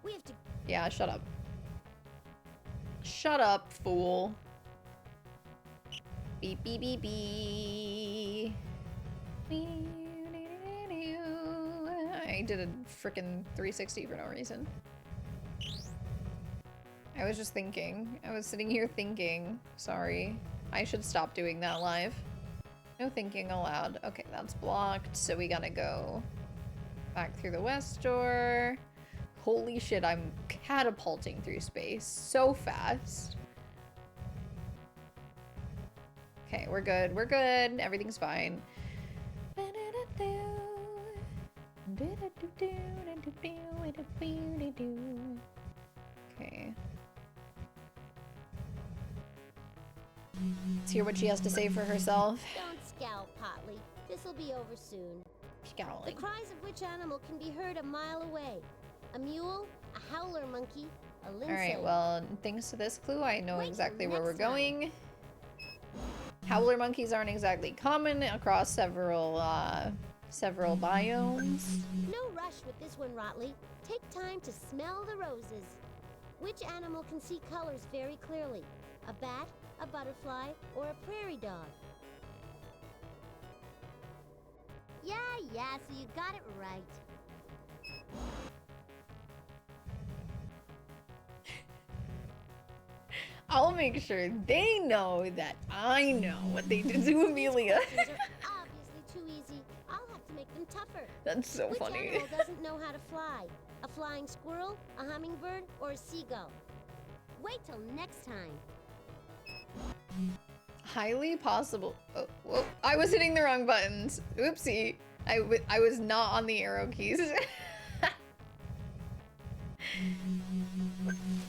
We have to. Yeah, shut up. Shut up, fool. Beep, beep, beep, beep. I did a frickin' 360 for no reason. I was just thinking. I was sitting here thinking. Sorry. I should stop doing that live. No thinking aloud. Okay, that's blocked, so we gotta go back through the west door. Holy shit, I'm catapulting through space so fast. Okay, we're good. We're good. Everything's fine. Okay. Let's hear what she has to say for herself. Don't scowl, Potley. This'll be over soon. The Scowling. cries of which animal can be heard a mile away? A mule, a howler monkey, a lince. Alright, well, thanks to this clue, I know Wait till exactly where we're next time. going. Howler monkeys aren't exactly common across several biomes. No rush with this one, Rotley. Take time to smell the roses. Which animal can see colors very clearly? A bat, a butterfly, or a prairie dog? Yeah, so you got it right. I'll make sure they know that I know what they did to Amelia. These questions are obviously too easy. I'll have to make them tougher. That's so Which funny. animal doesn't know how to fly? A flying squirrel, a hummingbird, or a seagull? Wait till next time. Highly possible. Oh, whoa. I was hitting the wrong buttons. Oopsie. I was not on the arrow keys.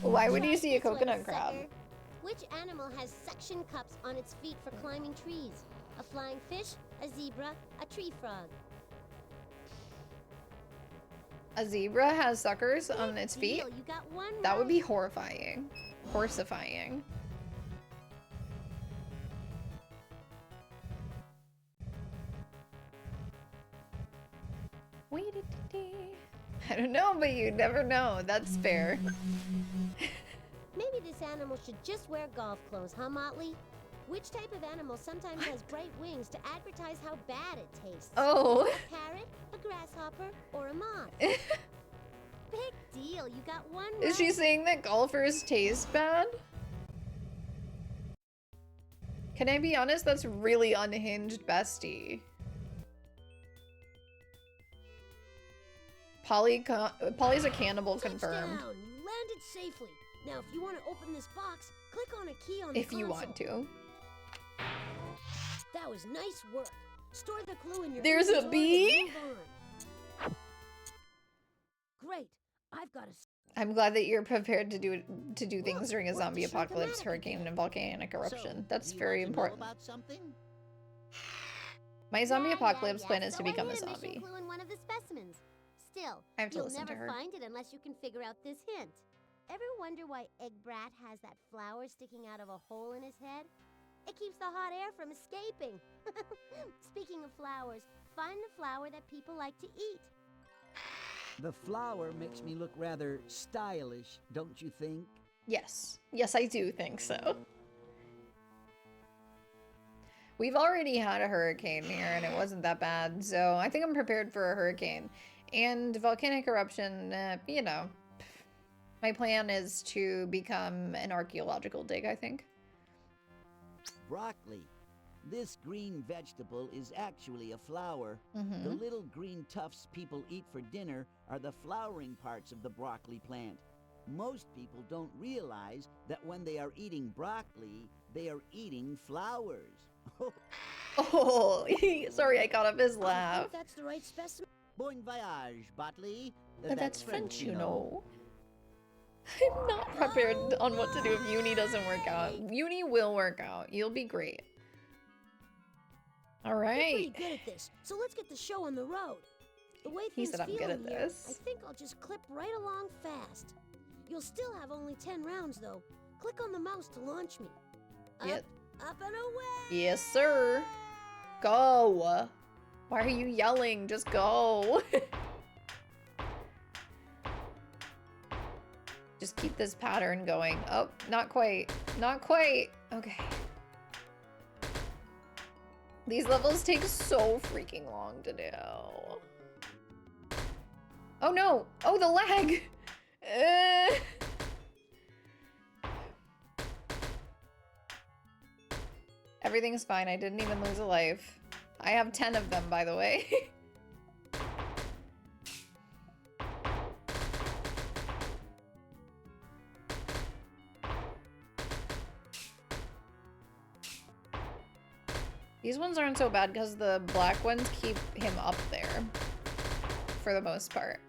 Why would you Try see a this one, coconut crab? sucker. Which animal has suction cups on its feet for climbing trees? A flying fish, a zebra, a tree frog? A zebra has suckers on Big its feet? deal, you got one That would be right. horrifying. Horsifying. I don't know, but you never know. That's fair. Maybe this animal should just wear golf clothes, huh, Motley? Which type of animal sometimes has bright wings to advertise how bad it tastes? Oh. A parrot, a grasshopper, or a moth? Big deal, you got one right. Is she saying that golfers taste bad? Can I be honest? That's really unhinged, bestie. Polly's a cannibal confirmed. Touchdown! You landed safely. Now, if you want to open this box, click on a key on the If you console. want to. That was nice work. Store the clue in your There's a inventory bee? and move on. Great. I've got a I'm glad that you're prepared to do things during a what's zombie the show apocalypse, thematic hurricane, again? and volcanic eruption. So, That's do you very want to know important. about something? My zombie Yeah, apocalypse plan is so to become I a hid mission zombie. clue in one of the specimens. Still, I have to you'll listen to never her. find it unless you can figure out this hint. Ever wonder why Eggbrat has that flower sticking out of a hole in his head? It keeps the hot air from escaping. Speaking of flowers, find the flower that people like to eat. The flower makes me look rather stylish, don't you think? Yes. Yes, I do think so. We've already had a hurricane here and it wasn't that bad, so I think I'm prepared for a hurricane. And volcanic eruption, you know, my plan is to become an archaeological dig, I think. Broccoli. This green vegetable is actually a flower. The Mm-hmm. little green tufts people eat for dinner are the flowering parts of the broccoli plant. Most people don't realize that when they are eating broccoli, they are eating flowers. Oh, sorry, I caught up his I laugh. think that's the right specimen. Bon voyage, Botley. But that's French, you know. I'm not prepared on what to do if uni doesn't work out. Uni will work out. You'll be great. All You're right. pretty good at this, so let's get the show on the road. The way He things said I'm feel good in at here, this. I think I'll just clip right along fast. You'll still have only 10 rounds, though. Click on the mouse to launch me. Up, Yep. Up and away! Yes, sir. Go. Why are you yelling? Just go. Just keep this pattern going. Oh, not quite. Not quite. Okay. These levels take so freaking long to do. Oh no! Oh, the lag! Everything's fine. I didn't even lose a life. I have 10 of them, by the way. These ones aren't so bad because the black ones keep him up there for the most part.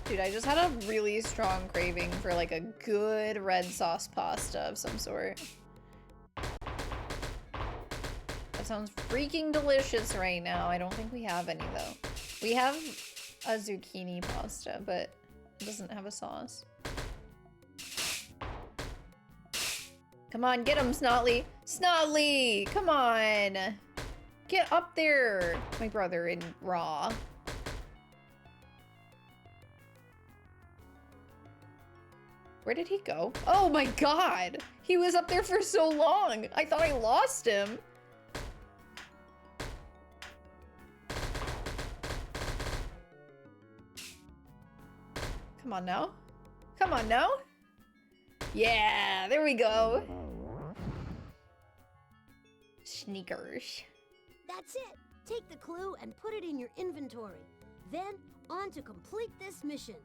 Dude, I just had a really strong craving for like a good red sauce pasta of some sort. That sounds freaking delicious right now. I don't think we have any though. We have a zucchini pasta, but it doesn't have a sauce. Come on, get him, Snotly. Snotly, come on. Get up there, my brother in Raw. Where did he go? Oh my god! He was up there for so long! I thought I lost him! Come on now. Come on now. Yeah, there we go. Sneakers. That's it. Take the clue and put it in your inventory. Then, on to complete this mission.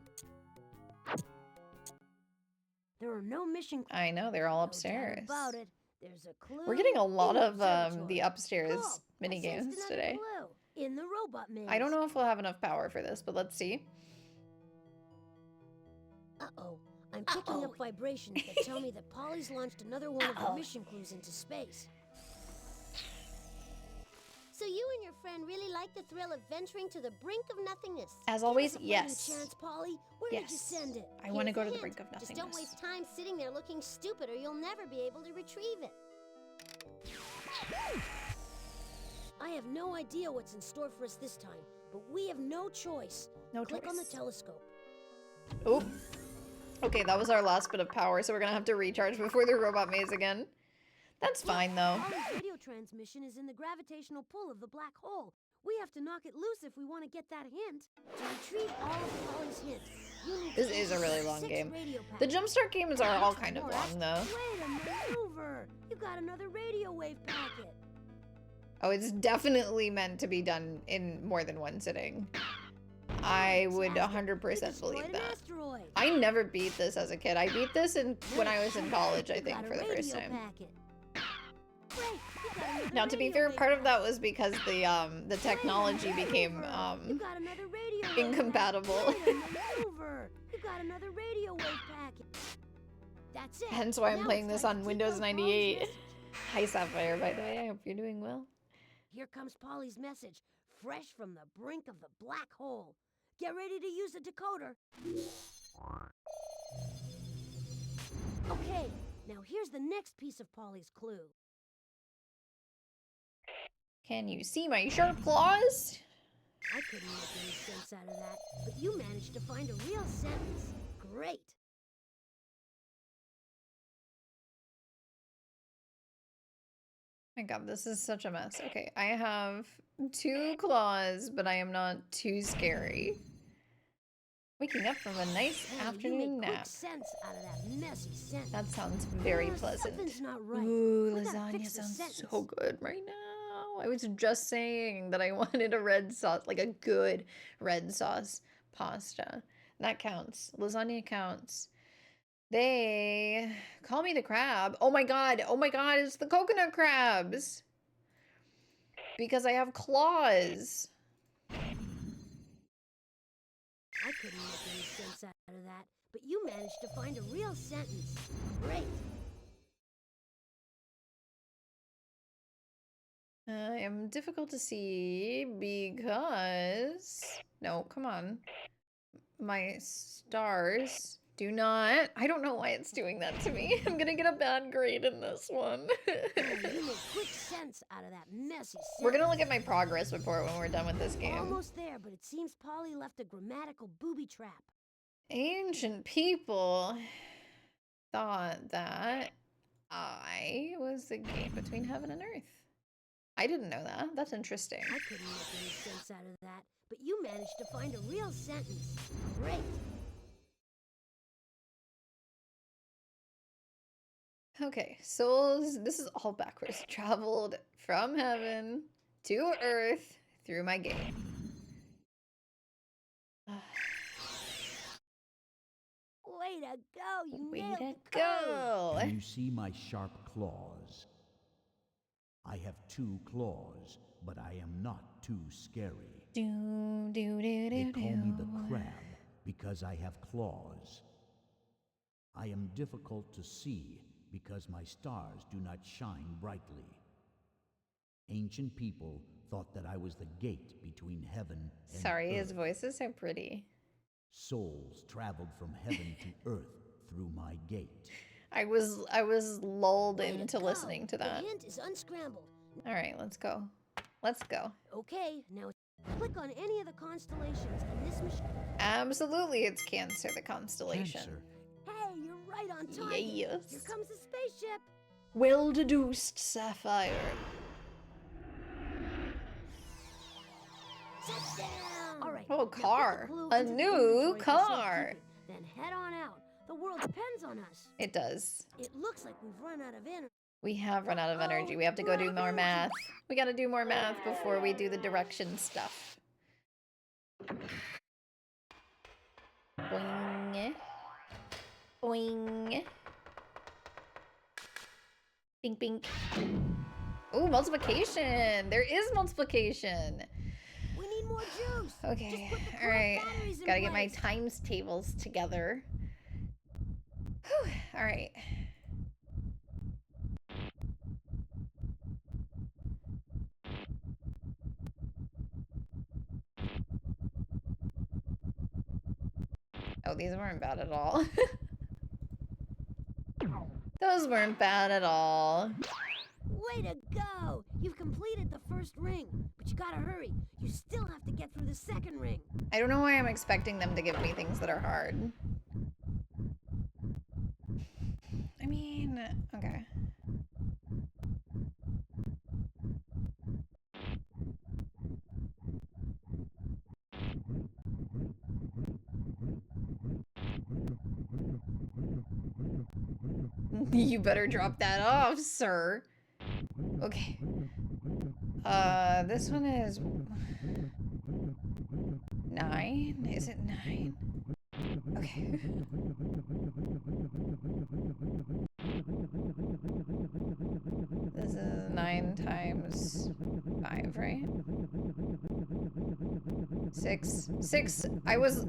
There are no mission. I know, they're all No doubt upstairs. about it. There's a clue. We're getting a lot in of observatory. the upstairs Cool. I mini sensed games another today. clue in the robot maze. I don't know if we'll have enough power for this, but let's see. Uh-oh. I'm picking up vibrations that tell me that Polly's launched another one of her mission clues into space. So you and your friend really like the thrill of venturing to the brink of nothingness. As always, Give us a yes. fighting chance, Polly. Where did you Yes. send it? I want to Here's go a to the hint. brink of Just don't nothingness. waste time sitting there looking stupid or you'll never be able to retrieve it. I have no idea what's in store for us this time, but we have no choice. No Click on the choice. telescope. Oop. Okay, that was our last bit of power, so we're gonna have to recharge before the robot maze again. That's fine, though. Polly's radio transmission is in the gravitational pull of the black hole. We have to knock it loose if we want to get that hint. To retrieve all of Polly's hints, you need This to is a answer really long 6 game. radio The packets. jumpstart games are all kind of long, though. Wait a maneuver! You got another radio wave packet. Oh, it's definitely meant to be done in more than one sitting. I would Fantastic. 100% You destroyed believe an that. asteroid. I never beat this as a kid. I beat this when I was in college, I You think, got a for the first radio time. packet. Great, you got another Now, to be radio fair, wave part of that packet. was because the technology became You got another radio wave incompatible. packet. Wait a maneuver. You got another radio wave packet. That's it. Hence why I'm Now playing it's this time on to Windows decode Polly's 98. message. Hi, Sapphire, by the way. I hope you're doing well. Here comes Polly's message, fresh from the brink of the black hole. Get ready to use the decoder. Okay, now here's the next piece of Polly's clue. Can you see my sharp claws? I couldn't make any sense out of that, but you managed to find a real sentence. Great. My god, this is such a mess. Okay, I have 2 claws, but I am not too scary. Waking up from a nice Hey, you afternoon make quick nap. sense out of that messy sentence. That sounds very pleasant. Something's not right. Ooh, We gotta lasagna fix the sounds sentence. so good right now. I was just saying that I wanted a red sauce, like a good red sauce pasta. That counts. Lasagna counts. They call me the crab. Oh my god, it's the coconut crabs. Because I have claws. I couldn't make any sense out of that, but you managed to find a real sentence. Great. I am difficult to see because... No, come on. My stars Do not. I don't know why it's doing that to me. I'm gonna get a bad grade in this one. Oh, you make quick sense out of that messy We're gonna sentence. look at my progress report when we're done with this game. Almost there, but it seems Polly left a grammatical booby trap. Ancient people thought that I was the gate between heaven and earth. I didn't know that. That's interesting. I couldn't make any sense out of that, but you managed to find a real sentence. Great. Okay, souls, this is all backwards. Traveled from heaven to earth through my gate. Way to go! You Way nailed to the code. go! Can you see my sharp claws? I have 2 claws, but I am not too scary. Do, do, do, They do, call me the do. crab because I have claws. I am difficult to see because my stars do not shine brightly. Ancient people thought that I was the gate between heaven and Sorry, earth. his voice is so pretty. Souls traveled from heaven to earth through my gate. I was lulled Way to into go. listening to that. The hint is unscrambled. All right, let's go. Let's go. Okay, now click on any of the constellations, and this machine. Absolutely, it's Cancer, the constellation. Cancer. Hey, you're right on target. Yes. Here comes the spaceship. Well deduced, Sapphire. Touchdown! All right. Oh, now put the car. clue A into the new inventory for car. safekeeping, Then head on out. The world depends on us. It does. It looks like we've run out of energy. We have run out of energy. We have to go do more math. We gotta do more math before we do the direction stuff. Boing. Boing. Bink, bink. Ooh, multiplication. There is multiplication. We need more juice. Okay, Just put the all correct right. batteries in Gotta get my place. times tables together. Whew. All right. Oh, these weren't bad at all. Those weren't bad at all. Way to go! You've completed the first ring, but you gotta hurry. You still have to get through the second ring. I don't know why I'm expecting them to give me things that are hard. I mean, okay. You better drop that off, sir. Okay. This one is 9. Is it 9? Okay. This is 9 times 5, right? 6. 6. I was.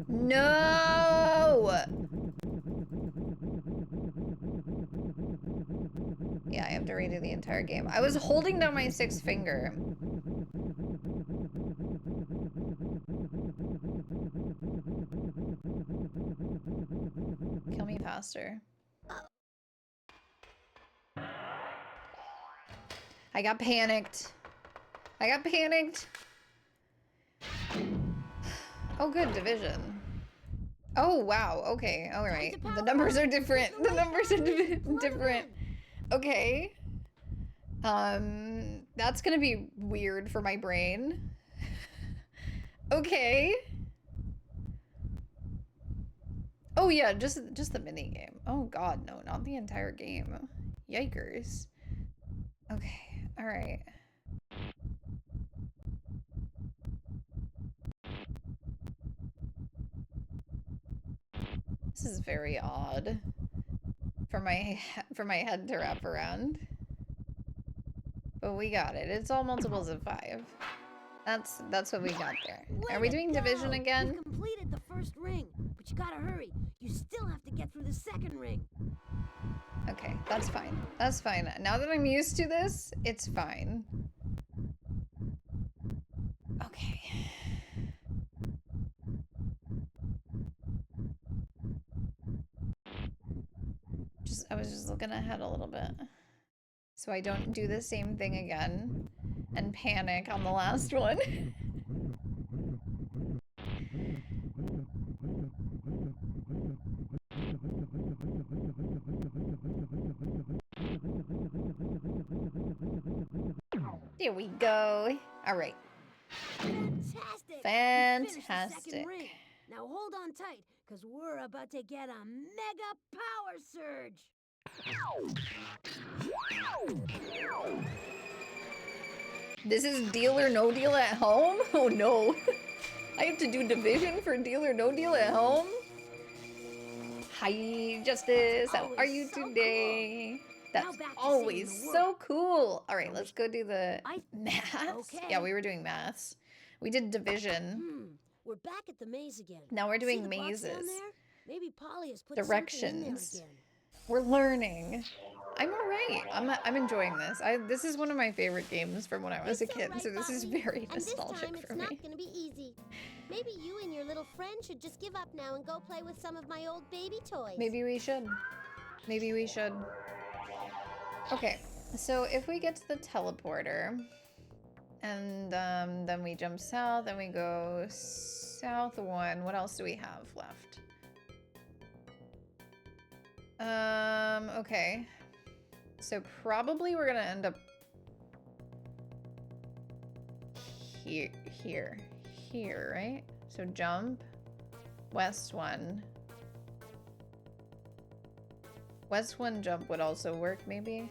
No! Yeah, I have to redo the entire game. I was holding down my 6th finger. Kill me faster. I got panicked. I got panicked. Oh, good, division. Oh, wow. Okay, all right. The numbers are different. The numbers are different. Okay. That's gonna be weird for my brain. Okay. Oh yeah, just the mini game. Oh god, no, not the entire game. Yikers. Okay, all right. This is very odd for my head to wrap around. But we got it. It's all multiples of 5. That's what we got there. Are we doing division again? You've completed the first ring, but you gotta hurry. You still have to get through the second ring. Okay, that's fine. That's fine. Now that I'm used to this, it's fine. Okay. I was just looking ahead a little bit. So I don't do the same thing again and panic on the last one. There we go. All right. Fantastic! Fantastic. Ring. Now hold on tight, because we're about to get a mega power surge. This is Deal or No Deal at home? Oh no. I have to do division for Deal or No Deal at home? Hi, Justice. How are you today? That's always so cool. All right, let's go do the maths. Yeah, we were doing maths. We did division. We're back at the maze again. Now we're doing See the box mazes. down there? Maybe Polly has put Directions. something in there again. We're learning. I'm all right. I'm enjoying this. This is one of my favorite games from when I was a kid, right, so this is Bobby. very And this nostalgic time it's for me. not gonna be easy. Maybe you and your little friend should just give up now and go play with some of my old baby toys. Maybe we should. Maybe we should. Okay, so if we get to the teleporter, and then we jump south, and we go south 1. What else do we have left? Okay. So probably we're gonna end up here, right? So jump, west 1. West 1 jump would also work, maybe.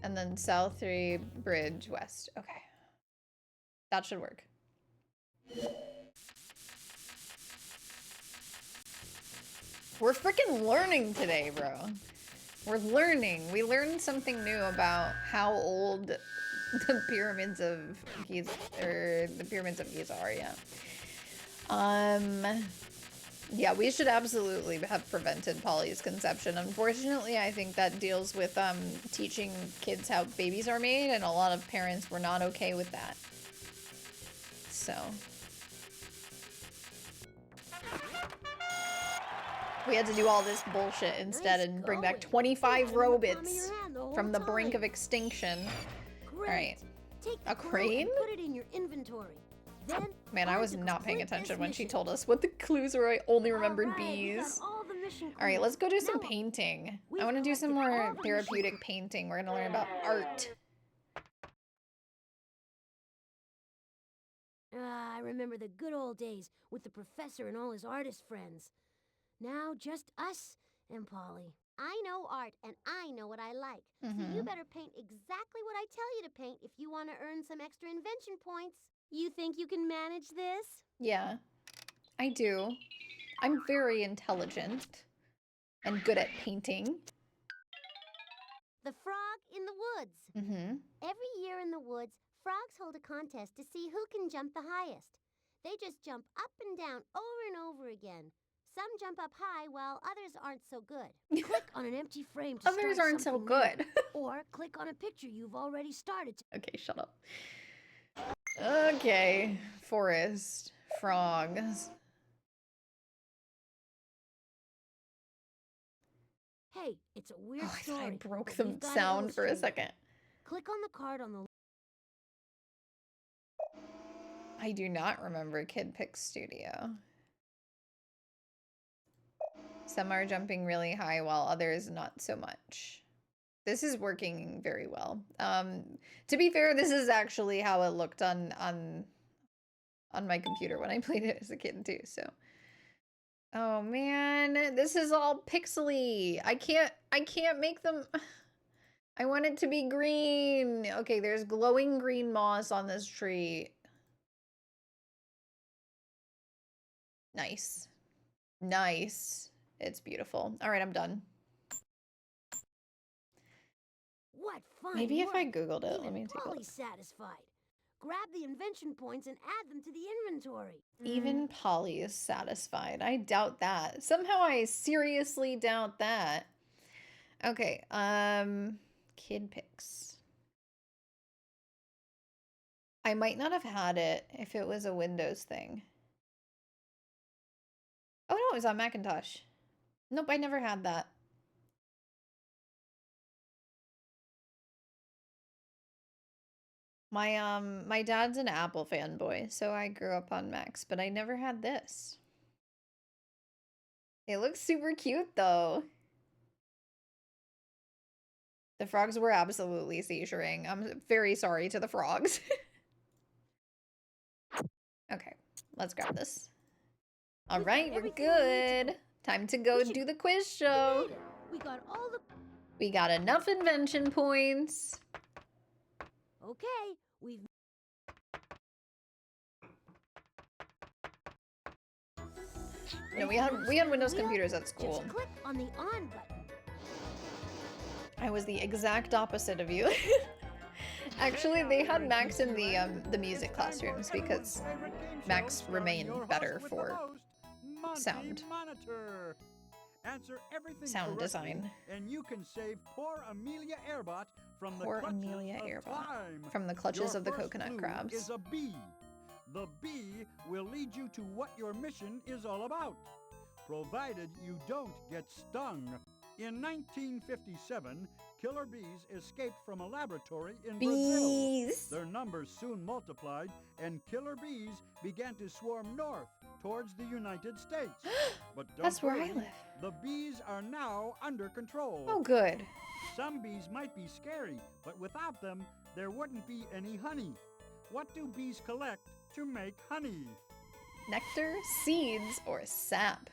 And then south 3, bridge, west. Okay. That should work. We're freaking learning today, bro. We're learning. We learned something new about how old the pyramids of Giza, or the pyramids of Giza are, yeah. Yeah, we should absolutely have prevented Polly's conception. Unfortunately, I think that deals with teaching kids how babies are made, and a lot of parents were not okay with that. So we had to do all this bullshit instead and bring back 25 robots from the brink of extinction. All right. Take A crane? Put it in your inventory. Then Man, I was not paying attention when she told us what the clues were. I only remembered bees. All right, let's go do some painting. I want to do some more therapeutic painting. We're going to learn about art. I remember the good old days with the professor and all his artist friends. Now just us and Polly. I know art and I know what I like. So you better paint exactly what I tell you to paint if you want to earn some extra invention points. You think you can manage this? Yeah, I do. I'm very intelligent and good at painting. The frog in the woods. Every year in the woods, frogs hold a contest to see who can jump the highest. They just jump up and down over and over again. Some jump up high while others aren't so good. Click on an empty frame to Others start aren't so something good. new. Or click on a picture you've already started to. Okay, shut up. Okay, forest, frogs. Hey, it's a weird Oh, I story. thought I broke but the we've got it sound for a illustrated. second. Click on the card on the I do not remember Kid Pick Studio. Some are jumping really high while others not so much. This is working very well. To be fair, this is actually how it looked on my computer when I played it as a kid too, so. Oh man, this is all pixely. I can't make them. I want it to be green. Okay, there's glowing green moss on this tree. Nice. Nice. It's beautiful. All right, I'm done. What fun Maybe if work. I Googled it, Even let me take a Polly's look. satisfied. Grab the invention points and add them to the inventory. Even Polly is satisfied. I doubt that. Somehow I seriously doubt that. Okay, Kid Picks. I might not have had it if it was a Windows thing. Oh no, it was on Macintosh. Nope, I never had that. My dad's an Apple fanboy, so I grew up on Macs, but I never had this. It looks super cute though. The frogs were absolutely seizuring. I'm very sorry to the frogs. Okay, let's grab this. All right, we're good. Time to go do the quiz show. We got all the... We got enough invention points. Okay, we've... No, we had Windows computers at school. Just click on the on button. I was the exact opposite of you. Actually, they had Macs in the music classrooms because Macs remain better for sound. Answer everything Sound correctly, design. and you can save poor Amelia Airbot from the Poor clutches Amelia of Airbot time. from the clutches Your of the first coconut clue crabs. is a bee. The bee will lead you to what your mission is all about, provided you don't get stung. In 1957, killer bees escaped from a laboratory in Brazil. Their numbers soon multiplied, and killer bees began to swarm north towards the United States. But don't That's where I worry, live. the bees are now under control. Oh, good. Some bees might be scary, but without them, there wouldn't be any honey. What do bees collect to make honey? Nectar, seeds, or sap?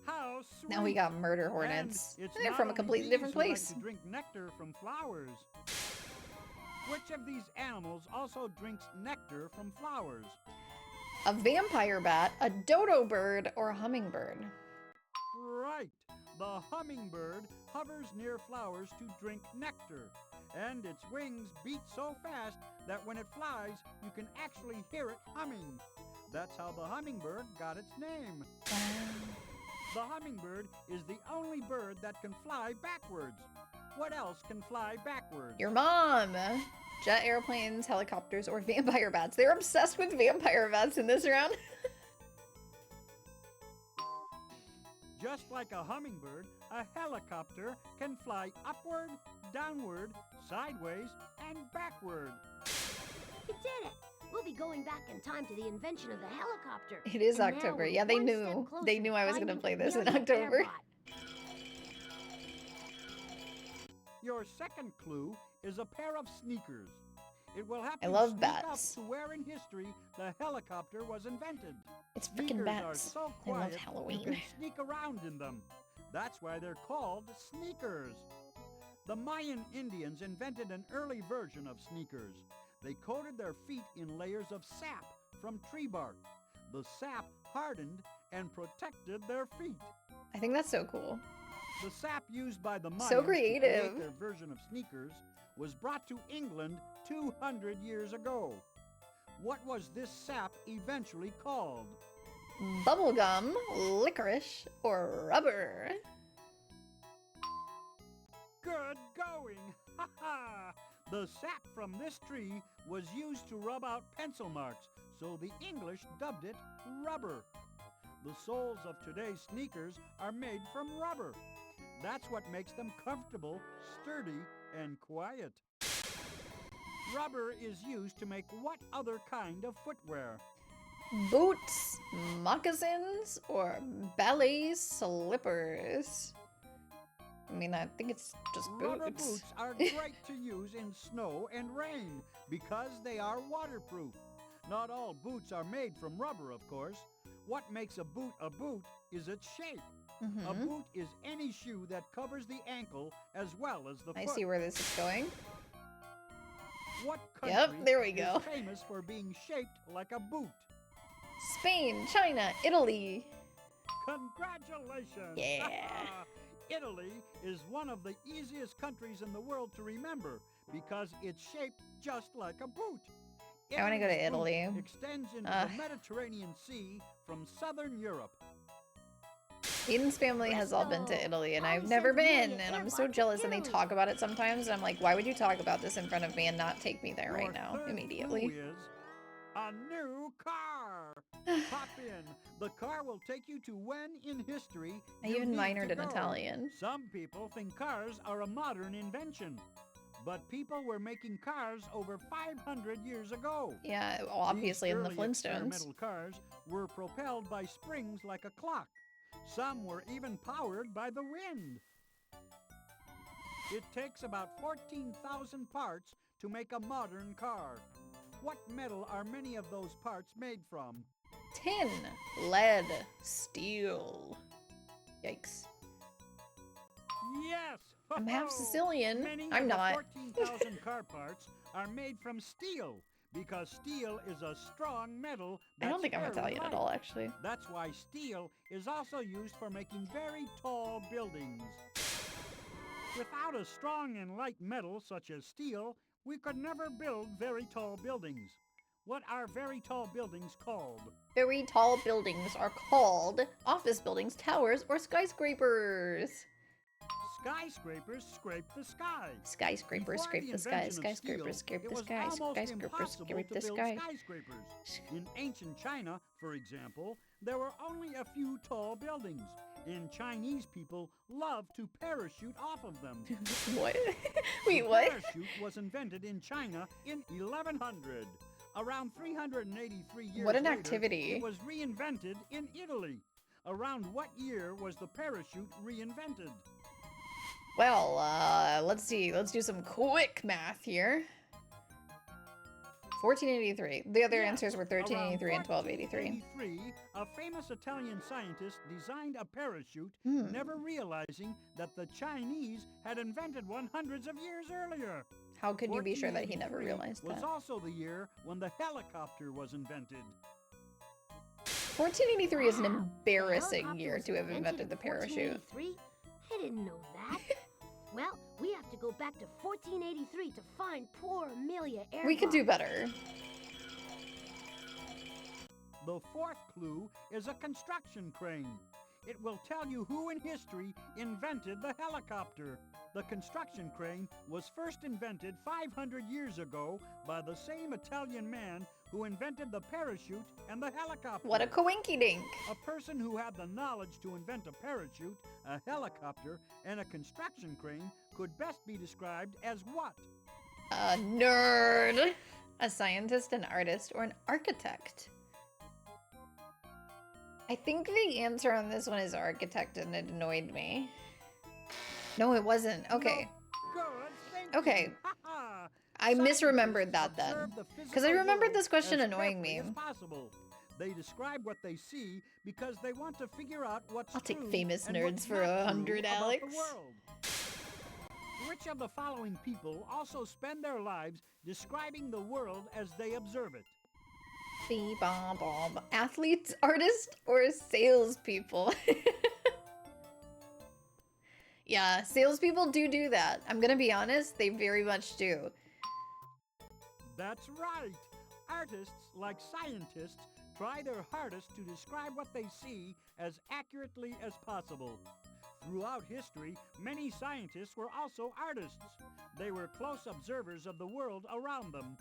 How sweet! Now we got murder hornets. And it's They're not from a only completely bees different who like place. to drink nectar from flowers. Which of these animals also drinks nectar from flowers? A vampire bat, a dodo bird, or a hummingbird? Right. The hummingbird hovers near flowers to drink nectar, and its wings beat so fast that when it flies, you can actually hear it humming. That's how the hummingbird got its name. The hummingbird is the only bird that can fly backwards. What else can fly backwards? Your mom! Jet airplanes, helicopters, or vampire bats. They're obsessed with vampire bats in this round. Just like a hummingbird, a helicopter can fly upward, downward, sideways, and backward. You did it! We'll be going back in time to the invention of the helicopter. It is And now October. we're Yeah, they one step knew. closer They knew I was gonna finding play this in Amelia October. Airbot. Your second clue is a pair of sneakers. It will have I to love sneak bats. up to where in history the helicopter was invented. It's freaking Sneakers bats. are so I love quiet, Halloween. you can sneak around in them. That's why they're called sneakers. The Mayan Indians invented an early version of sneakers. They coated their feet in layers of sap from tree bark. The sap hardened and protected their feet. I think that's so cool. The sap used by the Mayans So to creative. create their version of sneakers was brought to England 200 years ago. What was this sap eventually called? Bubblegum, licorice, or rubber? Good going! Ha ha! The sap from this tree was used to rub out pencil marks, so the English dubbed it rubber. The soles of today's sneakers are made from rubber. That's what makes them comfortable, sturdy, and quiet. Rubber is used to make what other kind of footwear? Boots, moccasins, or ballet slippers? I mean, I think it's just Rubber boots. boots are great to use in snow and rain because they are waterproof. Not all boots are made from rubber, of course. What makes a boot is its shape. A boot is any shoe that covers the ankle as well as the I foot. see where this is going. What Yep, country there we go. is famous for being shaped like a boot? Spain, China, Italy. Congratulations! Yeah. Italy is one of the easiest countries in the world to remember because it's shaped just like a boot. I wanna go to Italy's boot Italy. extends into Ugh. the Mediterranean Sea from southern Europe. Eden's family has all been to Italy, and I've never been, and I'm so jealous, and they talk about it sometimes, and I'm like, why would you talk about this in front of me and not take me there right Your now, third immediately? clue is a new car. Pop in. The car will take you to when in history I you even need minored to in go. Italian. Some people think cars are a modern invention, but people were making cars over 500 years ago. Yeah, obviously These in the early Flintstones. experimental cars were propelled by springs like a clock. Some were even powered by the wind. It takes about 14,000 parts to make a modern car. What metal are many of those parts made from? Tin, lead, steel. Yikes. Yes! I'm half Ho-ho! Sicilian. Many I'm of not. the 14,000 car parts are made from steel because steel is a strong metal I that's don't think I'm very Italian at light. all, actually. That's why steel is also used for making very tall buildings. Without a strong and light metal such as steel, we could never build very tall buildings. What are very tall buildings called? Very tall buildings are called office buildings, towers, or skyscrapers. Skyscrapers scrape the sky. Skyscrapers Before scrape the sky, invention of skyscrapers steel, scrape it the was sky, almost skyscrapers impossible scrape to the build sky. skyscrapers. In ancient China, for example, there were only a few tall buildings, and Chinese people loved to parachute off of them. What? Wait, The what? parachute was invented in China in 1100. Around 383 years What an later, activity. it was reinvented in Italy. Around what year was the parachute reinvented? Well, let's see. Let's do some quick math here. 1483. The other Yes, answers were 1383 and around 1283. 1483, a famous Italian scientist designed a parachute, Hmm. never realizing that the Chinese had invented one hundreds of years earlier. How could you be sure that he never 1483 realized was that? also the year when the helicopter was invented. 1483 is an Wow, embarrassing helicopter year was to have invented invented the in parachute. 1483? I didn't know that. Well, we have to go back to 1483 to find poor Amelia Earhart. We could do better. The fourth clue is a construction crane. It will tell you who in history invented the helicopter. The construction crane was first invented 500 years ago by the same Italian man who invented the parachute and the helicopter. What a coinky-dink. A person who had the knowledge to invent a parachute, a helicopter, and a construction crane could best be described as what? A nerd. A scientist, an artist, or an architect. I think the answer on this one is architect, and it annoyed me. No, it wasn't. Okay. No. Good thinking. Okay. Ha-ha. I Scientists misremembered that then. observe the 'Cause I physical remembered world this question as annoying me. carefully as possible. They describe what they see because they want to figure out what's I'll take true famous and nerds what's for not true 100, about the Alex. world. Which of the following people also spend their lives describing the world as they observe it? Bee-bom-bom. Athletes, artists, or salespeople? Yeah, salespeople do that. I'm gonna be honest, they very much do. That's right. Artists, like scientists, try their hardest to describe what they see as accurately as possible. Throughout history, many scientists were also artists. They were close observers of the world around them.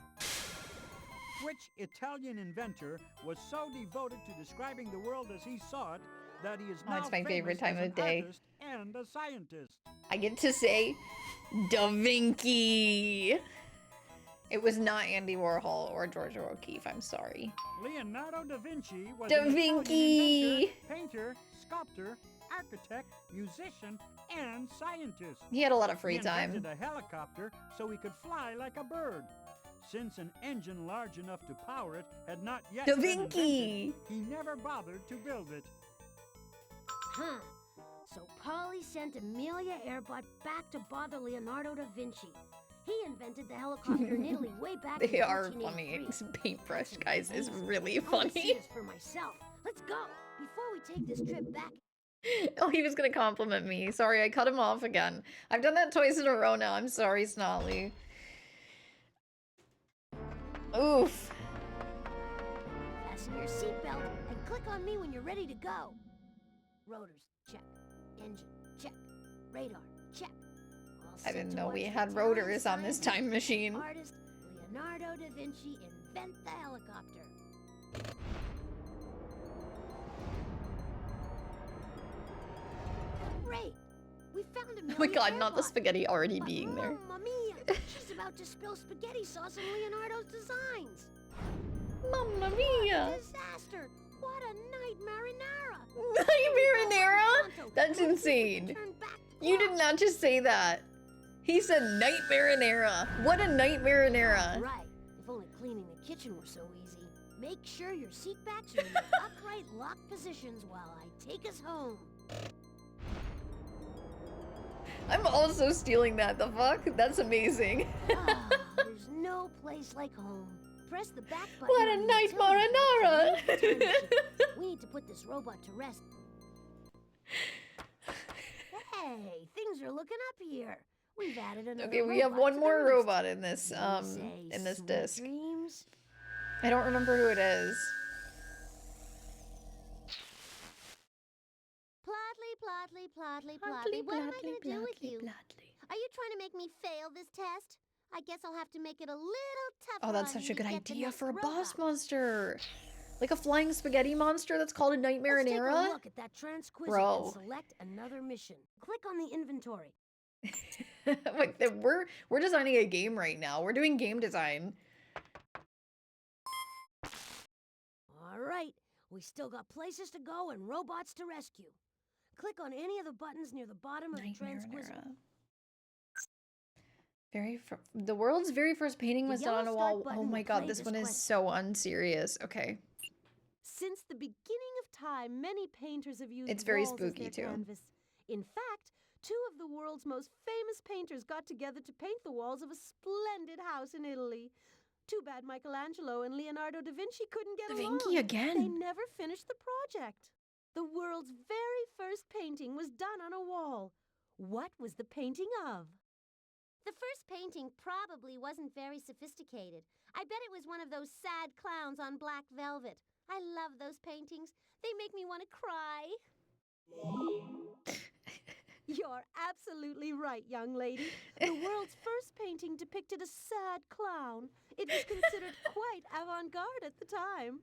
Which Italian inventor was so devoted to describing the world as he saw it that he is Oh, now it's my favorite famous time as of an day. artist and a scientist? I get to say Da Vinci. It was not Andy Warhol or Georgia O'Keeffe, I'm sorry. Leonardo da Vinci was Da an Italian Vinci! inventor, painter, sculptor, architect, musician, and scientist. He had a lot of free He time. invented a helicopter so he could fly like a bird. Since an engine large enough to power it had not yet Da been Vinci! invented, he never bothered to build it. Huh. So Polly sent Amelia Earhart back to bother Leonardo da Vinci. He invented the helicopter in Italy way back in They are funny. 1483. Paintbrush, That's guys, is amazing. really I wanna see funny. this for myself. Let's go before we take this trip back. Oh, he was gonna compliment me. Sorry, I cut him off again. I've done that twice in a row now. I'm sorry, Snotly. Oof. Fasten your seatbelt and click on me when you're ready to go. Rotors, check. Engine, check. Radar, check. All I set didn't to know watch we the had Italian rotors on this scientist time and machine. Artist Leonardo da Vinci invent the helicopter. found Oh Amelia's my god, not the airbot. spaghetti already But being there. Mamma mia! She's about to spill spaghetti sauce on Leonardo's designs. Mamma What mia! a disaster! What a night marinara! Night marinara? That's insane. You did not just say that. He said night marinara. What a night marinara. Right. If only cleaning the kitchen were so easy. Make sure your seat backs are in the upright locked positions while I take us home. I'm also stealing that. The fuck? That's amazing. Ah, there's no place like home. Press the back button. What a on the night utility marinara. belt to leave the time machine. We need to put this robot to rest. Hey, things are looking up here. We've added another Okay, we have robot one to the more list. robot in this Say in this sweet disc. Dreams. I don't remember who it is. Plotley. What am I going to do with you? Are you trying to make me fail this test? I guess I'll have to make it a little tougher. Oh, that's on such you a good to get the idea next for a boss robot. monster. Like a flying spaghetti monster that's called a night Let's take marinara. a look at that transquisite Bro. and select another mission. Click on the inventory. Like we're designing a game right now. We're doing game design. All right, we still got places to go and robots to rescue. Click on any of the buttons near the bottom of Night the transquisite. marinara. The world's very first painting The was done on yellow a start wall. button Oh my will god, play this this one is question. so unserious. Okay. Since the beginning of time, many painters have used It's very walls spooky, as their too. canvas. In fact, two of the world's most famous painters got together to paint the walls of a splendid house in Italy. Too bad Michelangelo and Leonardo da Vinci couldn't get Da along. Vinci again. They never finished the project. The world's very first painting was done on a wall. What was the painting of? The first painting probably wasn't very sophisticated. I bet it was one of those sad clowns on black velvet. I love those paintings. They make me want to cry. You're absolutely right, young lady. The world's first painting depicted a sad clown. It was considered quite avant-garde at the time.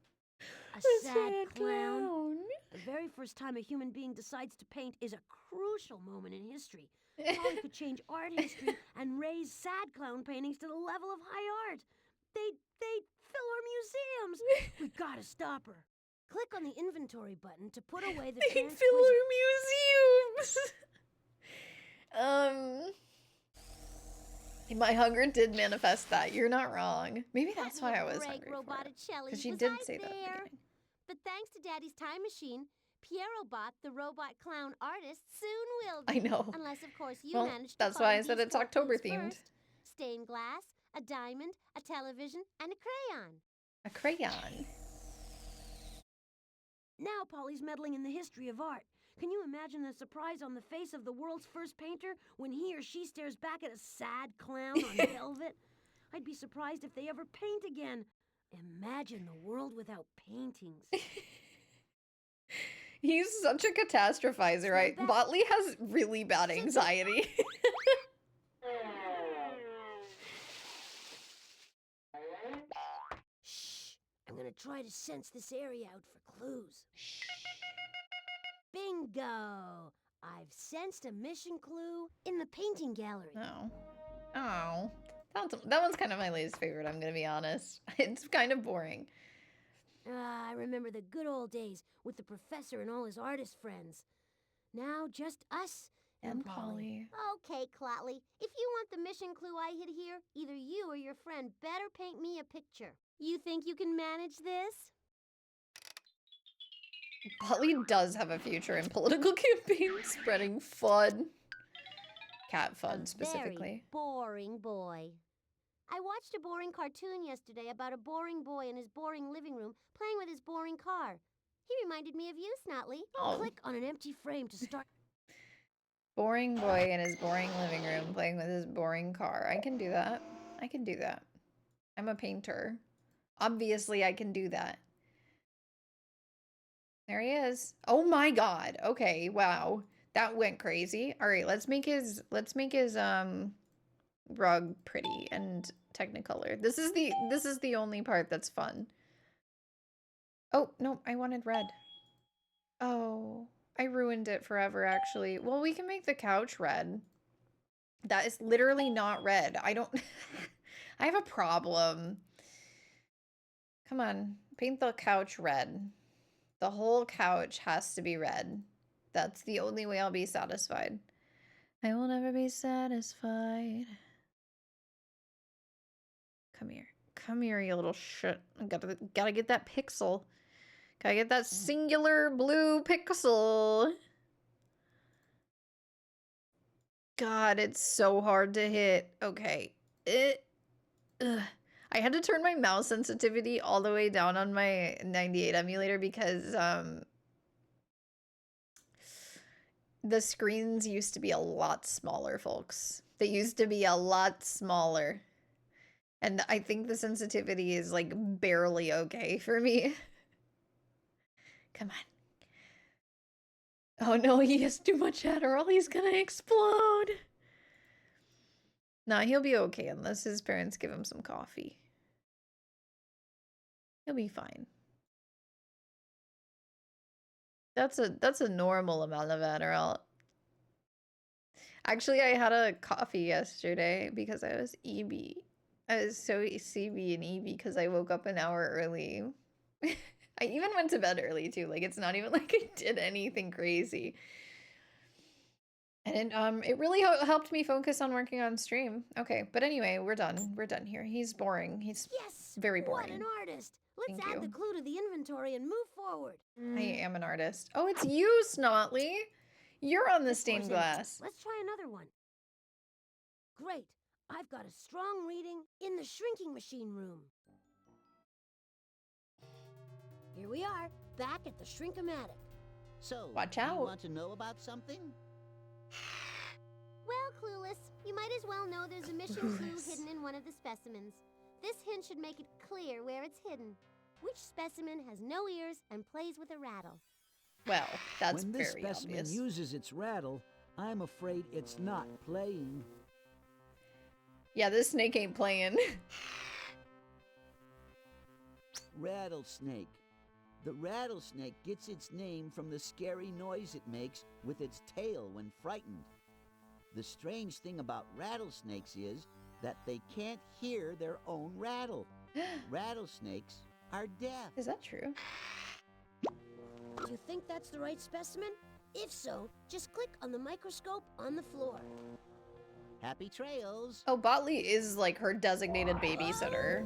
A sad clown. The very first time a human being decides to paint is a crucial moment in history. Polly could change art history and raise sad clown paintings to the level of high art. They'd fill our museums. We gotta stop her. Click on the inventory button to put away the They transquisite. fill our museums. My hunger did manifest that. You're not wrong. Maybe that's why I was hungry for it. Because she did say that at the beginning. But thanks to Daddy's time machine, Pierrobot, the robot clown artist, soon will I be. know. Unless, of course, you Well, manage to that's find why I said these it's four October clues themed. first. Stained glass, a diamond, a television, and a crayon. A crayon. Now Polly's meddling in the history of art. Can you imagine the surprise on the face of the world's first painter when he or she stares back at a sad clown on velvet? I'd be surprised if they ever paint again. Imagine the world without paintings. He's such a catastrophizer, right? Botley has really bad anxiety. Shh! I'm gonna try to sense this area out for clues. Bingo! I've sensed a mission clue in the painting gallery. Oh. Oh. That one's kind of my least favorite, I'm gonna be honest. It's kind of boring. I remember the good old days with the professor and all his artist friends. Now just us and Polly. Okay, Clotley. If you want the mission clue I hid here, either you or your friend better paint me a picture. You think you can manage this? Botley does have a future in political campaigns, spreading FUD. Cat FUD, specifically. Very boring boy. I watched a boring cartoon yesterday about a boring boy in his boring living room playing with his boring car. He reminded me of you, Snotley. Oh. Click on an empty frame to start. Boring boy in his boring living room playing with his boring car. I can do that. I can do that. I'm a painter. Obviously, I can do that. There he is. Oh my god. Okay, wow. That went crazy. All right, let's make his rug pretty and Technicolor. This is the only part that's fun. Oh, no, I wanted red. Oh, I ruined it forever, actually. Well, we can make the couch red. That is literally not red. I don't... I have a problem. Come on, paint the couch red. The whole couch has to be red. That's the only way I'll be satisfied. I will never be satisfied. Come here. Come here, you little shit. Gotta get that pixel. Gotta get that singular blue pixel. God, it's so hard to hit. Okay. Ugh. I had to turn my mouse sensitivity all the way down on my 98 emulator because the screens used to be a lot smaller, folks. They used to be a lot smaller. And I think the sensitivity is like barely okay for me. Come on. Oh no, he has too much Adderall. He's gonna explode. Nah, he'll be okay unless his parents give him some coffee. He'll be fine. That's a normal amount of Adderall. Actually, I had a coffee yesterday because I was EB. I was so CB and EB because I woke up an hour early. I even went to bed early too. Like, it's not even like I did anything crazy. And it really helped me focus on working on stream. Okay, but anyway, we're done. We're done here. He's boring. He's very boring. What an artist! Let's Thank add you. the clue to the inventory and move forward. I am an artist. Oh, it's you, Snotley. You're on the This stained door's empty. glass. Let's try another one. Great. I've got a strong reading in the shrinking machine room. Here we are, back at the Shrink-O-Matic. So, Watch do you out. want to know about something? Well, Clueless, you might as well know there's a mission clue hidden in one of the specimens. This hint should make it clear where it's hidden. Which specimen has no ears and plays with a rattle? Well, that's When this very specimen obvious. uses its rattle, I'm afraid it's not playing. Yeah, this snake ain't playing. Rattlesnake. The rattlesnake gets its name from the scary noise it makes with its tail when frightened. The strange thing about rattlesnakes is that they can't hear their own rattle. Rattlesnakes are deaf. Is that true? Do you think that's the right specimen? If so, just click on the microscope on the floor. Happy trails. Oh, Botley is like her designated babysitter.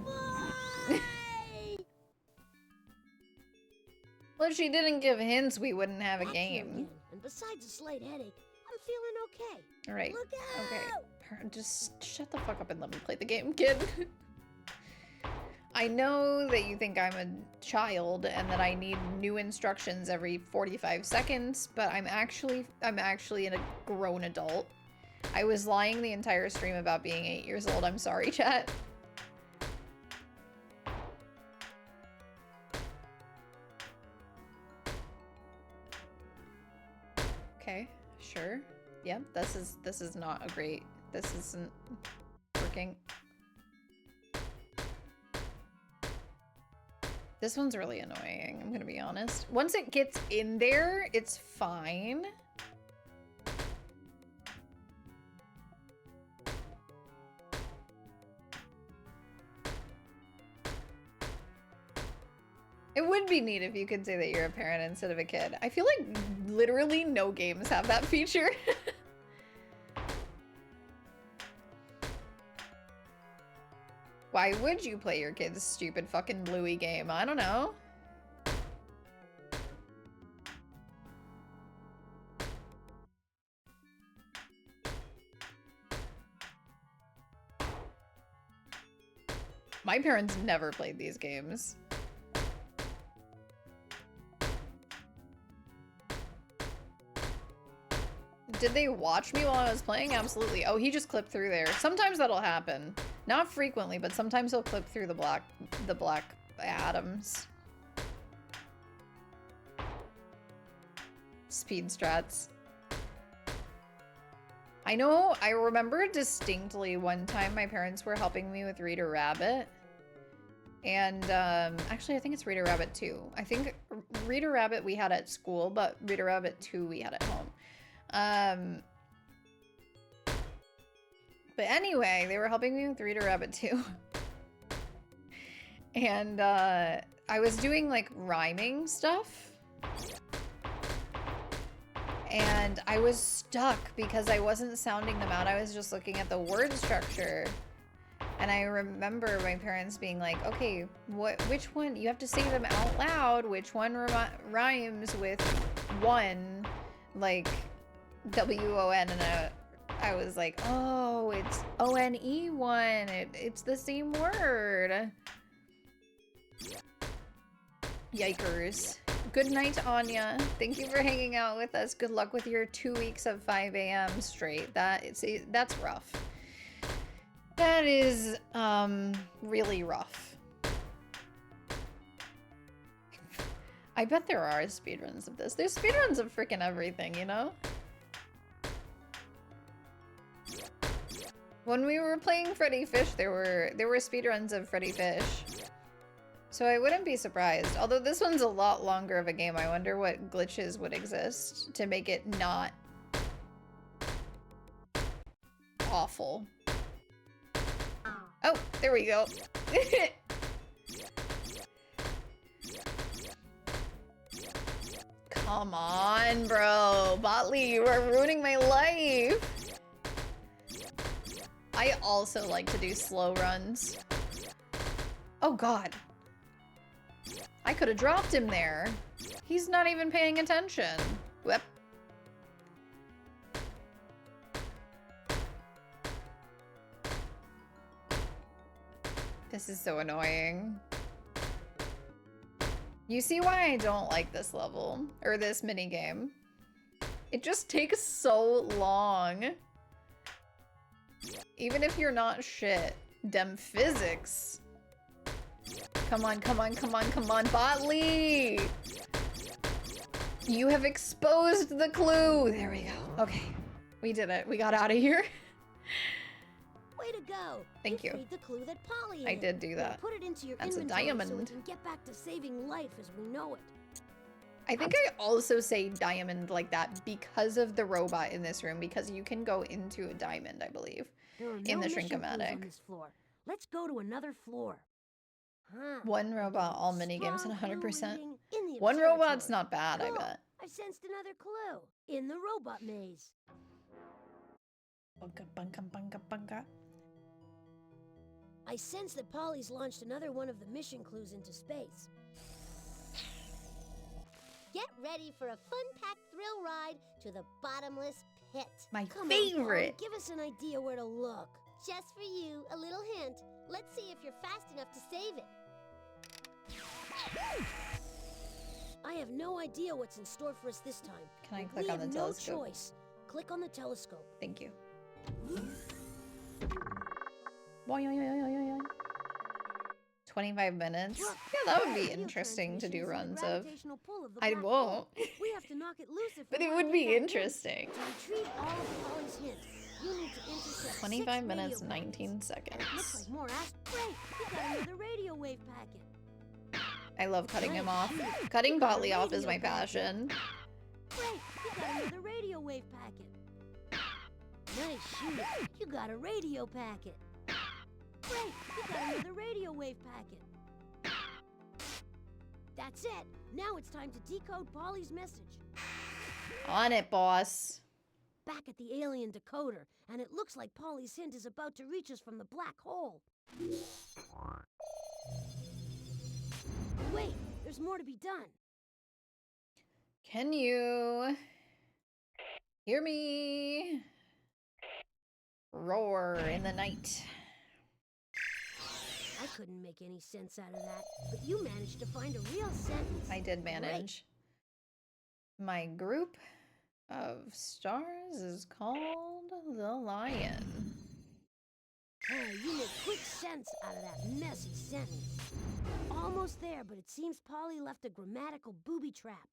Well, if she didn't give hints, we wouldn't have a Back here game. again. And besides a slight headache, I'm feeling okay. All right. Look out! Okay. Just shut the fuck up and let me play the game, kid. I know that you think I'm a child and that I need new instructions every 45 seconds, but I'm actually a grown adult. I was lying the entire stream about being 8 years old. I'm sorry, chat. Okay, sure. Yeah, this is not a great. This isn't working. This one's really annoying, I'm gonna be honest. Once it gets in there, it's fine. It would be neat if you could say that you're a parent instead of a kid. I feel like literally no games have that feature. Why would you play your kid's stupid fucking Bluey game? I don't know. My parents never played these games. Did they watch me while I was playing? Absolutely. Oh, he just clipped through there. Sometimes that'll happen. Not frequently, but sometimes he'll clip through the black atoms. Speed strats. I know, I remember distinctly one time my parents were helping me with Reader Rabbit. And actually, I think it's Reader Rabbit 2. I think Rita Rabbit we had at school, but Rita Rabbit 2 we had at home. But anyway, they were helping me with Rita Rabbit 2. And I was doing like rhyming stuff. And I was stuck because I wasn't sounding them out. I was just looking at the word structure. And I remember my parents being like, okay, which one? You have to say them out loud. Which one rhymes with one, like W-O-N? And I was like, oh, it's O-N-E-1. It's the same word. Yikers. Good night, Anya. Thank you for hanging out with us. Good luck with your 2 weeks of 5 a.m. straight. That's rough. That is really rough. I bet there are speedruns of this. There's speedruns of freaking everything, you know? When we were playing Freddy Fish, there were speedruns of Freddy Fish. So I wouldn't be surprised. Although this one's a lot longer of a game. I wonder what glitches would exist to make it not awful. Oh, there we go. Come on, bro. Botley, you are ruining my life. I also like to do slow runs. Oh, God. I could have dropped him there. He's not even paying attention. Whoop. This is so annoying. You see why I don't like this level, or this minigame? It just takes so long. Even if you're not shit, dem physics. Come on, come on, come on, come on, Botley! You have exposed the clue! There we go. Okay. We did it. We got out of here. Way to go! Thank you. Freed the clue that Polly I hid. did do that. Now put it into your That's a inventory diamond. so we can get back to saving life as we know it. I think I also say diamond like that because of the robot in this room, because you can go into a diamond, I believe, There are in no the mission clues on Shrinkomatic. this floor. Let's go to another floor. Huh. One robot, all minigames, Strong and clue 100%. reading in the One robot's observatory. not bad, Cool. I bet. I've sensed another clue in the robot maze. Bunka, bunka, bunka, bunka. I sense that Polly's launched another one of the mission clues into space. Get ready for a fun-packed thrill ride to the bottomless pit. My Come favorite. On, Polly, give us an idea where to look. Just for you, a little hint. Let's see if you're fast enough to save it. I have no idea what's in store for us this time. Can I but click we on the have telescope? No choice. Click on the telescope. Thank you. Boing, yoing, yoing, yoing, yoing. 25 minutes? Look, Yeah, that would radio be interesting to do transmissions runs and the of. gravitational pull of the I black won't. hole. We have to knock it loose if But we it want would to be get that interesting. hint. To retrieve all of Polly's hints, you need to intercept 25 6 minutes, radio 19 packets. seconds. Looks like more Great, you got another radio wave packet. I love cutting him Nice off. shooting. Cutting You got a Botley off is radio my packet. passion. Great, you got another radio wave packet. Nice shooting. You got a radio packet. Great, you got another radio wave packet. That's it. Now it's time to decode Polly's message. On it, boss. Back at the alien decoder, and it looks like Polly's hint is about to reach us from the black hole. Wait, there's more to be done. Can you hear me? Roar in the night. I couldn't make any sense out of that, but you managed to find a real sentence. I did manage. My group of stars is called the Lion. You make quick sense out of that messy sentence. Almost there, but it seems Polly left a grammatical booby trap.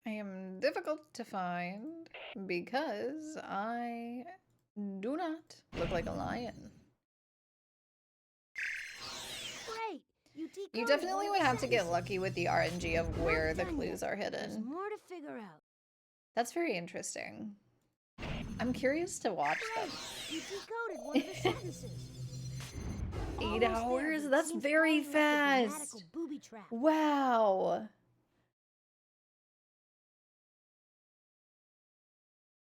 I am difficult to find because I do not look like a lion. Great! You You decoded definitely one would of the have to get sentences. lucky with the RNG of Not where the done clues yet. are There's hidden. more to figure out. That's very interesting. I'm curious to watch them. Great! You decoded one of the sentences. 8 Almost there, hours? but it That's seems very Polly left a grammatical fast. booby trap. Wow.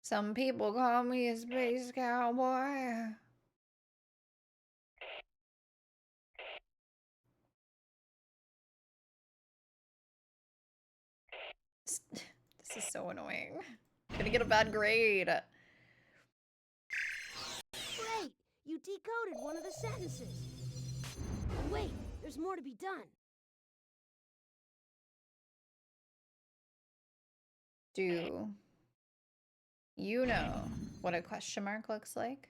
Some people call me a space cowboy. This is so annoying. I'm gonna get a bad grade. Great! You decoded one of the sentences. And wait, there's more to be done. Do you know what a question mark looks like?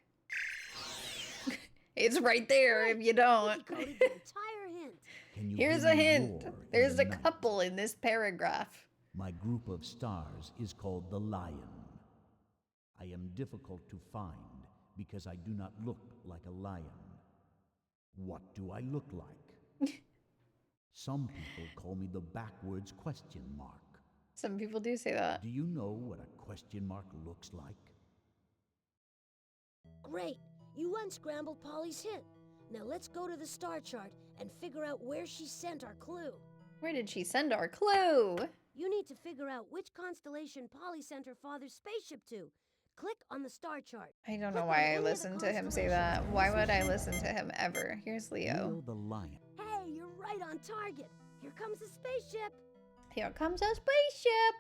It's right there if you You don't. decoded the entire hint. Can you Here's hear a me hint. roar in There's the a night? couple in this paragraph. My group of stars is called the Lion. I am difficult to find because I do not look like a lion. What do I look like? Some people call me the backwards question mark. Some people do say that. Do you know what a question mark looks like? Great! You unscrambled Polly's hint. Now let's go to the star chart and figure out where she sent our clue. Where did she send our clue? You need to figure out which constellation Polly sent her father's spaceship to. Click on the star chart. I don't Click know on why any I of the listened to him say constellations that. and Why listen would I to- listen to him ever? Here's Leo. Leo the lion. Hey, you're right on target. Here comes the spaceship. Here comes a spaceship.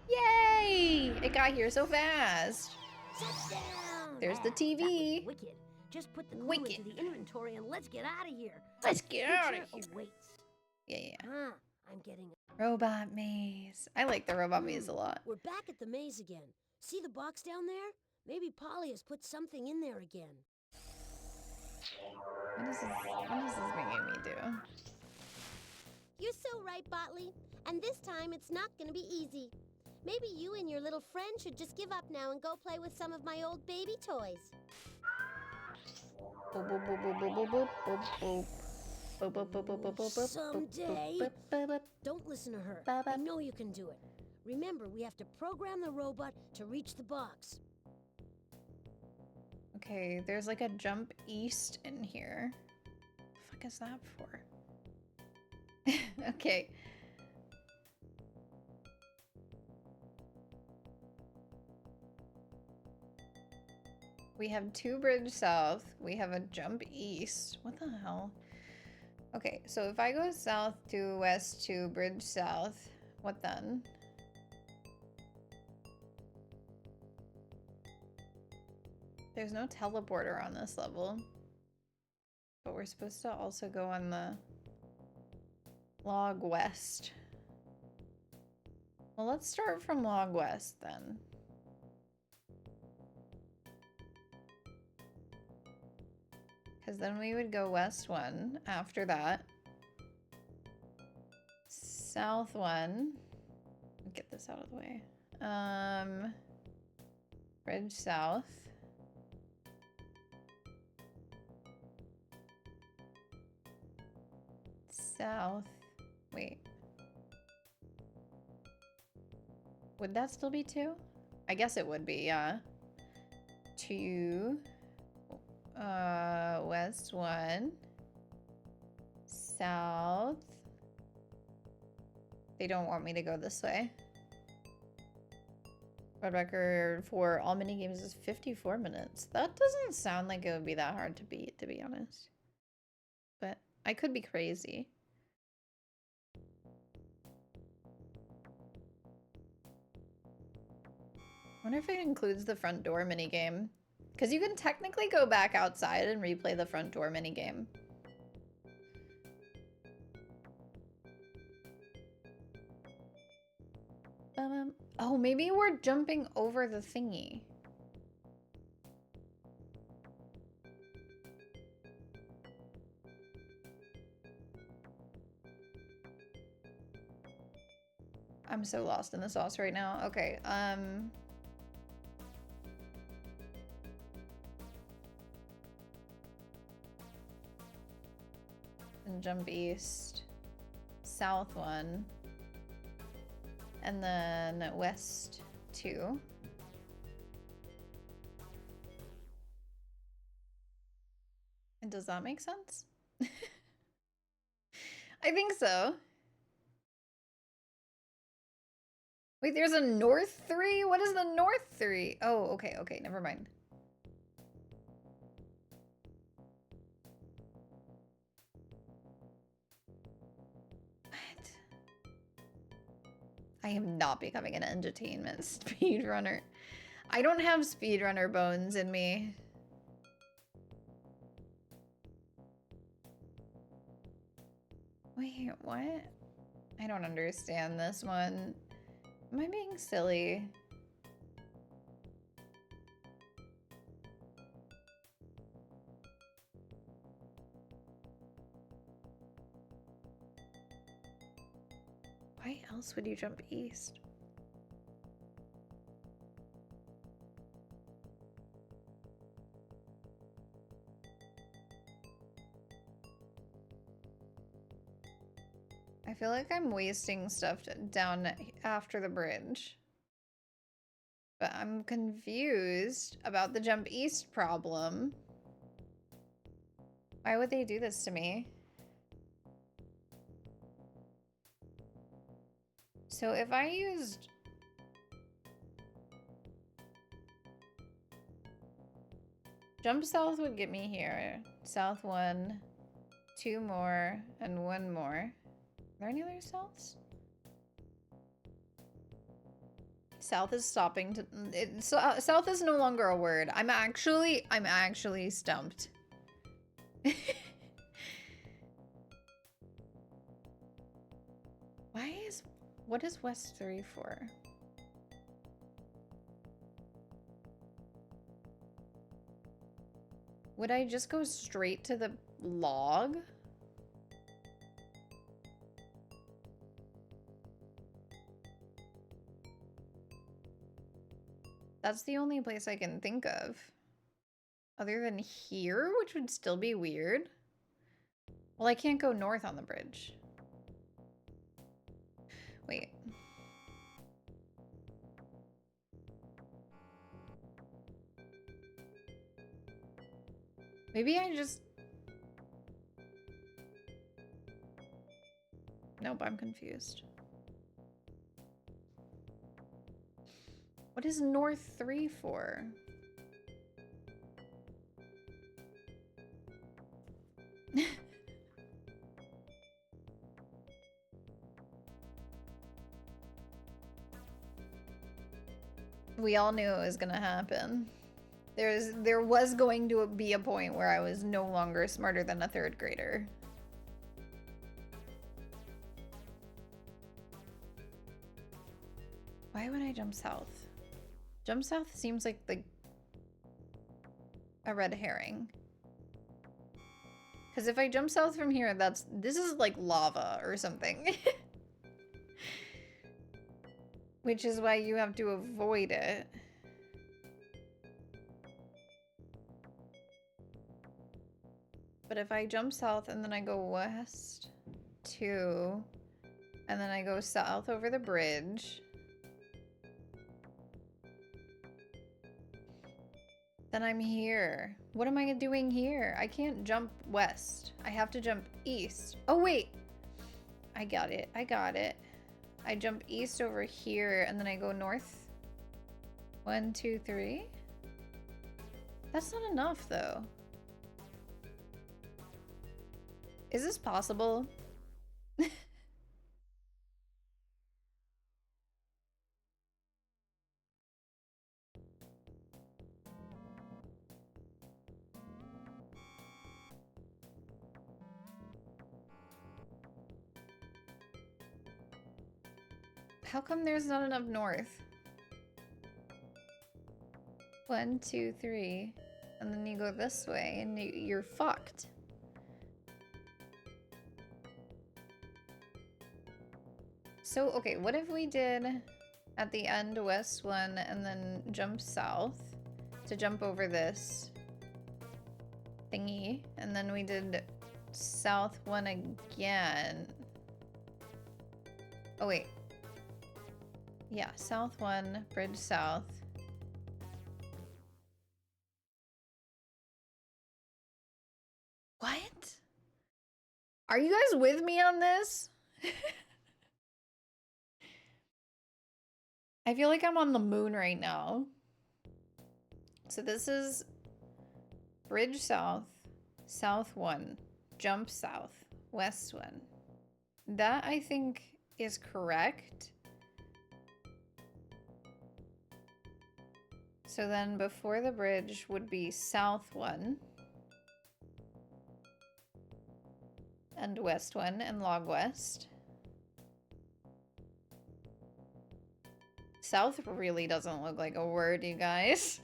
Yay! It got here so fast. Touchdown! There's the That was TV. wicked. Just put the clue Wicked. into the inventory and let's get out of here. Let's get out of Future here. awaits. Yeah. Huh, I'm getting Robot maze. I like the robot maze a lot. We're back at the maze again. See the box down there? Maybe Polly has put something in there again. What is this making me do? You're so right, Botley. And this time it's not gonna be easy. Maybe you and your little friend should just give up now and go play with some of my old baby toys. Boop, boop, boop, boop, boop, boop, boop, boop. Boop, boop, boop, boop, boop, boop, boop, Someday. boop, boop, boop. Don't listen to her. Ba-ba. I know you can do it. Remember, we have to program the robot to reach the box. Okay, there's like a jump east in here. The fuck is that for? Okay. We have 2 bridge south. We have a jump east. What the hell? Okay, so if I go south to west to bridge south, what then? There's no teleporter on this level. But we're supposed to also go on the log west. Well, let's start from log west then. Because then we would go west 1 after that. South 1. Get this out of the way. Bridge south. South. Wait. Would that still be 2? I guess it would be, yeah. 2. West 1. South. They don't want me to go this way. Red record for all mini games is 54 minutes. That doesn't sound like it would be that hard to beat, to be honest. But I could be crazy. I wonder if it includes the front door minigame. Because you can technically go back outside and replay the front door minigame. Oh, maybe we're jumping over the thingy. I'm so lost in the sauce right now. Okay, then jump east, south 1, and then west 2. And does that make sense? I think so. Wait, there's a north 3? What is the north 3? Oh, okay, okay, never mind. What? I am not becoming an entertainment speedrunner. I don't have speedrunner bones in me. Wait, what? I don't understand this one. Am I being silly? Why else would you jump east? I feel like I'm wasting stuff down after the bridge. But I'm confused about the jump east problem. Why would they do this to me? So if I used... Jump south would get me here. South 1, 2 more, and 1 more. Are there any other souths? South is stopping to... south is no longer a word. I'm actually stumped. What is West 3 for? Would I just go straight to the log? That's the only place I can think of. Other than here, which would still be weird. Well, I can't go north on the bridge. Wait. Maybe I just... Nope, I'm confused. What is North 3 for? We all knew it was gonna happen. There was going to be a point where I was no longer smarter than a 3rd grader. Why would I jump south? Jump south seems like a red herring. Because if I jump south from here, this is like lava or something. Which is why you have to avoid it. But if I jump south and then I go west 2, and then I go south over the bridge, then I'm here. What am I doing here? I can't jump west. I have to jump east. Oh, wait. I got it. I got it. I jump east over here, and then I go north. 1, 2, 3. That's not enough, though. Is this possible? How come there's not enough north? 1, 2, 3. And then you go this way, and you're fucked. So, okay, what if we did at the end west 1 and then jump south to jump over this thingy, and then we did south one again. Oh, wait. Yeah, south one, bridge south. What? Are you guys with me on this? I feel like I'm on the moon right now. So this is bridge south, south one, jump south, west one. That I think is correct. So then before the bridge would be south one. And west one and log west. South really doesn't look like a word, you guys.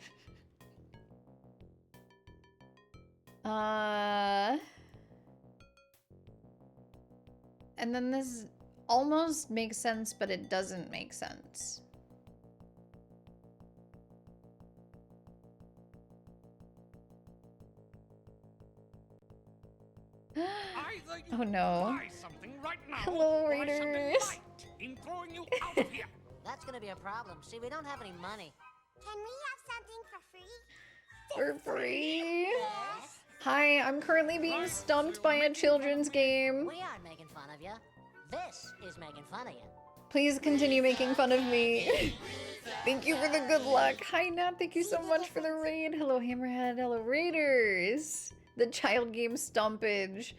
And then this almost makes sense, but it doesn't make sense. Oh no. Right now, Hello, Raiders. in throwing you out of here. That's gonna be a problem. See, we don't have any money. Can we have something for free? For free? Yes. Hi, I'm currently being stumped by a children's game. We aren't making fun of you. This is making fun of you. Please continue making fun of me. Thank you for the good luck. Hi, Nat. Thank you so much for the raid. Hello, Hammerhead. Hello, Raiders. The child game stumpage.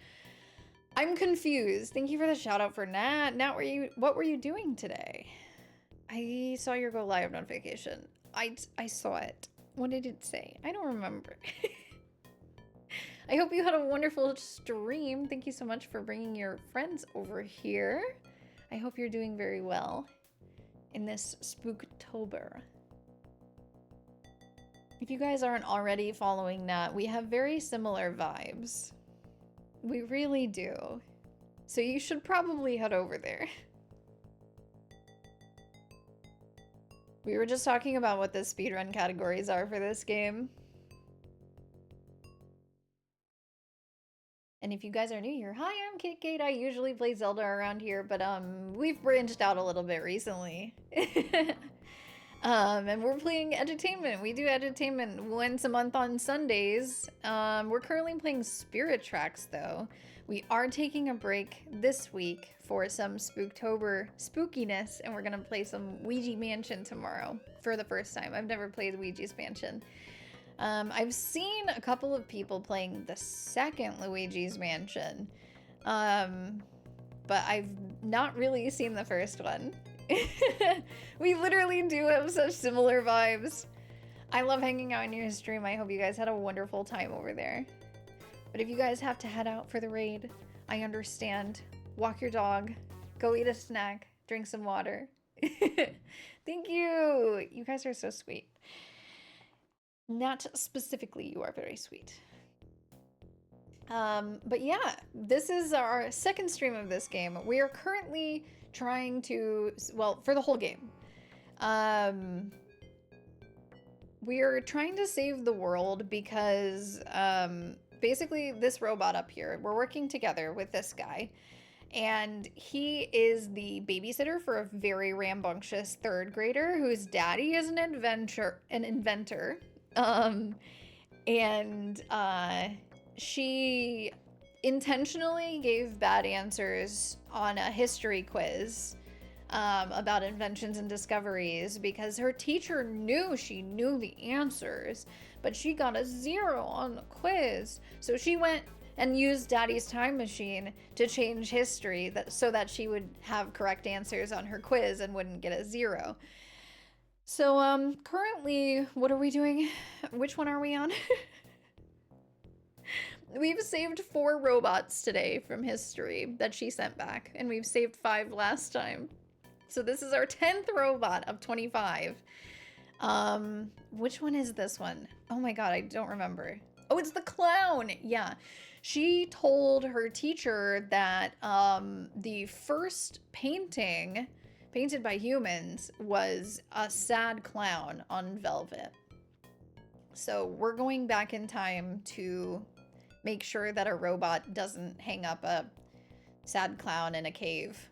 I'm confused. Thank you for the shout out for Nat. Nat, what were you doing today? I saw your go live notification. I saw it. What did it say? I don't remember. I hope you had a wonderful stream. Thank you so much for bringing your friends over here. I hope you're doing very well in this Spooktober. If you guys aren't already following Nat, we have very similar vibes. We really do. So you should probably head over there. We were just talking about what the speedrun categories are for this game. And if you guys are new here, hi, I'm KitKate. I usually play Zelda around here, but we've branched out a little bit recently. And we're playing edutainment. We do edutainment once a month on Sundays. We're currently playing Spirit Tracks though. We are taking a break this week for some Spooktober spookiness, and we're gonna play some Ouija Mansion tomorrow for the first time. I've never played Luigi's Mansion. I've seen a couple of people playing the second Luigi's Mansion, but I've not really seen the first one. We literally do have such similar vibes. I love hanging out in your stream. I hope you guys had a wonderful time over there. But if you guys have to head out for the raid, I understand. Walk your dog, go eat a snack, drink some water. Thank you. You guys are so sweet. Not specifically, you are very sweet. But yeah, this is our second stream of this game. We are currently trying to, well, for the whole game, we are trying to save the world because basically this robot up here, we're working together with this guy, and he is the babysitter for a very rambunctious third grader whose daddy is an inventor. She intentionally gave bad answers on a history quiz about inventions and discoveries because her teacher knew she knew the answers, but she got a 0 on the quiz. So she went and used Daddy's time machine to change history so that she would have correct answers on her quiz and wouldn't get a 0. So currently, what are we doing? Which one are we on? We've saved 4 robots today from history that she sent back, and we've saved 5 last time. So this is our 10th robot of 25. Which one is this one? Oh my god, I don't remember. Oh, it's the clown! Yeah. She told her teacher that the first painting painted by humans was a sad clown on velvet. So we're going back in time to make sure that a robot doesn't hang up a sad clown in a cave.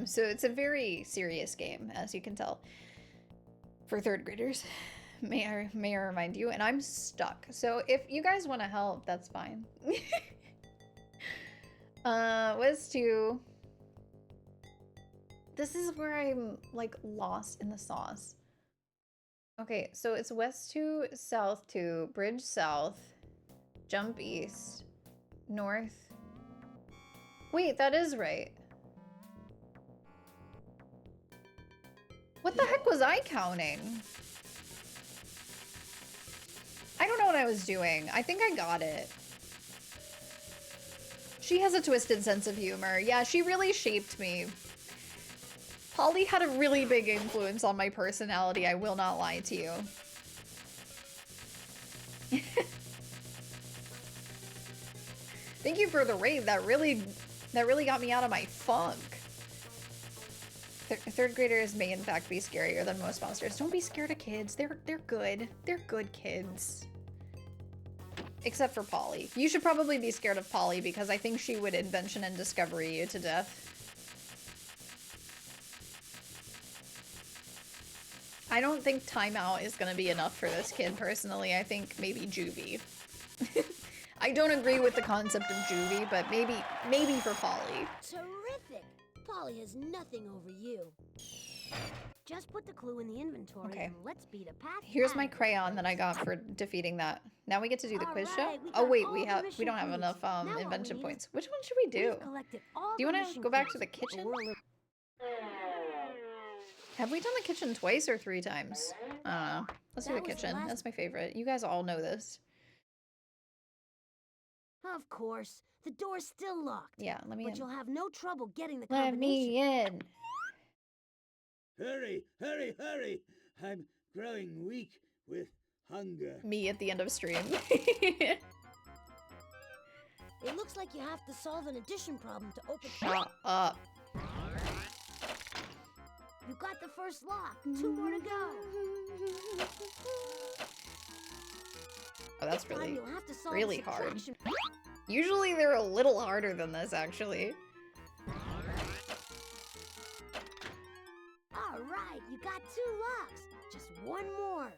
So it's a very serious game, as you can tell, for third graders. May I remind you, and I'm stuck. So if you guys want to help, that's fine. West 2. This is where I'm like lost in the sauce. Okay, so it's West 2, South 2, Bridge South, Jump East, North. Wait, that is right. What the heck was I counting? I don't know what I was doing. I think I got it. She has a twisted sense of humor. Yeah, she really shaped me. Polly had a really big influence on my personality, I will not lie to you. Thank you for the raid. That really got me out of my funk. Third graders may in fact be scarier than most monsters. Don't be scared of kids. They're good. They're good kids. Except for Polly. You should probably be scared of Polly because I think she would invention and discovery you to death. I don't think timeout is gonna be enough for this kid personally. I think maybe juvie. I don't agree with the concept of juvie, but maybe for Polly. Terrific! Polly has nothing over you. Just put the clue in the inventory and let's beat a path. Here's my crayon that I got for defeating that. Now we get to do the quiz show. Oh wait, we don't have enough invention points. Which one should we do? Do you want to go back to the kitchen? Have we done the kitchen twice or 3 times? I don't know. Let's do the kitchen. That's my favorite. You guys all know this. Of course. The door's still locked. Yeah, let me in. But you'll have no trouble getting the Let combination. me in. Hurry, hurry, hurry! I'm growing weak with hunger. Me at the end of stream. It looks like you have to solve an addition problem to open. Shut up. You got the first lock. 2 more to go. Oh, that's This time really, you'll have to solve really the hard. subtraction. Usually they're a little harder than this, actually. All right, you got 2 locks. Just 1 more.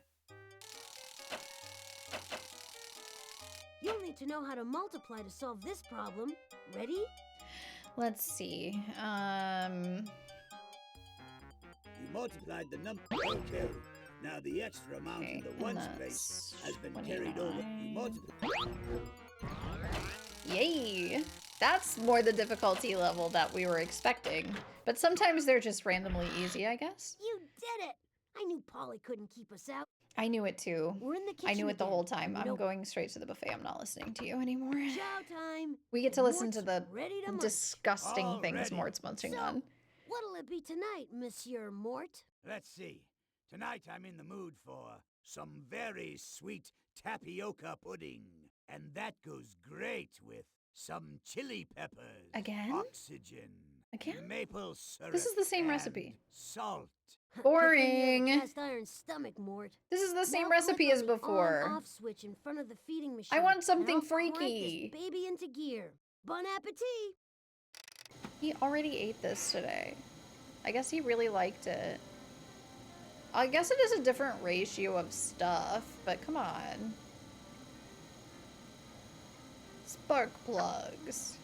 You'll need to know how to multiply to solve this problem. Ready? Let's see. You multiplied the number. Okay. Now the extra amount in the ones place has been carried over. You multiply. Yay! That's more the difficulty level that we were expecting. But sometimes they're just randomly easy, I guess. You did it! I knew Polly couldn't keep us out. I knew it too. We're in the kitchen I knew it the again. whole time. I'm Nope. going straight to the buffet. I'm not listening to you anymore. Chow time. We get to listen to Mort's the ready to munch. disgusting things Already. Mort's munching So, on. What'll it be tonight, Monsieur Mort? Let's see. Tonight I'm in the mood for some very sweet tapioca pudding. And that goes great with some chili peppers. Again? Oxygen. Again? Maple syrup. This is the same and recipe. Salt. Boring. Cast iron stomach, Mort. This is the same Now recipe click as on the before. on-off switch in front of the feeding machine. I want and something I'll crank freaky. this baby into gear. Bon appetit. He already ate this today. I guess he really liked it. I guess it is a different ratio of stuff, but come on. Spark plugs.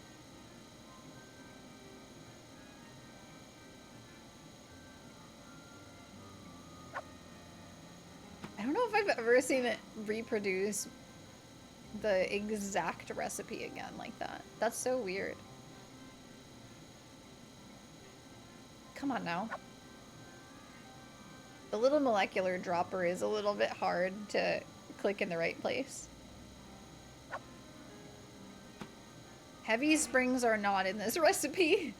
I don't know if I've ever seen it reproduce the exact recipe again like that. That's so weird. Come on now. The little molecular dropper is a little bit hard to click in the right place. Heavy springs are not in this recipe.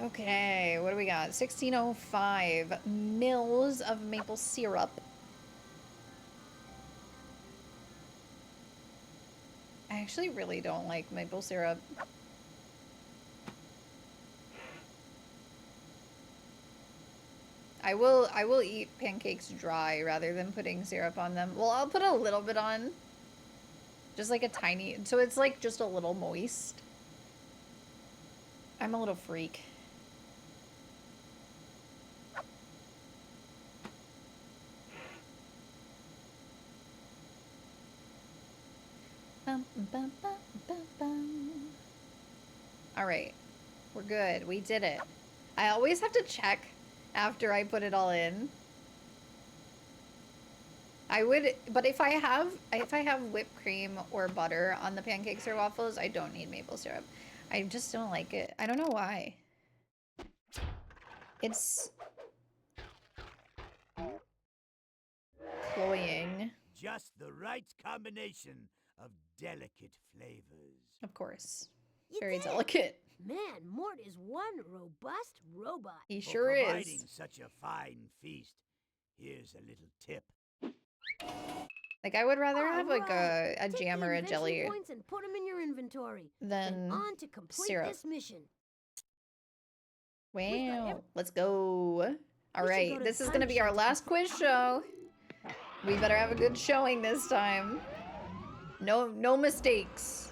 Okay, what do we got? 1605 mils of maple syrup. I actually really don't like maple syrup. I will eat pancakes dry rather than putting syrup on them. Well, I'll put a little bit on. Just like a tiny, so it's like just a little moist. I'm a little freak. All right, we're good. We did it. I always have to check after I put it all in. I would, but if I have whipped cream or butter on the pancakes or waffles, I don't need maple syrup. I just don't like it. I don't know why. It's cloying. Just the right combination of delicate flavors. Of course. You Very did. delicate. Man, Mort is one robust robot. He For sure providing is. such a fine feast, here's a little tip. Like, I would rather have like Alright, a take jam the or a invention jelly points and put them in your inventory. than On to complete syrup. this mission. Wow. Let's go. All We should right, go to this the is gonna be our time last quiz show. We better have a good showing this time. No mistakes.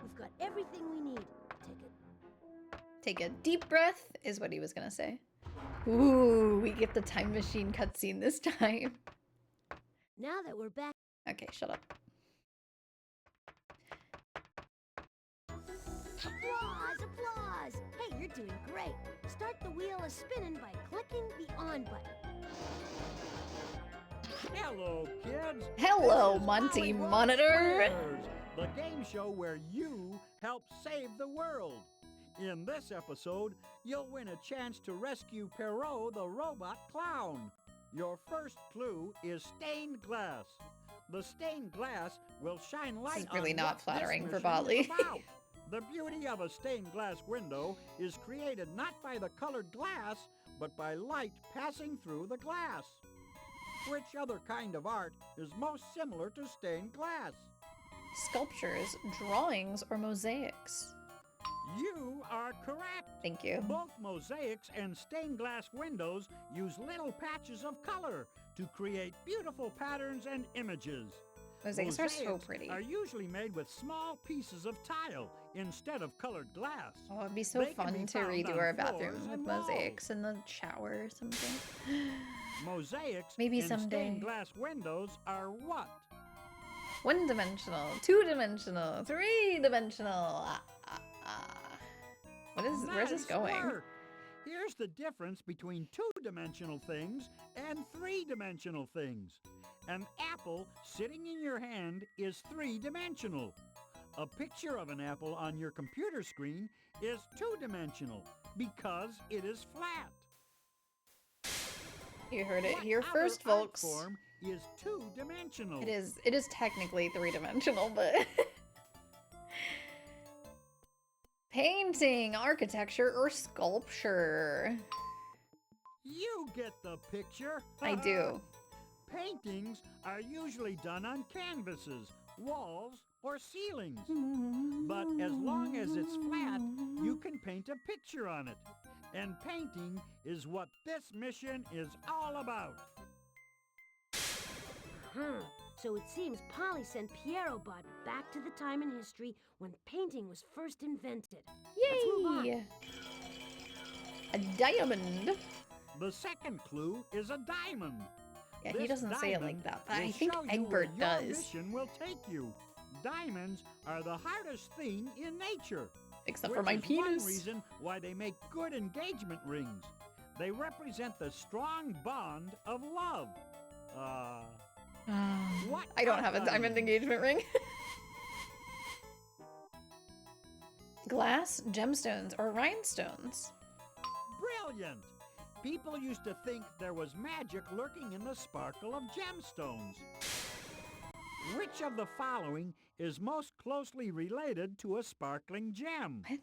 We've got everything we need. Take a deep breath, is what he was gonna say. Ooh, we get the time machine cutscene this time. Now that we're back. Okay, shut up. Applause, applause! Hey, you're doing great. Start the wheel a spinning by clicking the on button. Hello, kids. Hello, This is Monty Hollywood Monitor. Squares, the game show where you help save the world. In this episode, you'll win a chance to rescue Perrault the robot clown. Your first clue is stained glass. The stained glass will shine light This is really on not what flattering this for mission is Botley. about. The beauty of a stained glass window is created not by the colored glass, but by light passing through the glass. Which other kind of art is most similar to stained glass? Sculptures, drawings, or mosaics? You are correct. Thank you. Both mosaics and stained glass windows use little patches of color to create beautiful patterns and images. Mosaics are so pretty. Are usually made with small pieces of tile instead of colored glass. Oh, it'd be so They can fun be to found redo on our floors bathroom with and walls. mosaics in the shower or something. Mosaics Maybe and someday. stained glass windows are what? One-dimensional, two-dimensional, three-dimensional. Where's this Nice going? work. Here's the difference between two-dimensional things and three-dimensional things. An apple sitting in your hand is three-dimensional. A picture of an apple on your computer screen is two-dimensional because it is flat. You heard it What here other first, art folks. form is two-dimensional? It is technically three-dimensional, but painting, architecture, or sculpture. You get the picture. I do. Paintings are usually done on canvases, walls, or ceilings. But as long as it's flat, you can paint a picture on it. And painting is what this mission is all about. So it seems Polly sent Pierrobot back to the time in history when painting was first invented. Let's move on. Yay! A diamond. The second clue is a diamond. Yeah, he This doesn't say it like diamond that, but I will think show you where Egbert your does. mission will take you. Diamonds are the hardest thing in nature. Except which for my is penis. one reason why they make good engagement rings. They represent the strong bond of love. What I don't are have a diamond diamonds? engagement ring. Glass, gemstones, or rhinestones? Brilliant! People used to think there was magic lurking in the sparkle of gemstones. Which of the following is most closely related to a sparkling gem? What?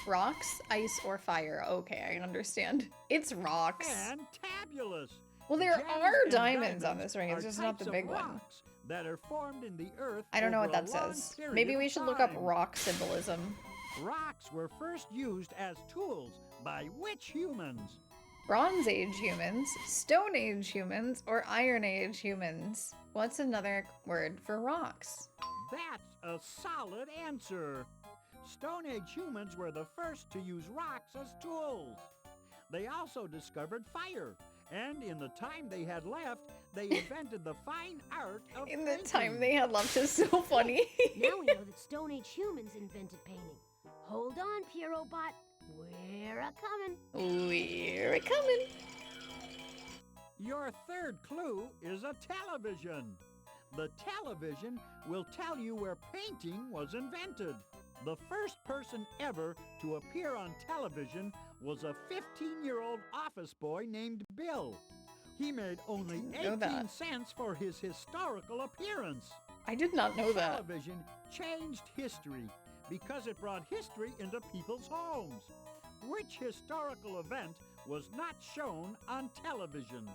Rocks, ice, or fire? Okay, I understand. It's rocks. Fantabulous! Well, there Gems are and diamonds on this ring. It's are just not the types of big one. rocks that are formed in the earth I don't know over what that a long says. period Maybe of we should look up time. rock symbolism. Rocks were first used as tools by which humans? Bronze Age humans, Stone Age humans, or Iron Age humans? What's another word for rocks? That's a solid answer. Stone Age humans were the first to use rocks as tools. They also discovered fire, and in the time they had left, they invented the fine art of In the painting. time they had left is so funny. Now we know that Stone Age humans invented painting. Hold on, Pierrot-bot. We're a-coming. We're coming. Your third clue is a television. The television will tell you where painting was invented. The first person ever to appear on television was a 15-year-old office boy named Bill. He made only know 18 that. cents for his historical appearance. I did not know that. Television changed history because it brought history into people's homes. Which historical event was not shown on television?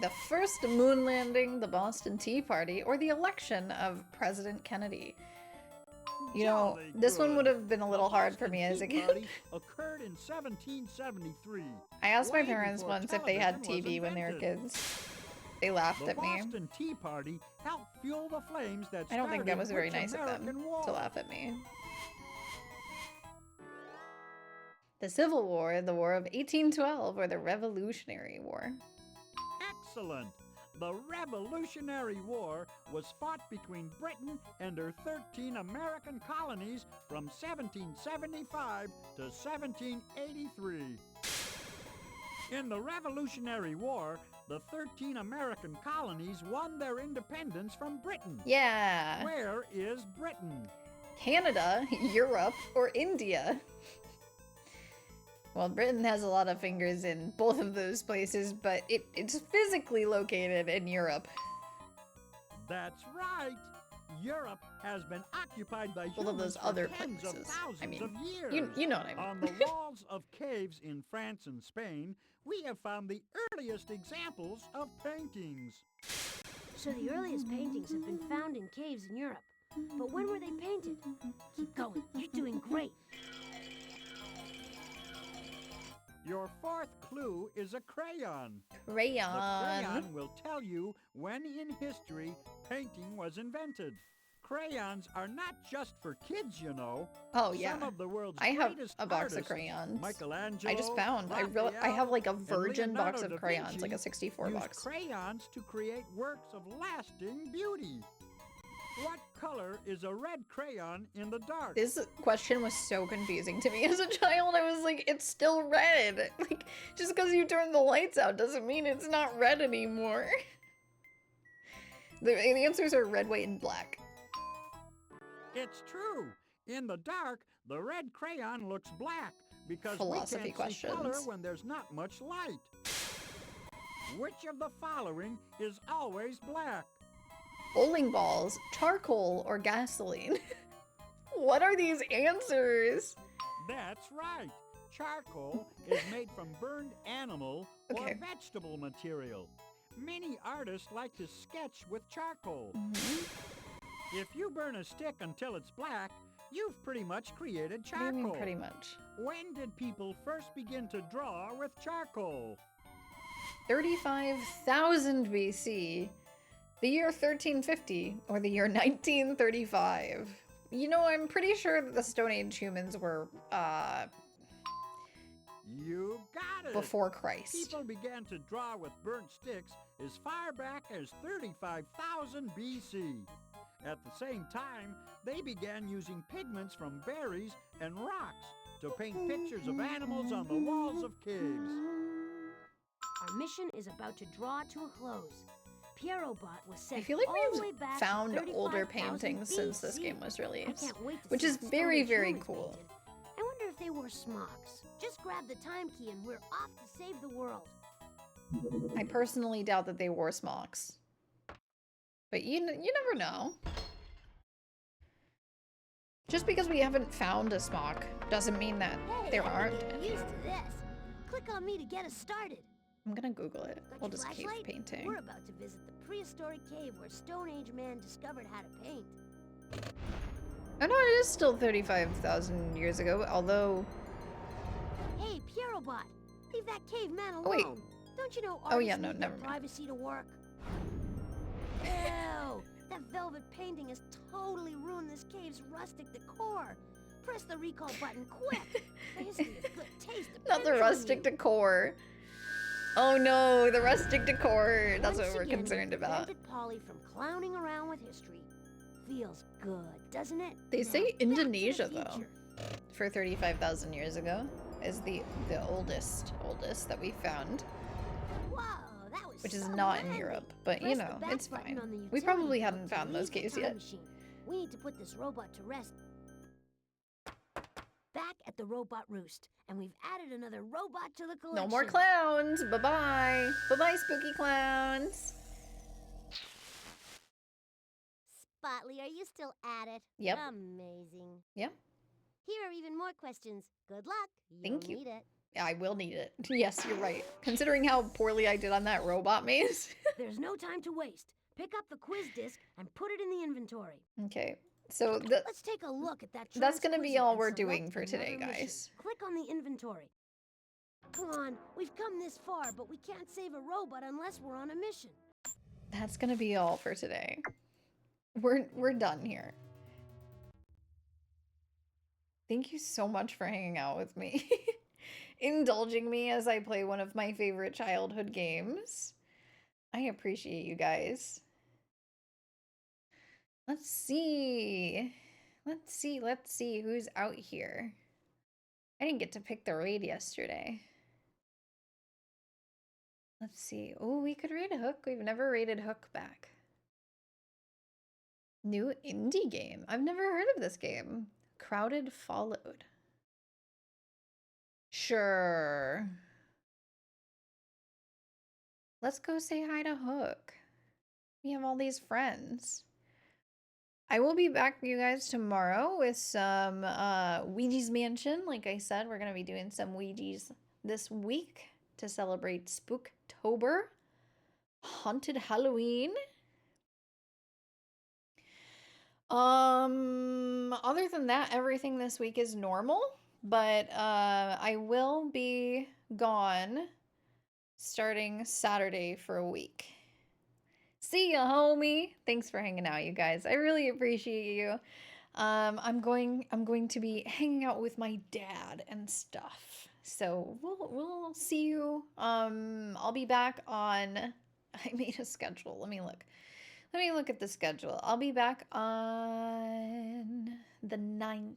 The first moon landing, the Boston Tea Party, or the election of President Kennedy. You know, Jolly this one good. would have been a little The hard for Boston me as a Tea kid. Party occurred in 1773. I asked my way parents before once if they had television was TV when they were invented. kids. They laughed The at me. Boston Tea Party helped fuel the flames that I don't think that started was very which nice of them American war? to laugh at me. The Civil War, the War of 1812, or the Revolutionary War. Excellent. The Revolutionary War was fought between Britain and her 13 American colonies from 1775 to 1783. In the Revolutionary War, the 13 American colonies won their independence from Britain. Yeah. Where is Britain? Canada, Europe, or India? Well, Britain has a lot of fingers in both of those places, but it's physically located in Europe. That's right. Europe has been occupied by Both of those humans for other tens of places. thousands I mean, of years. you know what I mean. On the walls of caves in France and Spain, we have found the earliest examples of paintings. So the earliest paintings have been found in caves in Europe. But when were they painted? Keep going. You're doing great. Your fourth clue is a crayon. The Crayon. crayon will tell you when in history painting was invented. Crayons are not just for kids, you know. Oh yeah. Some of the world's I have greatest a box of artists, crayons. Michelangelo, I just found. I Raphael, have like a and virgin box Leonardo of da crayons, Vinci like a 64 used box. crayons to create works of lasting beauty. What color is a red crayon in the dark? This question was so confusing to me as a child. I was like, it's still red. Like, just because you turn the lights out doesn't mean it's not red anymore. The answers are red, white, and black. It's true. In the dark, the red crayon looks black because Philosophy we can't see color questions. when there's not much light. Which of the following is always black? Bowling balls, charcoal, or gasoline? What are these answers? That's right. Charcoal is made from burned animal Okay. or vegetable material. Many artists like to sketch with charcoal. If you burn a stick until it's black, you've pretty much created What do you charcoal. mean pretty much? When did people first begin to draw with charcoal? 35,000 BC, the year 1350, or the year 1935. You know, I'm pretty sure that the Stone Age humans were, You got it! before Christ. People began to draw with burnt sticks as far back as 35,000 BC. At the same time, they began using pigments from berries and rocks to paint pictures of animals on the walls of caves. Our mission is about to draw to a close. Pierrot-bot was sent I feel like all the way we've back found to older 35,000 paintings since this BC. game was I released, can't wait to which see is what very, Stone Age very humans cool. painted. I wonder if they wore smocks. Just grab the time key and we're off to save the world. I personally doubt that they wore smocks. But you never know. Just because we haven't found a smock doesn't mean that there aren't Get any. used to this. Click on me to get us started. I'm gonna Google it. Got We'll your just cave flashlight? painting. We're about to visit the prehistoric cave where Stone Age man discovered how to paint. Oh no, it is still 35,000 years ago, although... Hey, Pierrobot, leave that caveman alone. Oh, wait. Don't you know Oh, artists yeah, no, need never their mind. privacy to work? Ew! That velvet painting has totally ruined this cave's rustic decor. Press the recall button quick. The history of good taste Not depends the on rustic you. decor. Oh no, the rustic decor. That's Once what we're again, concerned we've about. prevented Polly from clowning around with history. Feels good, doesn't it? They Now, say back to the Indonesia, though, future. for 35,000 years ago, is the oldest that we found, Whoa, that was which is so not in handy. Europe, but Press you the know, back it's button fine. on the We utility probably belt haven't to found those leave the caves time yet. machine. We need to put this robot to rest. Back at the robot roost, and we've added another robot to the collection. No more clowns. Bye-bye. Bye-bye, spooky clowns. Spotly, are you still at it? Yep. Amazing. Yep. Here are even more questions. Good luck. Thank you. Need it. I will need it. Yes, you're right. Considering how poorly I did on that robot maze. There's no time to waste. Pick up the quiz disc and put it in the inventory. Okay. So Let's take a look at that. that's gonna be transquisite all and we're select doing for today, another mission. guys. Click on the inventory. Come on, we've come this far, but we can't save a robot unless we're on a mission. That's gonna be all for today. We're done here. Thank you so much for hanging out with me. Indulging me as I play one of my favorite childhood games. I appreciate you guys. Let's see. Let's see who's out here. I didn't get to pick the raid yesterday. Let's see. Oh, we could raid Hook. We've never raided Hook back. New indie game. I've never heard of this game. Crowded Followed. Sure. Let's go say hi to Hook. We have all these friends. I will be back, you guys, tomorrow with some Ouija's Mansion. Like I said, we're going to be doing some Ouija's this week to celebrate Spooktober. Haunted Halloween. Other than that, everything this week is normal, but I will be gone starting Saturday for a week. See ya, homie. Thanks for hanging out, you guys. I really appreciate you. I'm going to be hanging out with my dad and stuff. So we'll see you. I'll be back on I made a schedule. Let me look. Let me look at the schedule. I'll be back on the 9th.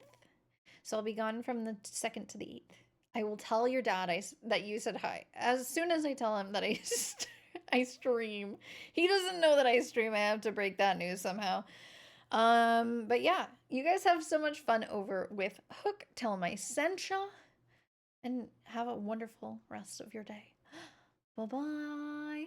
So I'll be gone from the 2nd to the 8th. I will tell your dad that you said hi. As soon as I tell him that I stream. He doesn't know that I stream. I have to break that news somehow. But yeah, you guys have so much fun over with Hook. Tell him I sent ya. And have a wonderful rest of your day. Bye-bye.